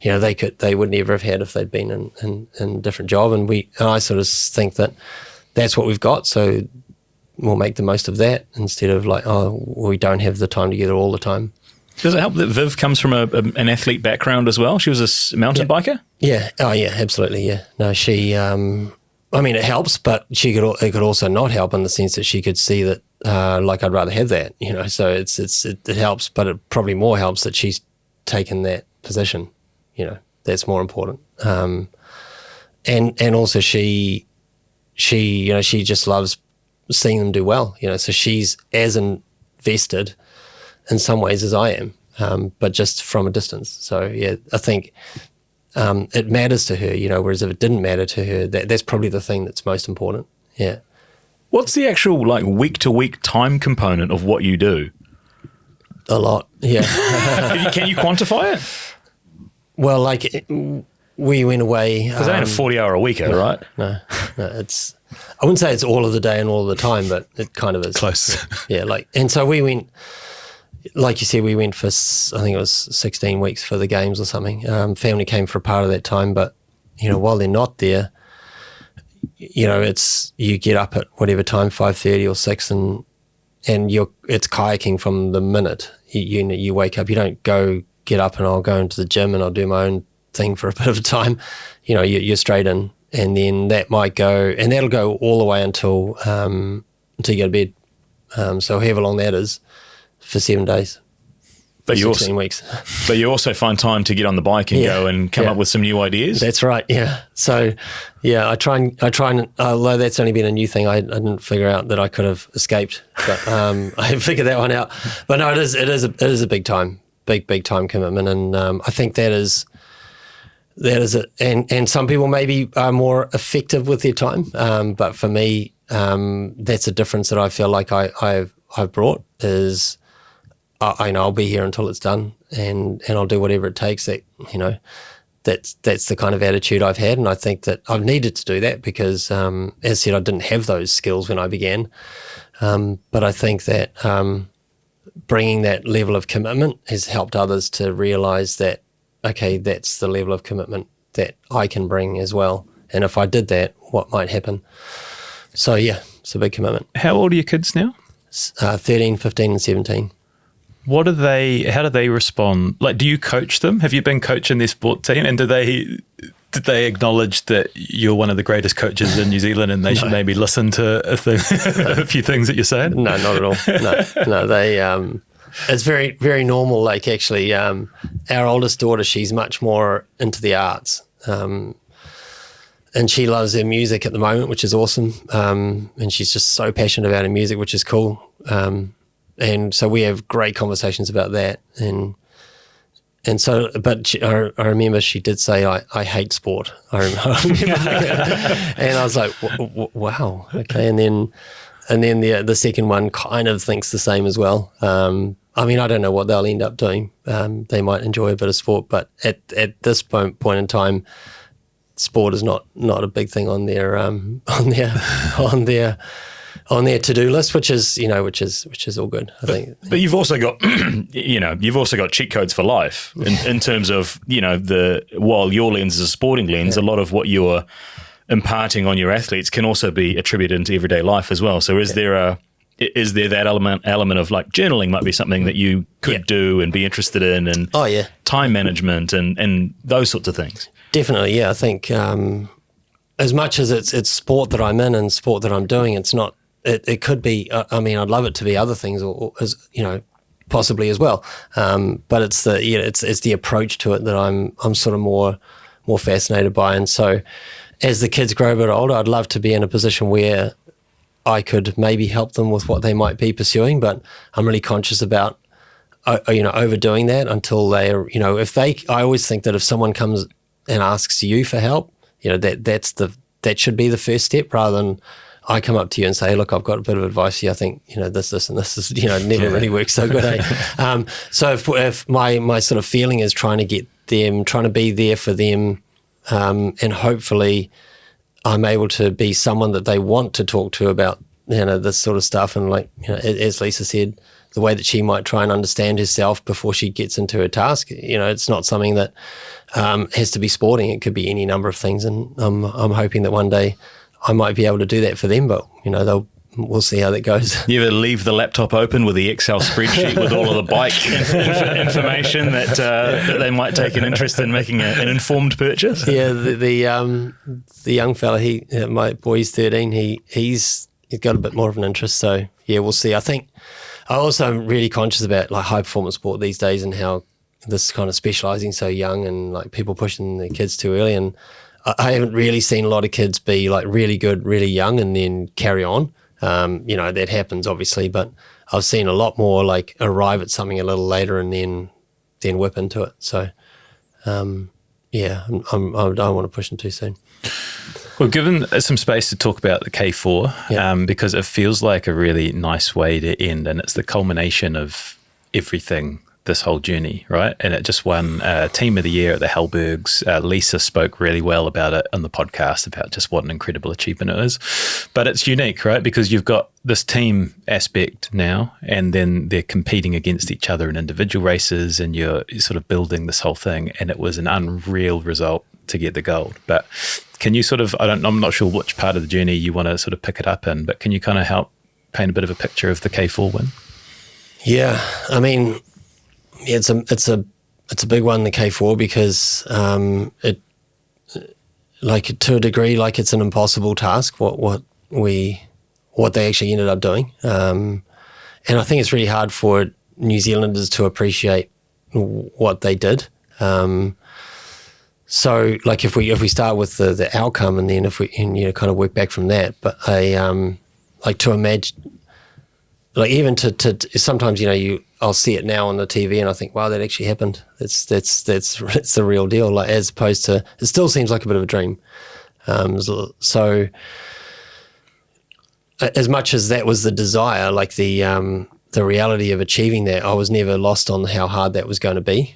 they would never have had if they'd been in a different job, and I sort of think that that's what we've got, so we'll make the most of that, instead of like, we don't have the time together all the time. Does it help that Viv comes from an athlete background as well? She was a mountain biker? Yeah. Oh yeah, absolutely. Yeah. No, she, it helps, but it could also not help, in the sense that she could see that, like, I'd rather have that, so it helps, but it probably more helps that she's taken that position, that's more important. And also she just loves seeing them do well, so she's as invested in some ways as I am, but just from a distance. So yeah, I think it matters to her, whereas if it didn't matter to her, that's probably the thing that's most important. Yeah. What's the actual like week-to-week time component of what you do? A lot, yeah. Can you quantify it? Well, like we went away. Because it ain't a 40-hour a week, right? No, it's. I wouldn't say it's all of the day and all of the time, but it kind of is. Close. Yeah, and so we went. Like you said, we went for, I think it was 16 weeks for the games or something. Family came for a part of that time, but while they're not there, it's, you get up at whatever time, 5:30 or 6, and it's kayaking from the minute you wake up. You don't get up and I'll go into the gym and I'll do my own thing for a bit of a time. You're straight in, and then that'll go all the way until you go to bed. So however long that is, for 7 days. But 16 weeks. But you also find time to get on the bike and go and come up with some new ideas. That's right. Yeah. So yeah, I try and although that's only been a new thing, I didn't figure out that I could have escaped, but I figured that one out. But no, it is a big time commitment, and I think that is it. And some people maybe are more effective with their time, but for me, that's a difference that I feel like I've brought is. I know I'll be here until it's done, and I'll do whatever it takes. That's the kind of attitude I've had, and I think that I've needed to do that because, as I said, I didn't have those skills when I began. But I think that bringing that level of commitment has helped others to realise that, okay, that's the level of commitment that I can bring as well. and if I did that, what might happen. So yeah, it's a big commitment. How old are your kids now? 13, 15 and 17. How do they respond? Like, do you coach them? Have you been coaching their sport team? And did they acknowledge that you're one of the greatest coaches in New Zealand and they should maybe listen to a few things that you're saying? No, not at all. No, they, it's very, very normal. Like actually, our oldest daughter, she's much more into the arts. And she loves her music at the moment, which is awesome. And she's just so passionate about her music, which is cool. And so we have great conversations about that. And so, but I remember she did say, I hate sport. I remember and I was like, wow, okay. And then the second one kind of thinks the same as well. I mean, I don't know what they'll end up doing. They might enjoy a bit of sport, but at this point in time, sport is not a big thing on their to-do list, which is all good, I think. But you've also got cheat codes for life in terms of, while your lens is a sporting lens, a lot of what you're imparting on your athletes can also be attributed into everyday life as well. So is there that element of like journaling might be something that you could do and be interested in, and time management and those sorts of things? Definitely, yeah. I think as much as it's sport that I'm in and sport that I'm doing, it's not. It could be. I mean, I'd love it to be other things, or as possibly as well. But it's the approach to it that I'm sort of more fascinated by. And so, as the kids grow a bit older, I'd love to be in a position where I could maybe help them with what they might be pursuing. But I'm really conscious about overdoing that until they are. I always think that if someone comes and asks you for help, that should be the first step, rather than I come up to you and say, look, I've got a bit of advice here. I think, this and this is, never really works so good. So if my sort of feeling is trying to be there for them, and hopefully I'm able to be someone that they want to talk to about, this sort of stuff. And like, as Lisa said, the way that she might try and understand herself before she gets into her task, it's not something that has to be sporting. It could be any number of things. And I'm hoping that one day I might be able to do that for them, but we'll see how that goes. You ever leave the laptop open with the Excel spreadsheet with all of the bike information that they might take an interest in making an informed purchase? Yeah, the young fella, my boy's 13. He's got a bit more of an interest. So yeah, we'll see. I think I also am really conscious about like high performance sport these days and how this kind of specialising so young and like people pushing their kids too early. And I haven't really seen a lot of kids be like really good, really young and then carry on. That happens obviously, but I've seen a lot more like arrive at something a little later and then whip into it. So, I don't want to push them too soon. Well, given some space to talk about the K4, because it feels like a really nice way to end, and it's the culmination of everything, this whole journey, right? And it just won Team of the Year at the Hellbergs. Lisa spoke really well about it on the podcast about just what an incredible achievement it is. But it's unique, right? Because you've got this team aspect now, and then they're competing against each other in individual races, and you're sort of building this whole thing. And it was an unreal result to get the gold. But can you sort of, I'm not sure which part of the journey you want to sort of pick it up in, but can you kind of help paint a bit of a picture of the K4 win? Yeah, I mean, it's a big one, the K4, because it, like to a degree, like it's an impossible task. What they actually ended up doing, and I think it's really hard for New Zealanders to appreciate what they did. So, like if we start with the outcome, and then if we kind of work back from that, but like to imagine, like even to sometimes I'll see it now on the TV and I think, wow, that actually happened. It's the real deal. Like as opposed to, it still seems like a bit of a dream. So as much as that was the desire, like the reality of achieving that, I was never lost on how hard that was going to be.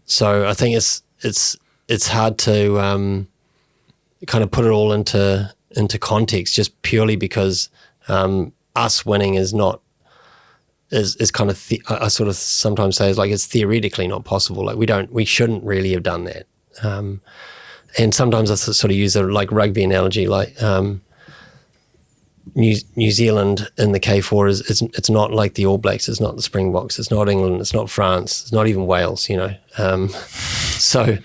So I think it's hard to kind of put it all into context, just purely because us winning is not. Is kind of I sort of sometimes say it's like it's theoretically not possible. Like we shouldn't really have done that. And sometimes I sort of use a like rugby analogy, like New Zealand in the K4 it's not like the All Blacks, it's not the Springboks, it's not England, it's not France, it's not even Wales, you know. So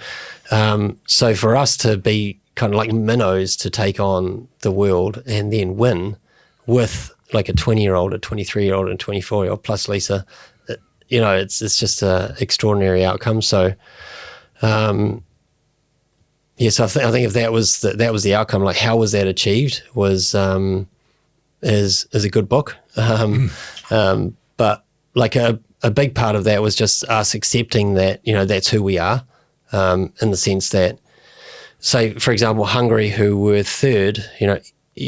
for us to be kind of like minnows to take on the world and then win with like a 20-year-old, a 23-year-old, and a 24-year-old plus Lisa, you know, it's just an extraordinary outcome. So. So I think if that was the outcome, like how was that achieved was is a good book. But like a big part of that was just us accepting that, you know, that's who we are, in the sense that, say for example, Hungary, who were third, you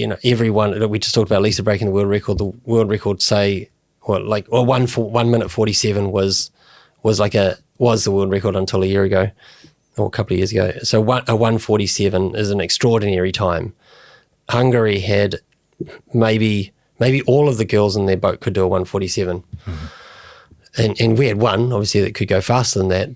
know, everyone, we just talked about Lisa breaking the world record. The world record, say, 1 minute 47 was the world record until a year ago. Or a couple of years ago. So a 1:47 is an extraordinary time. Hungary had maybe all of the girls in their boat could do a 1:47. And we had one, obviously, that could go faster than that,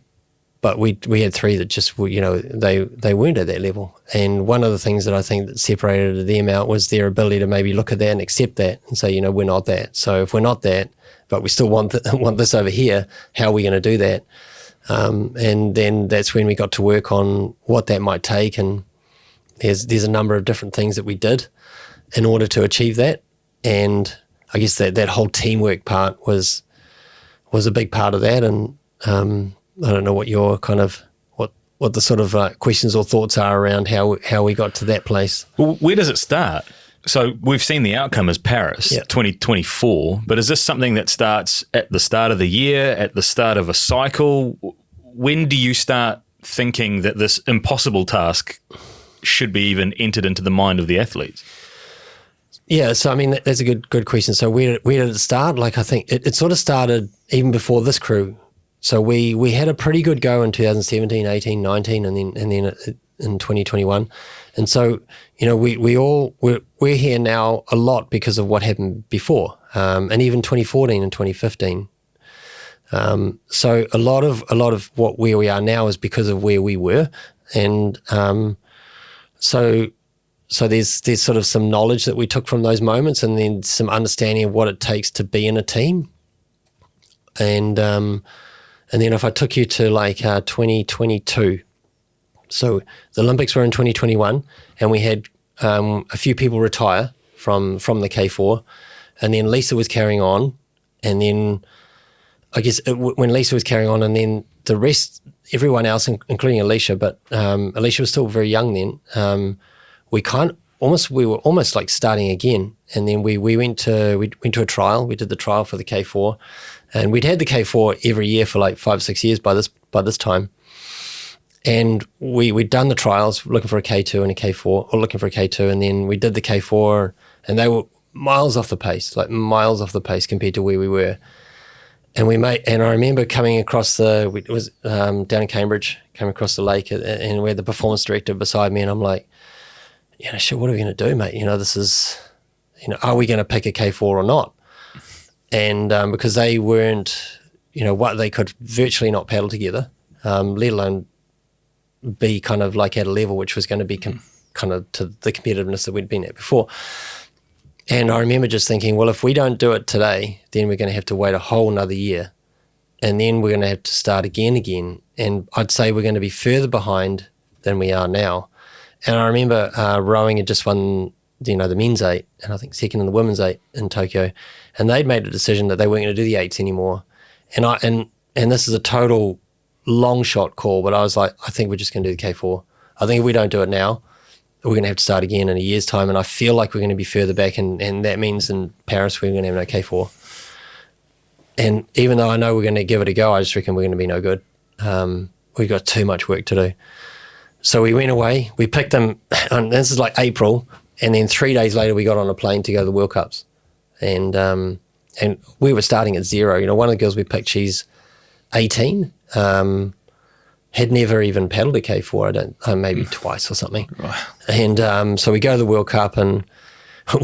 but we had three that just, you know, they weren't at that level. And one of the things that I think that separated them out was their ability to maybe look at that and accept that and say, you know, we're not that. So if we're not that, but we still want this over here, how are we going to do that? And then that's when we got to work on what that might take, and there's a number of different things that we did in order to achieve that. And I guess that whole teamwork part was a big part of that. And I don't know what your kind of what the sort of questions or thoughts are around how we got to that place. Well, where does it start? So we've seen the outcome as Paris, 2024, but is this something that starts at the start of the year, at the start of a cycle? When do you start thinking that this impossible task should be even entered into the mind of the athletes? Yeah, so I mean, that's a good question. So where did it start? Like, I think it sort of started even before this crew. So we had a pretty good go in 2017, 18, 19, and then in 2021. And so, you know, we're here now a lot because of what happened before, and even 2014 and 2015. So a lot of where we are now is because of where we were, and so there's sort of some knowledge that we took from those moments, and then some understanding of what it takes to be in a team, and then if I took you to like 2022. So the Olympics were in 2021, and we had a few people retire from the K4, and then Lisa was carrying on, and then I guess when Lisa was carrying on, and then the rest, everyone else, including Alicia, but Alicia was still very young then. We were almost like starting again, and then we went to a trial. We did the trial for the K4, and we'd had the K4 every year for like 5 or 6 years by this time. And we'd done the trials looking for a K2 and a K4, or looking for a K2, and then we did the K4, and they were miles off the pace compared to where we were. And I remember coming across it was down in Cambridge, came across the lake, and we had the performance director beside me, and I'm like, you know, shit, what are we going to do, mate? You know, this is, you know, are we going to pick a K4 or not? And because they weren't, you know, what they could virtually not paddle together, let alone be kind of like at a level which was going to be kind of to the competitiveness that we'd been at before. And I remember just thinking, well, if we don't do it today, then we're going to have to wait a whole nother year, and then we're going to have to start again. And I'd say we're going to be further behind than we are now. And I remember rowing had just won, you know, the men's 8, and I think second in the women's 8 in Tokyo, and they'd made a decision that they weren't going to do the 8s anymore. And this is a total long shot call, but I was like, I think we're just going to do the K4. I think if we don't do it now, we're going to have to start again in a year's time, and I feel like we're going to be further back, and that means in Paris we're going to have no K4. And even though I know we're going to give it a go, I just reckon we're going to be no good. We've got too much work to do. So we went away, we picked them, and this is like April, and then 3 days later we got on a plane to go to the World Cups. And we were starting at 0. You know, one of the girls we picked, she's 18, had never even paddled a K4, maybe twice or something. And so we go to the World Cup, and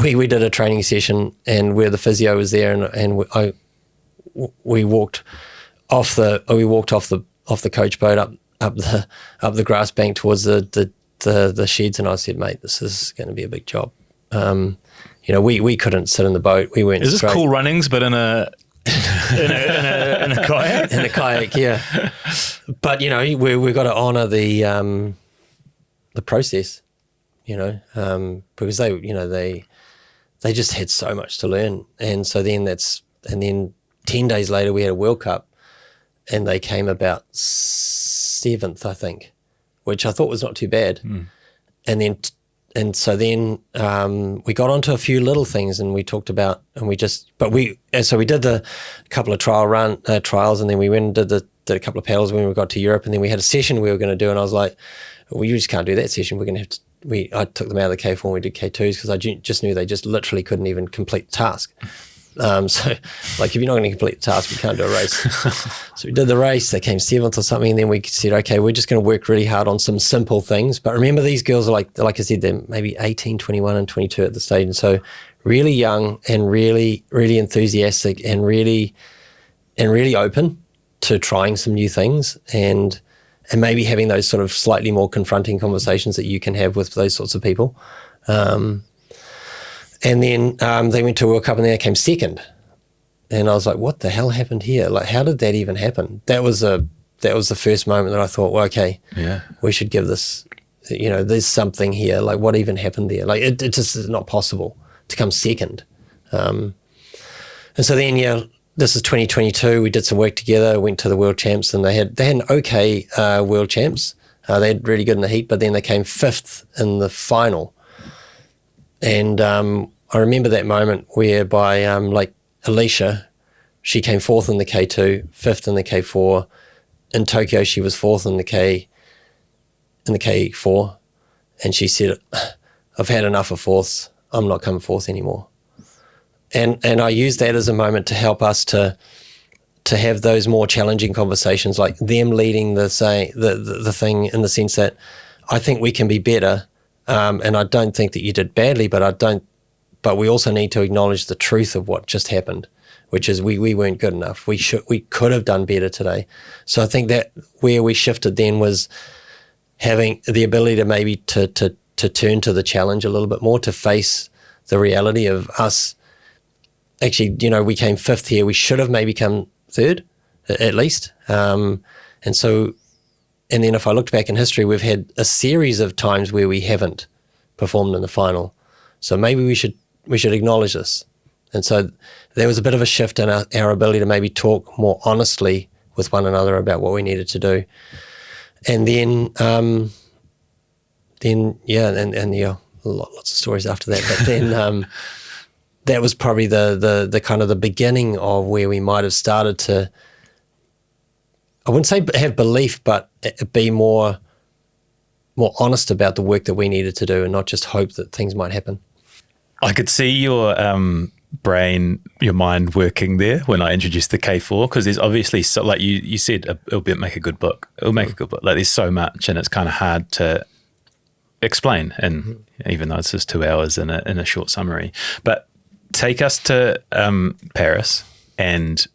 we did a training session, and where the physio was there, and we walked off the coach boat up the grass bank towards the the sheds and I said, mate, this is going to be a big job. We couldn't sit in the boat. We went. Is this Cool Runnings, but in a in a kayak? In a kayak, yeah. But we got to honour the process, because they just had so much to learn, and so then 10 days later we had a World Cup, and they came about 7th, I think, which I thought was not too bad. And so then we got onto a few little things, and we talked about, and we did the couple of trials, and then we went and did a couple of paddles when we got to Europe, and then we had a session we were going to do, and I was like, well, you just can't do that session. We're going to have to. I took them out of the K4 and we did K2s because I just knew they just literally couldn't even complete the task. So if you're not going to complete the task, we can't do a race. So we did the race, they came 7th or something, and then we said, okay, we're just going to work really hard on some simple things. But remember, these girls are like I said, they're maybe 18, 21 and 22 at the stage. And so really young and really, really enthusiastic and really open to trying some new things and maybe having those sort of slightly more confronting conversations that you can have with those sorts of people. And then they went to a World Cup and then they came 2nd. And I was like, what the hell happened here? Like, how did that even happen? That was the first moment that I thought, well, okay, we should give this, there's something here. Like, what even happened there? Like, it just is not possible to come 2nd. And so then, this is 2022. We did some work together, went to the World Champs, and they had an okay World Champs. They had really good in the heat, but then they came 5th in the final. And I remember that moment whereby Alicia, she came 4th in the K2, 5th in the K4. In Tokyo, she was 4th in the K4, and she said, "I've had enough of 4ths. I'm not coming 4th anymore." And I used that as a moment to help us to have those more challenging conversations, like them leading the thing in the sense that I think we can be better, and I don't think that you did badly, but we also need to acknowledge the truth of what just happened, which is we weren't good enough. We could have done better today. So I think that where we shifted then was having the ability to maybe to turn to the challenge a little bit more, to face the reality of us. Actually, we came 5th here. We should have maybe come 3rd, at least. And then if I looked back in history, we've had a series of times where we haven't performed in the final. So maybe we should acknowledge this. And so there was a bit of a shift in our ability to maybe talk more honestly with one another about what we needed to do. And then lots of stories after that. But then that was probably the kind of the beginning of where we might have started to, I wouldn't say have belief, but be more honest about the work that we needed to do and not just hope that things might happen. I could see your your mind working there when I introduced the K4, because there's obviously, so like you said, it'll make a good book. It'll make a good book. Like, there's so much, and it's kind of hard to explain, and even though it's just 2 hours in a short summary. But take us to Paris and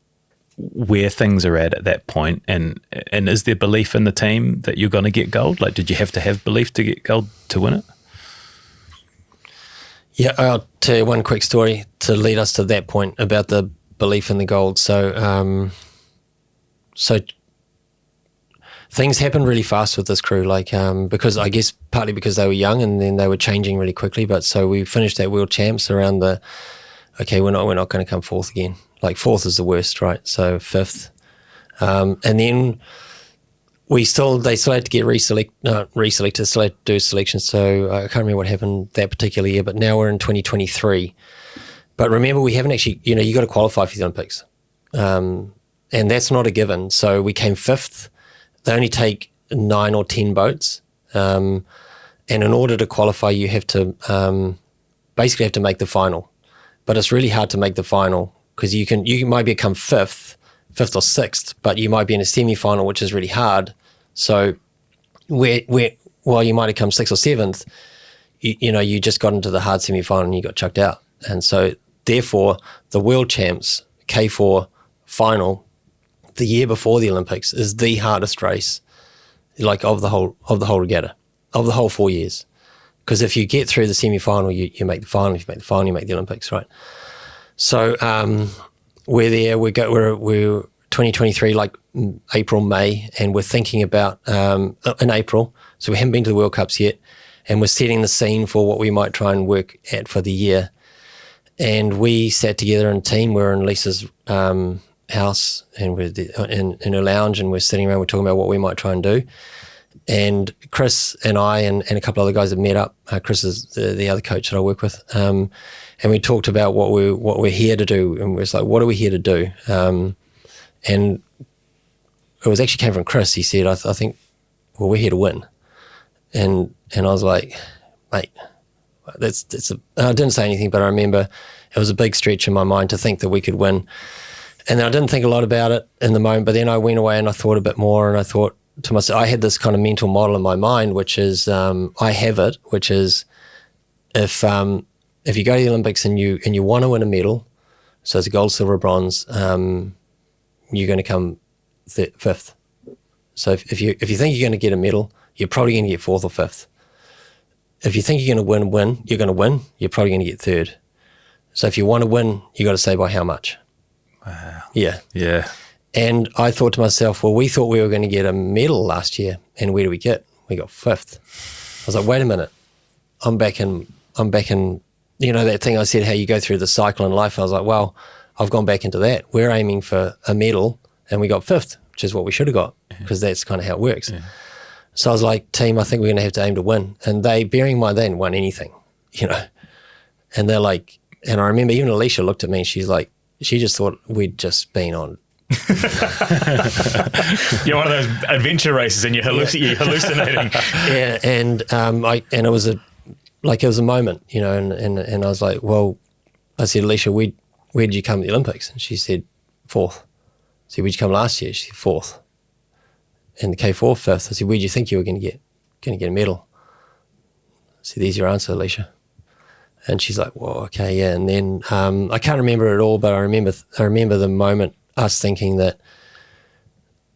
where things are at that point, and is there belief in the team that you're going to get gold? Like, did you have to have belief to get gold to win it? Yeah, I'll tell you one quick story to lead us to that point about the belief in the gold. So things happened really fast with this crew, because I guess partly because they were young and then they were changing really quickly. But so we finished that World Champs around we're not going to come 4th again. Like, 4th is the worst, right? So 5th, and then they still had to get reselected, still had to do selections. So I can't remember what happened that particular year, but now we're in 2023. But remember, we haven't actually, you got to qualify for the Olympics. And that's not a given. So we came 5th. They only take 9 or 10 boats. And in order to qualify, you have to basically have to make the final. But it's really hard to make the final because you might become 5th or 6th, but you might be in a semi-final, which is really hard. So while you might have come 6th or 7th, you just got into the hard semi-final and you got chucked out. And so therefore, the World Champs K4 final the year before the Olympics is the hardest race, of the whole regatta. of the whole 4 years. Because if you get through the semi-final, you make the final. If you make the final, you make the Olympics, right? So we're there. We're 2023, like April, May, and we're thinking about in April. So we haven't been to the World Cups yet, and we're setting the scene for what we might try and work at for the year. And we sat together in a team. We're in Lisa's house, and we're in her lounge, and we're sitting around. We're talking about what we might try and do. And Chris and I and a couple other guys have met up. Chris is the other coach that I work with, and we talked about what we're here to do. And we're like, what are we here to do? And it was actually came from Chris. He said, I think, well, we're here to win. And I was like, mate, I didn't say anything, but I remember it was a big stretch in my mind to think that we could win. And then I didn't think a lot about it in the moment, but then I went away and I thought a bit more, and I thought to myself, I had this kind of mental model in my mind, which is, I have it, which is if you go to the Olympics and you want to win a medal, so it's a gold, silver, bronze, you're going to come fifth. So if you think you're going to get a medal, you're probably going to get fourth or fifth. If you think you're going to win, you're going to win, you're probably going to get third. So if you want to win, you got to say by how much. Wow. Yeah. Yeah. And I thought to myself, well, we thought we were going to get a medal last year, and where did we get? We got fifth. I was like, wait a minute, I'm back in, you know, that thing I said, how you go through the cycle in life. I was like, well, I've gone back into that. We're aiming for a medal, and we got fifth, which is what we should have got, because that's kind of how it works. Yeah. So I was like, team, I think we're going to have to aim to win. And they, bearing in mind, they didn't win anything, you know. And they're like, and I remember even Alicia looked at me and she's like, she just thought we'd just been on. You're one of those adventure races and you're hallucinating. Yeah, and it was a moment, you know, and I was like, well, I said, Alicia, where did you come at the Olympics? And she said, fourth. I said, where'd you come last year? She said, fourth. And the K4 fifth. I said, where do you think you were going to get a medal? I said, there's your answer, Alicia. And she's like, well, okay, yeah. And then I can't remember it all, but I remember the moment, us thinking that.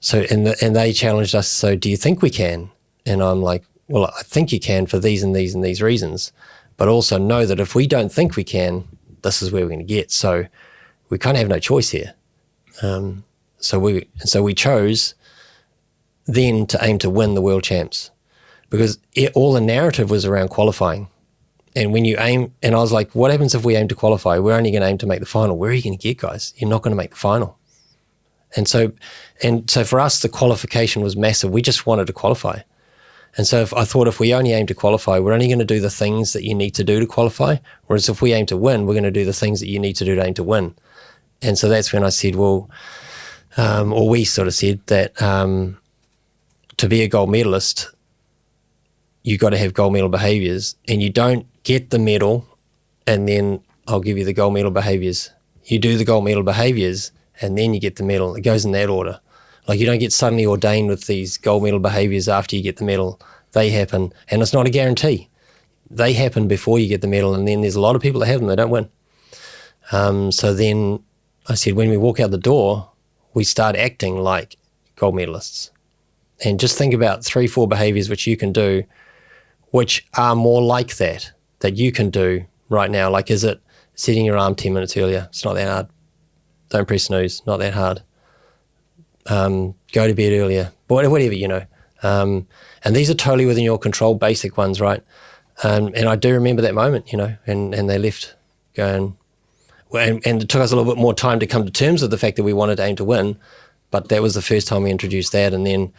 So and they challenged us. So do you think we can? And I'm like, well, I think you can for these and these and these reasons, but also know that if we don't think we can, this is where we're going to get. So we kind of have no choice here. So we chose then to aim to win the world champs, because all the narrative was around qualifying. And when you aim, and I was like, what happens if we aim to qualify? We're only going to aim to make the final. Where are you going to get, guys? You're not going to make the final. And so for us, the qualification was massive. We just wanted to qualify. And so I thought if we only aim to qualify, we're only going to do the things that you need to do to qualify. Whereas if we aim to win, we're going to do the things that you need to do to aim to win. And so that's when I said, well, or we sort of said that to be a gold medalist, you got to have gold medal behaviours, and you don't get the medal and then I'll give you the gold medal behaviours. You do the gold medal behaviours and then you get the medal. It goes in that order. Like you don't get suddenly ordained with these gold medal behaviours after you get the medal. They happen, and it's not a guarantee. They happen before you get the medal, and then there's a lot of people that have them, they don't win. So then I said, when we walk out the door, we start acting like gold medalists. And just think about 3-4 behaviours which you can do, which are more like that you can do right now. Like, is it setting your alarm 10 minutes earlier? It's not that hard. Don't press snooze, not that hard. Go to bed earlier, whatever, you know. And these are totally within your control, basic ones, right? And I do remember that moment, you know, and they left going, and it took us a little bit more time to come to terms with the fact that we wanted to aim to win, but that was the first time we introduced that, and then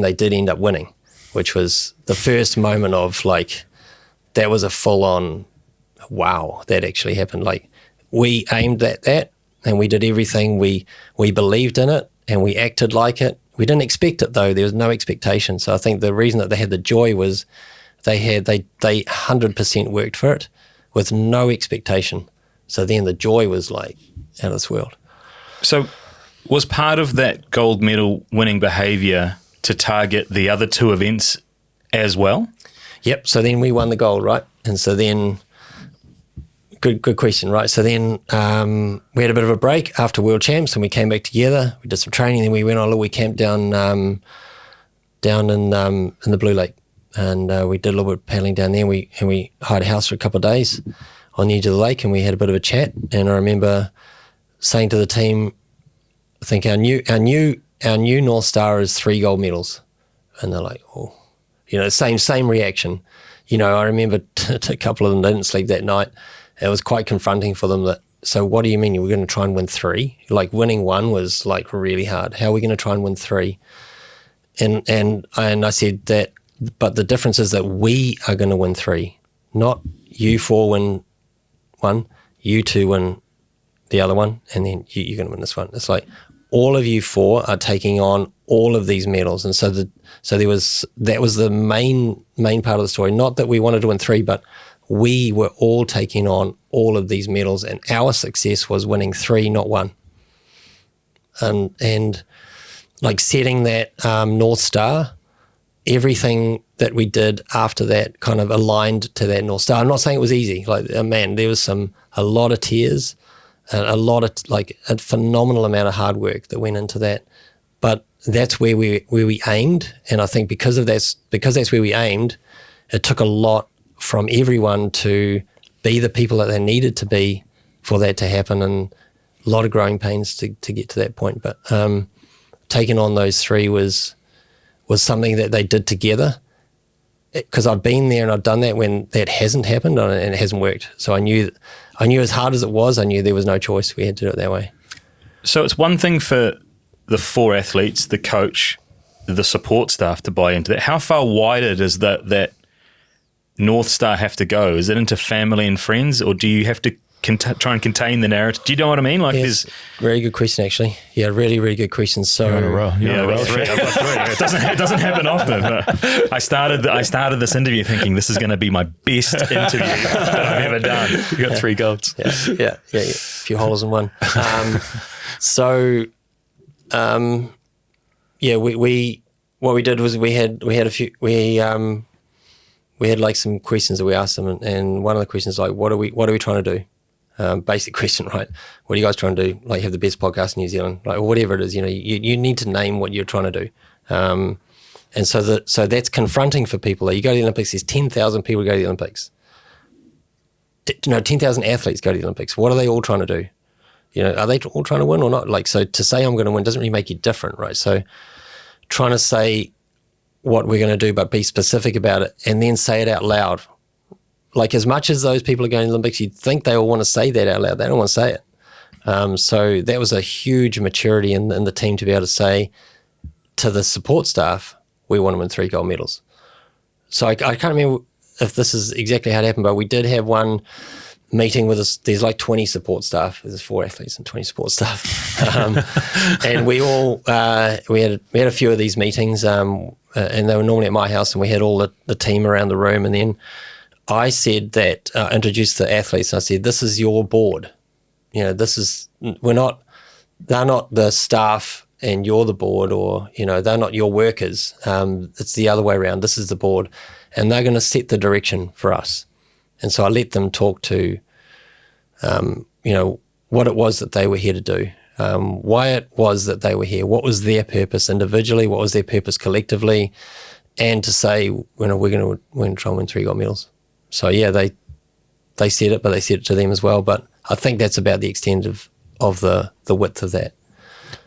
they did end up winning, which was the first moment of like, that was a full-on, wow, that actually happened. Like, we aimed at that and we did everything. We believed in it and we acted like it. We didn't expect it though. There was no expectation. So I think the reason that they had the joy was they 100% worked for it with no expectation. So then the joy was like out of this world. So was part of that gold medal winning behaviour to target the other two events as well? Yep. So then we won the gold, right? And so then, good question, right? So then we had a bit of a break after World Champs, and we came back together. We did some training, then we went on a little camp down in the Blue Lake, and we did a little bit of paddling down there. And we hired a house for a couple of days on the edge of the lake, and we had a bit of a chat. And I remember saying to the team, I think our new North Star is 3 gold medals, and they're like, oh, same reaction. I remember a couple of them didn't sleep that night. It was quite confronting for them. So what do you mean we're going to try and win 3? Like winning 1 was like really hard. How are we going to try and win 3? And I said that, but the difference is that we are going to win 3, not you 4 win 1, you 2 win the other one, and then you're going to win this one. It's like all of you 4 are taking on all of these medals, and so that was the main part of the story. Not that we wanted to win 3, but we were all taking on all of these medals, and our success was winning 3, not 1. And like setting that North Star, everything that we did after that kind of aligned to that North Star. I'm not saying it was easy. Like, man, there was a lot of tears, and a phenomenal amount of hard work that went into that. But that's where we aimed, and I think because that's where we aimed, it took a lot from everyone to be the people that they needed to be for that to happen, and a lot of growing pains to get to that point. But taking on those 3 was something that they did together, because I've been there and I've done that when that hasn't happened and it hasn't worked. So I knew as hard as it was, I knew there was no choice. We had to do it that way. So it's one thing for the 4 athletes, the coach, the support staff to buy into that. How far wider does that North Star have to go? Is it into family and friends, or do you have to try and contain the narrative? Do you know what I mean? Like, yes, very good question, actually. Yeah, really, really good question. So You're on a roll. I've got 3. It doesn't happen often. But I started this interview thinking this is going to be my best interview that I've ever done. You got 3 golds. Yeah. A few holes in one. We what we did was we had a few we had like some questions that we asked them, and one of the questions like, what are we trying to do? Basic question, right? What are you guys trying to do? Like, have the best podcast in New Zealand, like, or whatever it is. You need to name what you're trying to do. And so that's confronting for people. That you go to the Olympics, there's 10,000 people go to the Olympics. 10,000 athletes go to the Olympics. What are they all trying to do? Are they all trying to win or not? Like, so to say I'm going to win doesn't really make you different, right? So trying to say what we're going to do, but be specific about it, and then say it out loud. Like, as much as those people are going to the Olympics, you'd think they all want to say that out loud. They don't want to say it. So that was a huge maturity in the team to be able to say to the support staff, we want to win 3 gold medals. So I can't remember if this is exactly how it happened, but we did have one meeting with us. There's like 20 support staff. There's 4 athletes and 20 support staff. And we all, we had a few of these meetings, and they were normally at my house, and we had all the team around the room. And then I said that, introduced the athletes, and I said, this is your board. They're not the staff and you're the board, or, they're not your workers. It's the other way around. This is the board, and they're going to set the direction for us. And so I let them talk to, what it was that they were here to do, why it was that they were here, what was their purpose individually, what was their purpose collectively, and to say, we're going to try and win 3 gold medals. So yeah, they said it, but they said it to them as well. But I think that's about the extent of the width of that.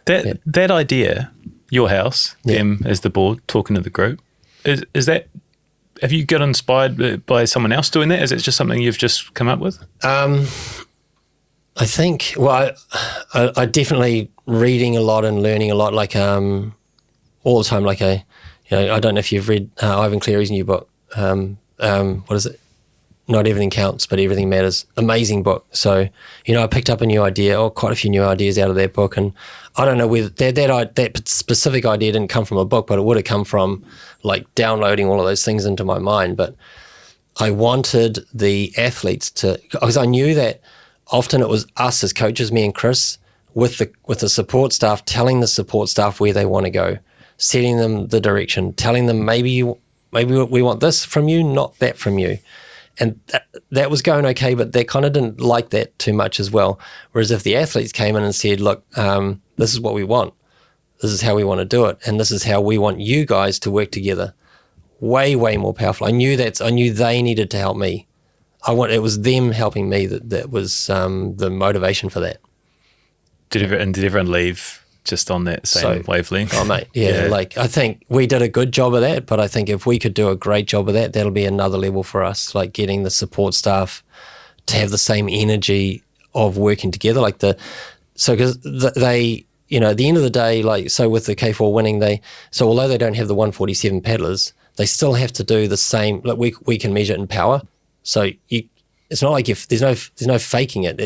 That idea, your house, them as the board talking to the group, is that, have you got inspired by someone else doing that? Is it just something you've just come up with? I think, I definitely reading a lot and learning a lot, like all the time. Like I don't know if you've read Ivan Cleary's new book. What is it? Not Everything Counts, but Everything Matters. Amazing book. So, I picked up a new idea, or quite a few new ideas out of that book. And I don't know whether that specific idea didn't come from a book, but it would have come from like downloading all of those things into my mind. But I wanted the athletes to, because I knew that often it was us as coaches, me and Chris, with the support staff, telling the support staff where they want to go, setting them the direction, telling them maybe we want this from you, not that from you. And that was going okay, but they kind of didn't like that too much as well. Whereas if the athletes came in and said, look, this is what we want, this is how we want to do it, and this is how we want you guys to work together, way more powerful. I knew they needed to help me. It was them helping me that was the motivation for that. Did everyone leave just on that same wavelength? Oh, mate, yeah. Like, I think we did a good job of that, but I think if we could do a great job of that, that'll be another level for us, like getting the support staff to have the same energy of working together. Because they, at the end of the day, with the K4 winning, although they don't have the 147 paddlers, they still have to do the same. Like, we can measure it in power. So it's not like if there's no faking it.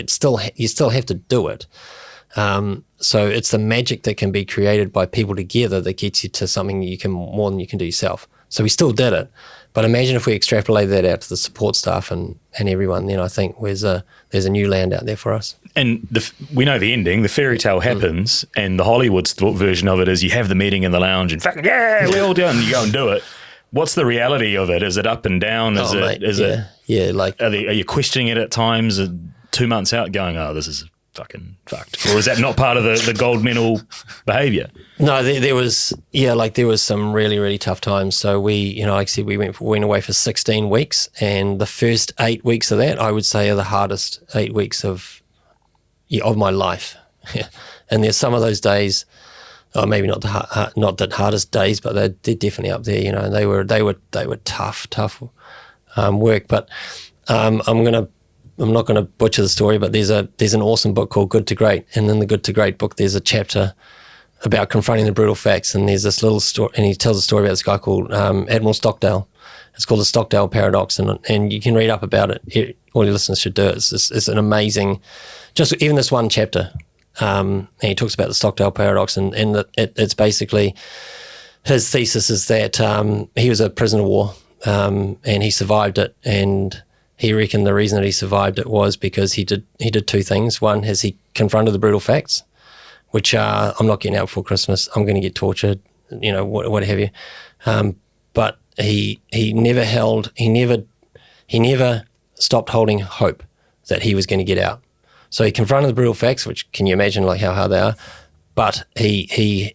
You still have to do it. So it's the magic that can be created by people together that gets you to something more than you can do yourself. So we still did it, but imagine if we extrapolate that out to the support staff and everyone. Then I think there's a new land out there for us. And we know the ending. The fairy tale happens, and the Hollywood version of it is you have the meeting in the lounge and fucking we all do it, and you go and do it. What's the reality of it? Is it up and down? Are you questioning it at times? 2 months out, going, "Oh, this is fucking fucked," or is that not part of the gold medal behaviour? No, there was some really, really tough times. So we, like I said, we went away for 16 weeks, and the first 8 weeks of that, I would say, are the hardest 8 weeks of my life. And there's some of those days, maybe not the hardest days, but they're definitely up there. And they were tough work. But I'm not going to butcher the story, but there's an awesome book called Good to Great, and in the Good to Great book, there's a chapter about confronting the brutal facts, and there's this little story, and he tells a story about this guy called Admiral Stockdale. It's called the Stockdale Paradox, and you can read up about it. All your listeners should do it. It's an amazing, just even this one chapter, and he talks about the Stockdale Paradox, and it's basically, his thesis is that he was a prisoner of war, and he survived it, and he reckoned the reason that he survived it was because he did two things. One is he confronted the brutal facts, which are, I'm not getting out before Christmas, I'm going to get tortured, what have you. But he never stopped holding hope that he was going to get out. So he confronted the brutal facts, which, can you imagine how hard they are? But he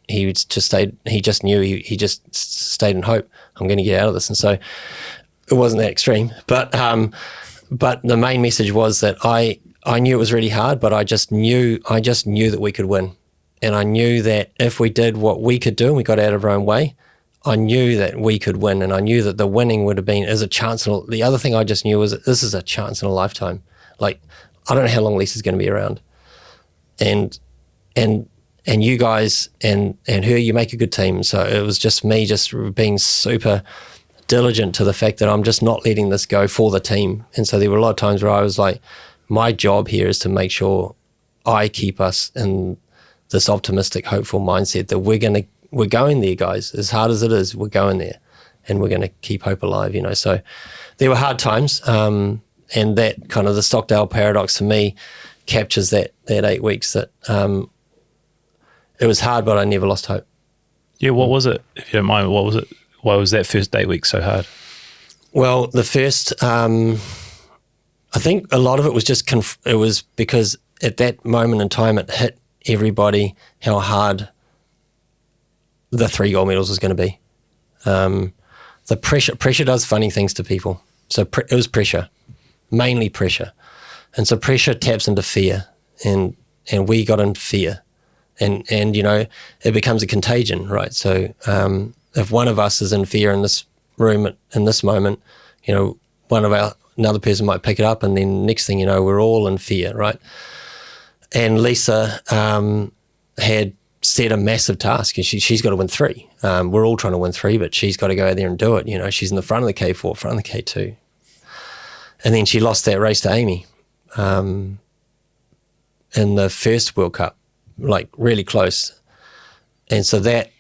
just stayed in hope. I'm going to get out of this. And so it wasn't that extreme, but the main message was that I knew it was really hard, but I just knew that we could win, and I knew that if we did what we could do and we got out of our own way, I knew that we could win, and I knew that the winning would have been as a chance. The other thing I just knew was that this is a chance in a lifetime. Like, I don't know how long Lisa's going to be around, and you guys and her, you make a good team. So it was just me just being super diligent to the fact that I'm just not letting this go for the team. And so there were a lot of times where I was like, my job here is to make sure I keep us in this optimistic, hopeful mindset that we're going there, guys. As hard as it is, we're going there, and we're going to keep hope alive. So there were hard times, and that kind of the Stockdale Paradox to me captures that 8 weeks that it was hard, but I never lost hope. Yeah, what was it? If you don't mind, what was it? Why was that first 8 weeks so hard? Well, the first, I think a lot of it was just, it was because at that moment in time, it hit everybody how hard the 3 gold medals was going to be. The pressure does funny things to people. So it was pressure, mainly pressure. And so pressure taps into fear, and we got into fear. And it becomes a contagion, right? So if one of us is in fear in this room in this moment, another person might pick it up, and then next thing you know, we're all in fear, right? And Lisa had set a massive task, and she's got to win 3. We're all trying to win 3, but she's got to go out there and do it. She's in the front of the K4, front of the K2. And then she lost that race to Amy in the first World Cup, like really close. And so that,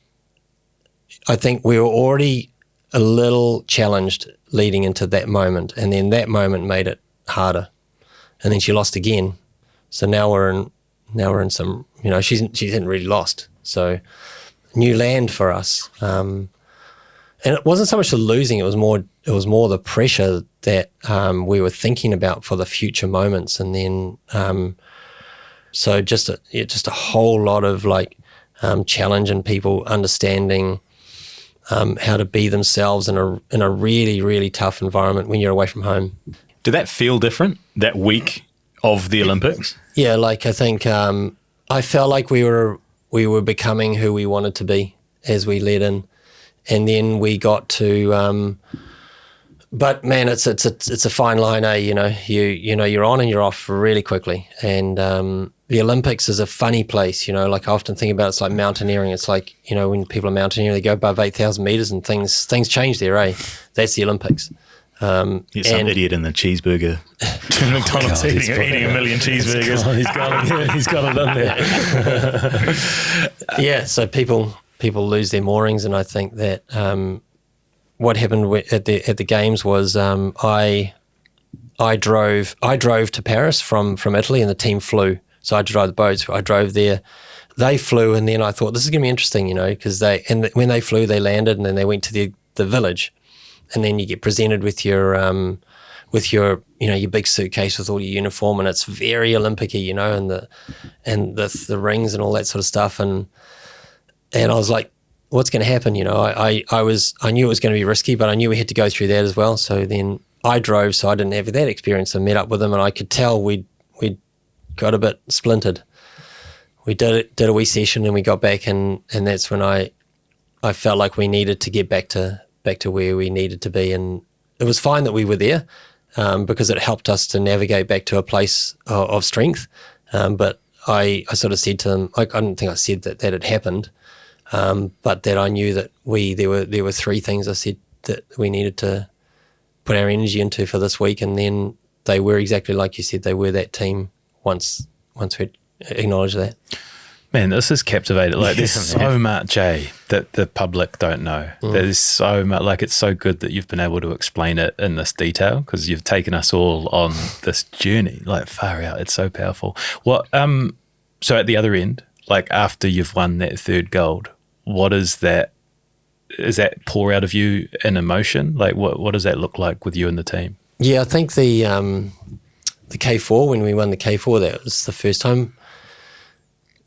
I think we were already a little challenged leading into that moment, and then that moment made it harder. And then she lost again. So now we're in some, she hadn't really lost. So new land for us. And it wasn't so much the losing, it was more the pressure that we were thinking about for the future moments. And then so just a whole lot of challenge and people understanding how to be themselves in a really, really tough environment when you're away from home. Did that feel different that week of the Olympics? Yeah, like I think I felt like we were becoming who we wanted to be as we led in, and then we got to. But man, it's a fine line, eh? You know, you're on and you're off really quickly, and the Olympics is a funny place. You know, like I often think about it's like mountaineering. It's like, you know, when people are mountaineering, they go above 8,000 meters and things change there, eh? That's the Olympics. Some idiot in the cheeseburger McDonald's eating a million cheeseburgers. He's got it in there. Yeah, so people lose their moorings, and I think that what happened at the games was I drove to Paris from Italy, and the team flew. So I had to drive the boats. I drove there. They flew, and then I thought this is going to be interesting, you know, because when they flew, they landed, and then they went to the village. And then you get presented with your you know, your big suitcase with all your uniform, and it's very Olympic-y, you know, and the rings and all that sort of stuff. And I was like, what's going to happen? You know, I knew it was going to be risky, but I knew we had to go through that as well. So then I drove, so I didn't have that experience. I met up with them, and I could tell we'd got a bit splintered. We did a wee session, and we got back, and that's when I felt like we needed to get back to where we needed to be. And it was fine that we were there because it helped us to navigate back to a place of strength. But I sort of said to them, I don't think I said that had happened, but that I knew that there were three things I said that we needed to put our energy into for this week. And then they were exactly like you said, they were that team once we acknowledged that. Man, this is captivating. Like, there's so much, that the public don't know. There's so much. Like, it's so good that you've been able to explain it in this detail, because you've taken us all on this journey. Like, far out. It's so powerful. What? So at the other end, like after you've won that third gold, what is that? Is that pour out of you in emotion? Like, what does that look like with you and the team? Yeah, I think the K4, when we won the K4, that was the first time.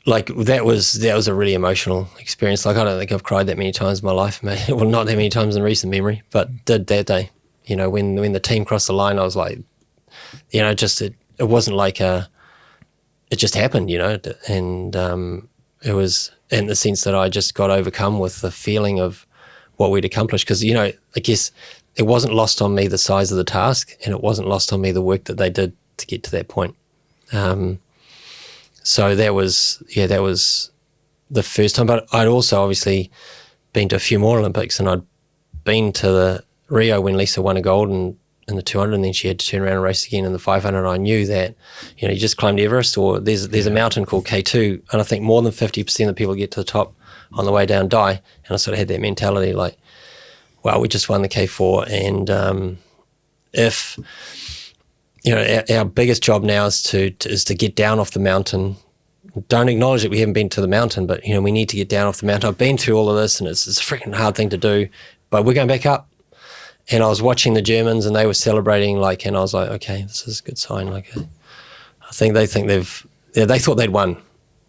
Like that was a really emotional experience. Like I don't think I've cried that many times in my life. Well, not that many times in recent memory, but did that day. You know, when the team crossed the line, I was like, you know, just it wasn't like it just happened, you know, and it was in the sense that I just got overcome with the feeling of what we'd accomplished. Because, you know, I guess it wasn't lost on me the size of the task, and it wasn't lost on me the work that they did to get to that point. So that was the first time. But I'd also obviously been to a few more Olympics, and I'd been to the Rio when Lisa won a gold in the 200, and then she had to turn around and race again in the 500. And I knew that, you know, you just climbed Everest, or there's a mountain called K2, and I think more than 50% of the people get to the top on the way down die. And I sort of had that mentality like, wow, we just won the K4, and if you know, our biggest job now is to get down off the mountain. Don't acknowledge that we haven't been to the mountain, but, you know, we need to get down off the mountain. I've been through all of this, and it's a freaking hard thing to do, but we're going back up. And I was watching the Germans, and they were celebrating, like, and I was like, okay, this is a good sign. Like, I think they thought they'd won.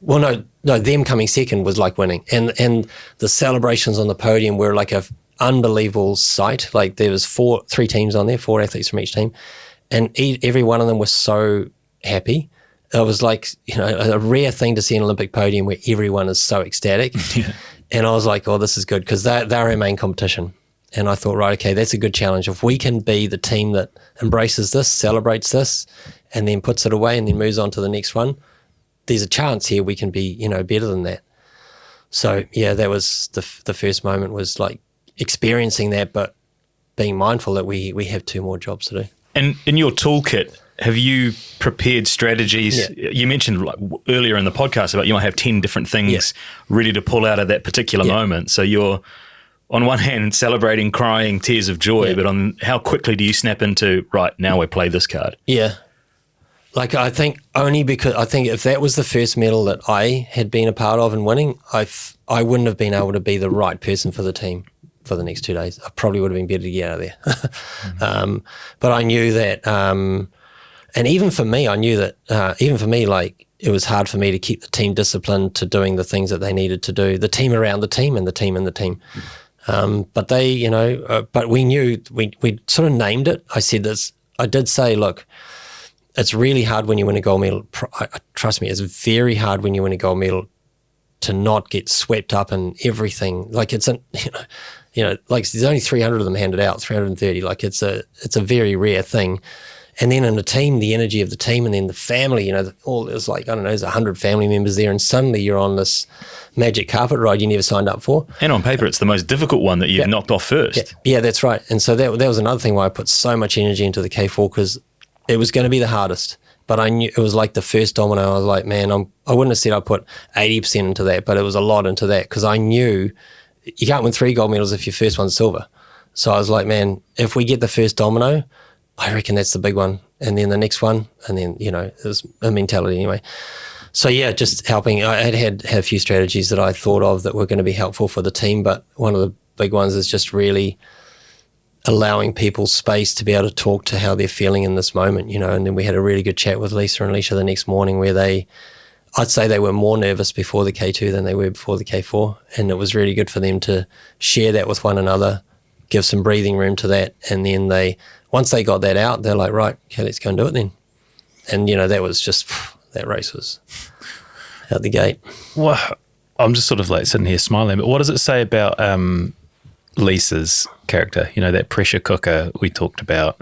Well, no, them coming second was like winning, and the celebrations on the podium were like a unbelievable sight. Like there was three teams on there, 4 athletes from each team. And every one of them was so happy. It was like, you know, a rare thing to see an Olympic podium where everyone is so ecstatic. Yeah. And I was like, oh, this is good, because they're our main competition. And I thought, right, okay, that's a good challenge. If we can be the team that embraces this, celebrates this, and then puts it away and then moves on to the next one, there's a chance here we can be, you know, better than that. So, yeah, that was the first moment, was like experiencing that, but being mindful that we have 2 more jobs to do. And in your toolkit, have you prepared strategies? Yeah. You mentioned like earlier in the podcast about you might have 10 different things ready to pull out of that particular moment. So you're on one hand celebrating, crying, tears of joy, but on how quickly do you snap into, right, now we play this card? Yeah. Like I think only because I think if that was the first medal that I had been a part of and winning, I wouldn't have been able to be the right person for the team for the next 2 days. I probably would have been better to get out of there. But I knew that, and even for me, like it was hard for me to keep the team disciplined to doing the things that they needed to do, the team around the team and the team in the team. But they, but we knew, we sort of named it. I did say, look, it's really hard when you win a gold medal. Trust me, it's very hard when you win a gold medal to not get swept up in everything. Like it's like there's only 300 of them handed out, 330. Like it's a very rare thing. And then in the team, the energy of the team, and then the family, there's like, I don't know, there's 100 family members there, and suddenly you're on this magic carpet ride you never signed up for. And on paper, it's the most difficult one that you've knocked off first. Yeah, that's right. And so that was another thing why I put so much energy into the K4, because it was going to be the hardest. But I knew it was like the first domino. I was like, man, I wouldn't have said I put 80% into that, but it was a lot into that, because I knew you can't win 3 gold medals if your first one's silver. So I was like, man, if we get the first domino, I reckon that's the big one. And then the next one, and then, it was a mentality anyway. So yeah, just helping. I had a few strategies that I thought of that were going to be helpful for the team, but one of the big ones is just really allowing people space to be able to talk to how they're feeling in this moment, and then we had a really good chat with Lisa and Alicia the next morning where I'd say they were more nervous before the K2 than they were before the K4. And it was really good for them to share that with one another, give some breathing room to that. And then once they got that out, they're like, right, okay, let's go and do it then. And, that was just, that race was out the gate. Well, I'm just sort of like sitting here smiling, but what does it say about Lisa's character? That pressure cooker we talked about,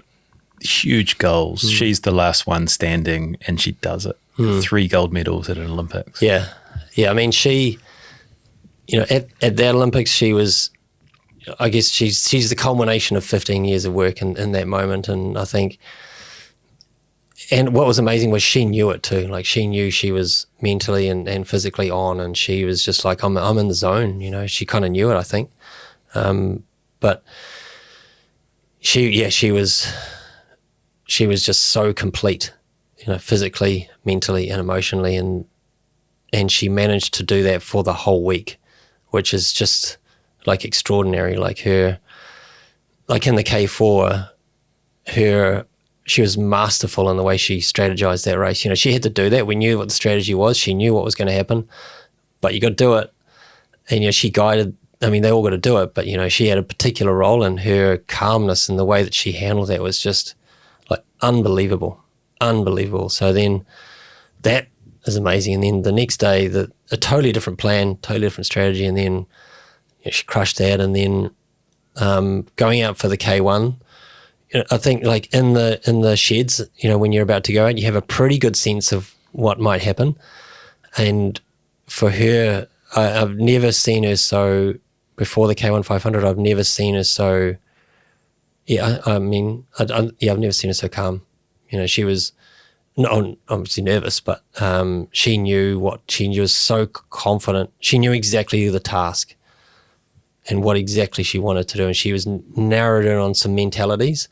huge goals. She's the last one standing and she does it. 3 gold medals at an Olympics. Yeah. I mean, she, at the Olympics, she was, I guess she's the culmination of 15 years of work in that moment. And I think, and what was amazing was she knew it too. Like she knew she was mentally and physically on, and she was just like, I'm in the zone, she kind of knew it, I think. But she was just so complete, physically, mentally and emotionally. And she managed to do that for the whole week, which is just like extraordinary. Like her, like in the K4, she was masterful in the way she strategized that race. She had to do that. We knew what the strategy was. She knew what was going to happen, but you got to do it. And, she guided, they all got to do it, but, she had a particular role, and her calmness and the way that she handled that was just like unbelievable. So then that is amazing. And then the next day, a totally different plan, totally different strategy. And then she crushed that. And then going out for the K1, I think like in the sheds, when you're about to go out, you have a pretty good sense of what might happen. And for her, I've never seen her so, before the K1 500, I've never seen her so, I've never seen her so calm. She was obviously nervous, but she knew she was so confident. She knew exactly the task and what exactly she wanted to do, and she was narrowed in on some mentalities.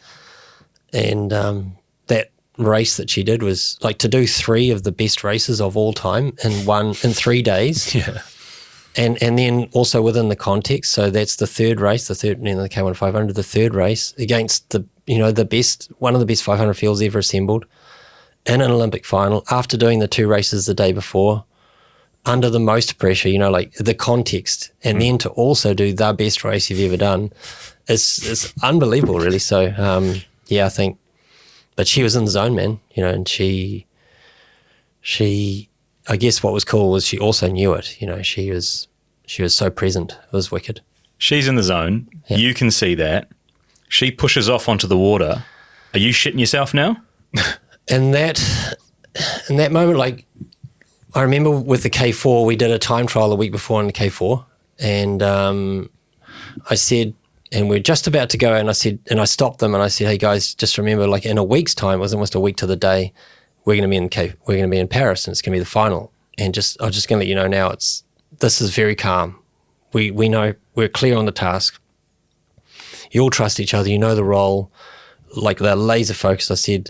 And that race that she did was like to do 3 of the best races of all time in 3 days. Yeah. And then also within the context, so that's the third race, the K1 500, the third race against the best, one of the best 500 fields ever assembled in an Olympic final, after doing the 2 races the day before, under the most pressure, like the context, and then to also do the best race you've ever done, it's unbelievable, really. So, I think, but she was in the zone, man, and she, I guess what was cool was she also knew it. She was so present. It was wicked. She's in the zone. Yeah. You can see that. She pushes off onto the water. Are you shitting yourself now? In that moment, like, I remember with the K4, we did a time trial the week before in the K4, and I said, and we're just about to go, and I stopped them, and I said, hey guys, just remember, like in a week's time, it was almost a week to the day, we're going to be in Paris, and it's going to be the final. And I'm just going to let you know now, this is very calm. We know, we're clear on the task. You all trust each other. You know the role. Like they're laser focused. I said,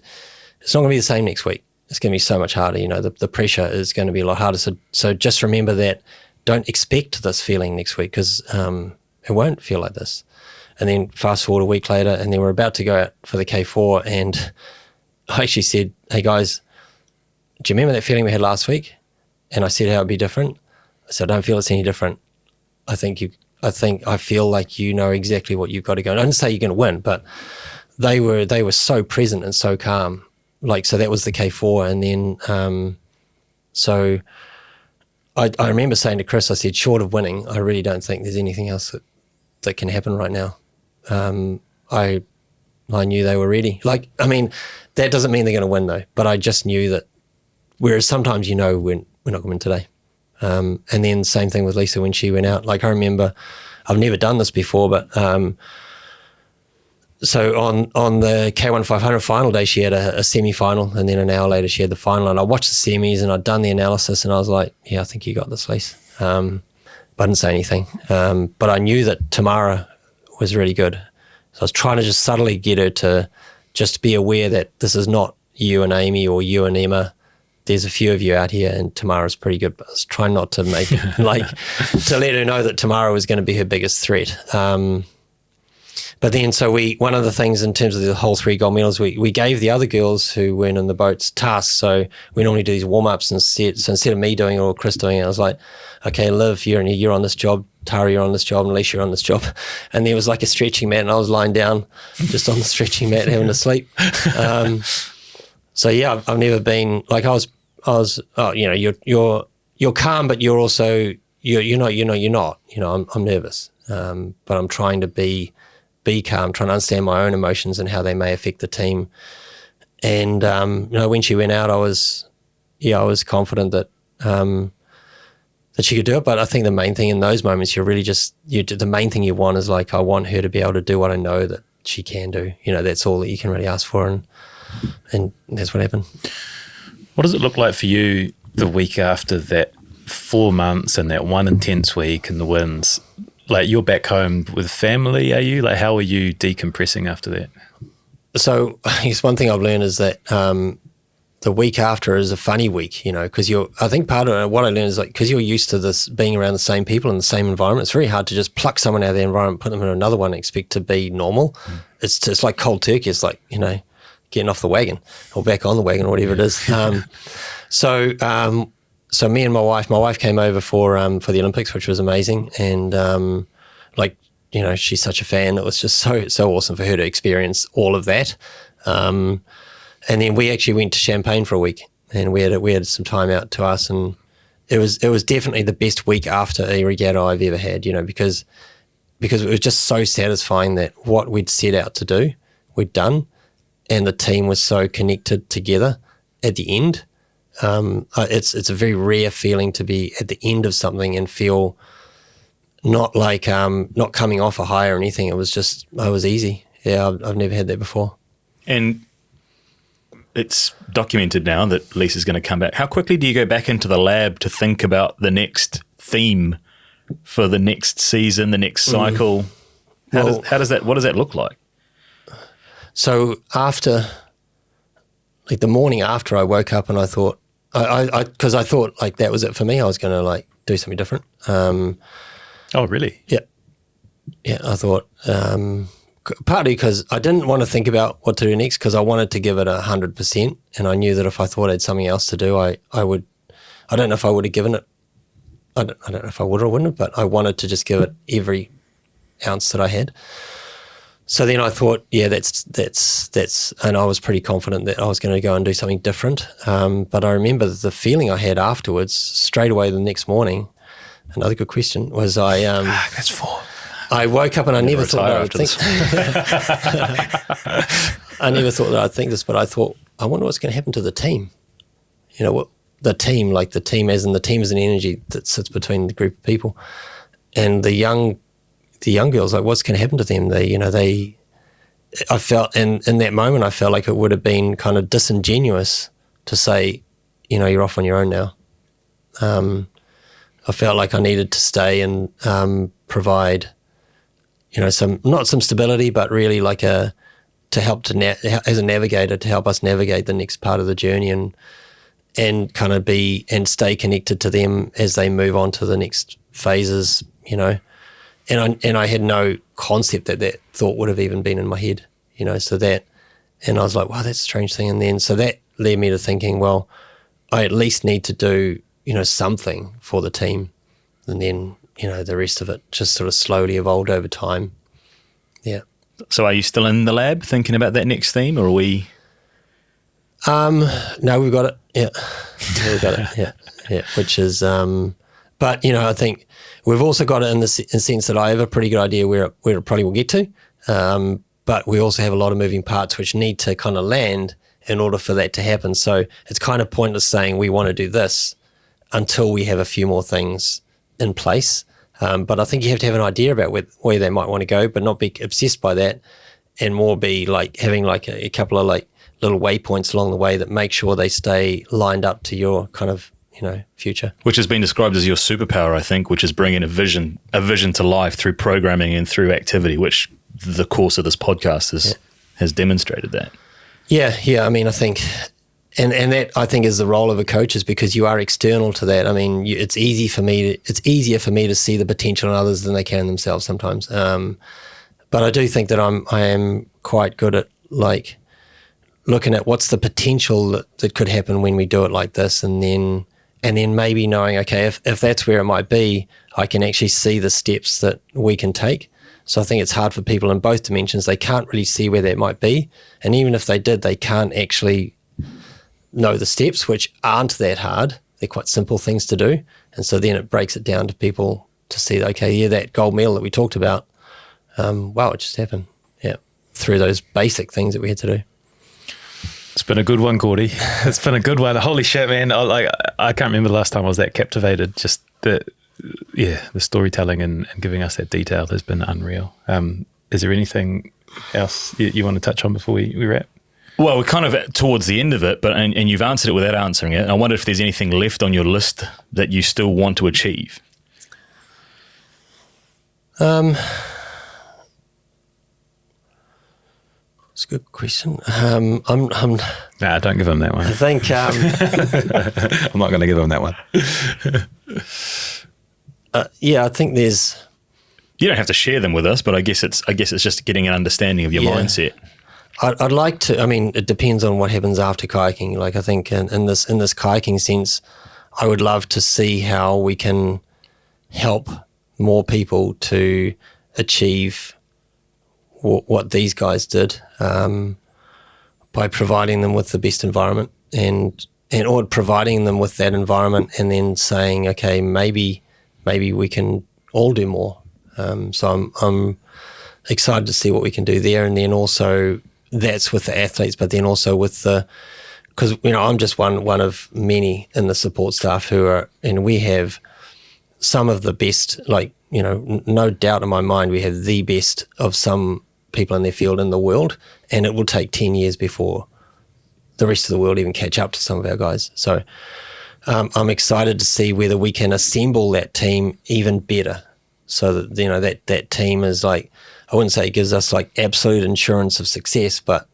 it's not going to be the same next week. It's going to be so much harder. The pressure is going to be a lot harder. So just remember that. Don't expect this feeling next week, because it won't feel like this. And then fast forward a week later, and then we're about to go out for the K4, and I actually said, hey guys, do you remember that feeling we had last week? And I said how it'd be different. I said, I don't feel it's any different. I think I feel like you know exactly what you've got to go. And I didn't say you're going to win, but they were so present and so calm. Like, so that was the K4. And then, so I remember saying to Chris, I said, short of winning, I really don't think there's anything else that can happen right now. I knew they were ready. Like, I mean, that doesn't mean they're going to win though, but I just knew that, whereas sometimes we're not going to win today. And then same thing with Lisa when she went out. Like, I remember, I've never done this before, but so on the K1 500 final day, she had a semi-final, and then an hour later she had the final. And I watched the semis and I'd done the analysis, and I was like, yeah, I think you got this, Lisa. But I didn't say anything. But I knew that Tamara was really good. So I was trying to just subtly get her to just be aware that this is not you and Amy or you and Emma. There's a few of you out here, and Tamara's pretty good. But I was trying not to make it like to let her know that Tamara was going to be her biggest threat. But then, so one of the things in terms of the whole 3 gold medals, we gave the other girls who weren't in the boats tasks. So we normally do these warm-ups instead. So instead of me doing it or Chris doing it, I was like, okay, Liv, you're on this job. Tara, you're on this job. And Alicia, you're on this job. And there was like a stretching mat, and I was lying down just on the stretching mat having to sleep. So yeah, I've never been like I was. You're calm, but you're also you're not. I'm nervous, but I'm trying to be calm, trying to understand my own emotions and how they may affect the team. And when she went out, I was confident that she could do it. But I think the main thing in those moments, the main thing you want is like, I want her to be able to do what I know that she can do. That's all that you can really ask for, and that's what happened. What does it look like for you the week after that 4 months and that one intense week and the wins? Like, you're back home with family, are you? Like, how are you decompressing after that? So I guess one thing I've learned is that the week after is a funny week, because I think part of what I learned is like, because you're used to this being around the same people in the same environment, it's very hard to just pluck someone out of the environment, put them in another one and expect to be normal. It's like cold turkey. It's like, getting off the wagon or back on the wagon or whatever it is. So me and my wife came over for the Olympics, which was amazing. And she's such a fan. It was just so awesome for her to experience all of that. And then we actually went to Champagne for a week, and we had some time out to us, and it was definitely the best week after a regatta I've ever had, because it was just so satisfying that what we'd set out to do, we'd done, and the team was so connected together at the end. It's a very rare feeling to be at the end of something and feel not like not coming off a high or anything. It was easy. Yeah, I've never had that before. And it's documented now that Lisa's going to come back. How quickly do you go back into the lab to think about the next theme for the next season, the next cycle? What does that look like? So after, like the morning after, I woke up and I thought, because I thought like that was it for me. I was going to like do something different. Oh, really? Yeah. Yeah, I thought, partly because I didn't want to think about what to do next, because I wanted to give it 100%, and I knew that if I thought I had something else to do, I would. I don't know if I would have given it. I don't know if I would or wouldn't have, but I wanted to just give it every ounce that I had. So then I thought, yeah, that's, and I was pretty confident that I was going to go and do something different. But I remember the feeling I had afterwards, straight away the next morning. Another good question was that's 4. I woke up and I never thought that I would think. I never thought that I'd think this, but I thought, I wonder what's going to happen to the team. What the team, like the team as in the team is an energy that sits between the group of people, and the young girls, like what's going to happen to them? I felt in that moment, I felt like it would have been kind of disingenuous to say, you're off on your own now. I felt like I needed to stay and provide, not some stability, but really like to help as a navigator, to help us navigate the next part of the journey and kind of and stay connected to them as they move on to the next phases, And I had no concept that thought would have even been in my head, so that, and I was like, wow, that's a strange thing. And then, so that led me to thinking, well, I at least need to do, something for the team. And then the rest of it just sort of slowly evolved over time. Yeah. So are you still in the lab thinking about that next theme, or are we? No, we've got it. Yeah, we've got it. Yeah. Which is, but I think we've also got it in the sense that I have a pretty good idea where it probably will get to. But we also have a lot of moving parts which need to kind of land in order for that to happen. So it's kind of pointless saying we want to do this until we have a few more things in place. But I think you have to have an idea about where they might want to go, but not be obsessed by that, and more be like having like a couple of like little waypoints along the way that make sure they stay lined up to your kind of future. Which has been described as your superpower, I think, which is bringing a vision to life through programming and through activity, which the course of this podcast has demonstrated that. Yeah. I mean, I think, and that I think is the role of a coach, is because you are external to that. I mean, it's easier for me to see the potential in others than they can themselves sometimes. But I do think that I am quite good at like looking at what's the potential that could happen when we do it like this, and then maybe knowing, okay, if that's where it might be, I can actually see the steps that we can take. So I think it's hard for people in both dimensions. They can't really see where that might be. And even if they did, they can't actually know the steps, which aren't that hard. They're quite simple things to do. And so then it breaks it down to people to see, okay, yeah, that gold medal that we talked about, wow, it just happened. Yeah, through those basic things that we had to do. It's been a good one, Gordy. It's been a good one. Holy shit, man. I can't remember the last time I was that captivated. Just the storytelling and giving us that detail has been unreal. Is there anything else you want to touch on before we wrap? Well, we're kind of towards the end of it, but and you've answered it without answering it. I wonder if there's anything left on your list that you still want to achieve. It's a good question. I'm Nah, don't give him that one. I think I'm not going to give him that one. I think there's. You don't have to share them with us, but I guess it's just getting an understanding of your mindset. I'd like to. I mean, it depends on what happens after kayaking. Like I think in this kayaking sense, I would love to see how we can help more people to achieve what these guys did by providing them with the best environment or providing them with that environment, and then saying, okay, maybe we can all do more. So I'm excited to see what we can do there, and then also that's with the athletes, but then also with because I'm just one of many in the support staff who are, and we have some of the best, like no doubt in my mind, we have the best of some people in their field in the world, and it will take 10 years before the rest of the world even catch up to some of our guys. So I'm excited to see whether we can assemble that team even better, so that that team is like, I wouldn't say it gives us like absolute insurance of success, but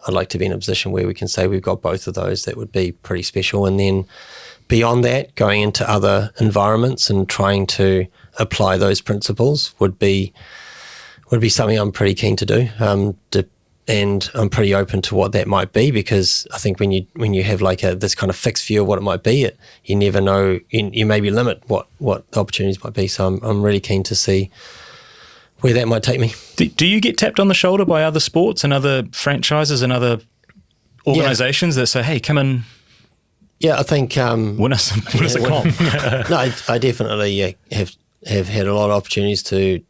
I'd like to be in a position where we can say we've got both of those. That would be pretty special. And then beyond that, going into other environments and trying to apply those principles would be something I'm pretty keen to do. And I'm pretty open to what that might be, because I think when you have like this kind of fixed view of what it might be, you never know. You maybe limit what the opportunities might be. So I'm really keen to see where that might take me. Do you get tapped on the shoulder by other sports and other franchises and other organisations that say, "Hey, come and I think win us a comp"? No, I definitely have had a lot of opportunities to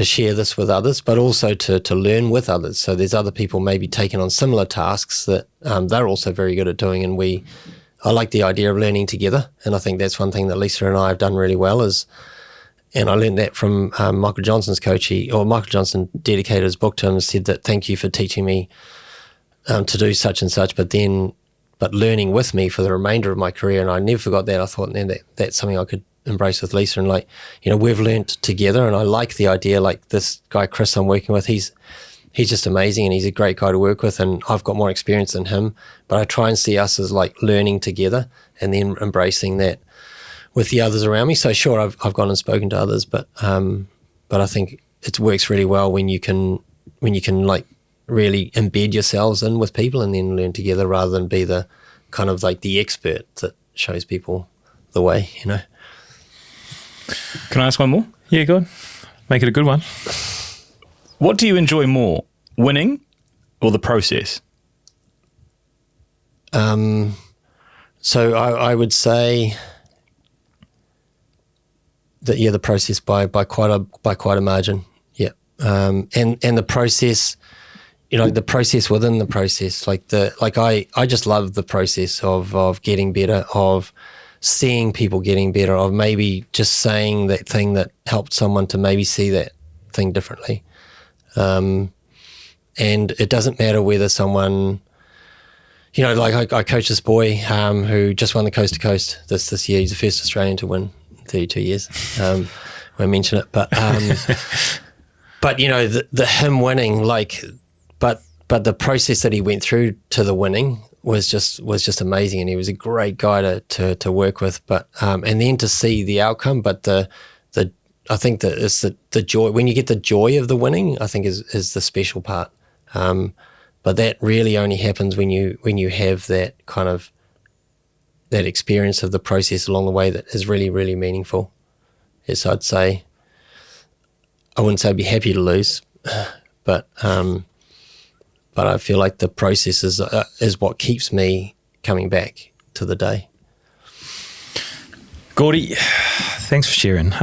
share this with others, but also to learn with others. So there's other people maybe taking on similar tasks that they're also very good at doing, and I like the idea of learning together. And I think that's one thing that Lisa and I have done really well and I learned that from Michael Johnson's coach. Michael Johnson dedicated his book to him and said that, thank you for teaching me to do such and such, but learning with me for the remainder of my career. And I never forgot that. I thought, man, that's something I could embrace with Lisa, and we've learnt together, and I like the idea. Like this guy Chris I'm working with, he's just amazing, and he's a great guy to work with, and I've got more experience than him, but I try and see us as like learning together and then embracing that with the others around me. So sure, I've gone and spoken to others, but I think it works really well when you can like really embed yourselves in with people and then learn together, rather than be the kind of like the expert that shows people the way. Can I ask one more? Yeah, go on. Make it a good one. What do you enjoy more, winning or the process? So I would say that the process by quite a margin. Yeah, and the process, the process within the process, I just love the process of getting better, of seeing people getting better, of maybe just saying that thing that helped someone to maybe see that thing differently. And it doesn't matter whether someone, I coach this boy who just won the Coast to Coast this year. He's the first Australian to win in 32 years. Won't mention it, but the him winning, but the process that he went through to the winning was just amazing, and he was a great guy to work with. But and then to see the outcome, but I think that it's the joy when you get the joy of the winning, I think is the special part. But that really only happens when you have that kind of that experience of the process along the way that is really, really meaningful. Yes, I'd say I wouldn't say I'd be happy to lose, but I feel like the process is what keeps me coming back to the day. Gordy, thanks for sharing.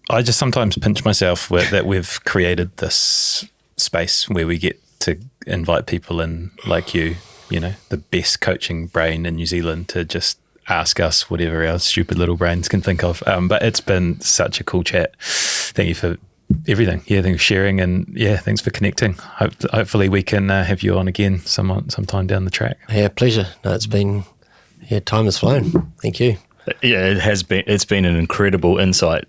I just sometimes pinch myself that we've created this space where we get to invite people in like you, the best coaching brain in New Zealand, to just ask us whatever our stupid little brains can think of. But it's been such a cool chat. Thank you for everything. Yeah, thanks for sharing, and thanks for connecting. Hopefully we can have you on again sometime down the track. Yeah, pleasure. No, it's been, time has flown. Thank you. Yeah, it has been. It's been an incredible insight.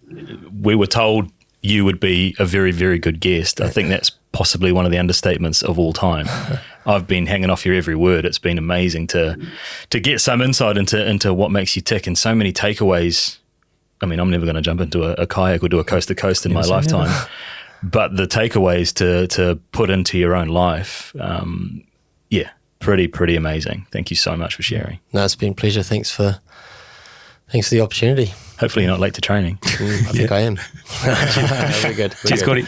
We were told you would be a very, very good guest. I think that's possibly one of the understatements of all time. I've been hanging off your every word. It's been amazing to get some insight into what makes you tick, and so many takeaways. I mean, I'm never going to jump into a kayak or do a coast to coast in my lifetime, but the takeaways to put into your own life, pretty amazing. Thank you so much for sharing. No, it's been a pleasure. Thanks for the opportunity. Hopefully you're not late to training. I think I am. Very good. Cheers, Gordy.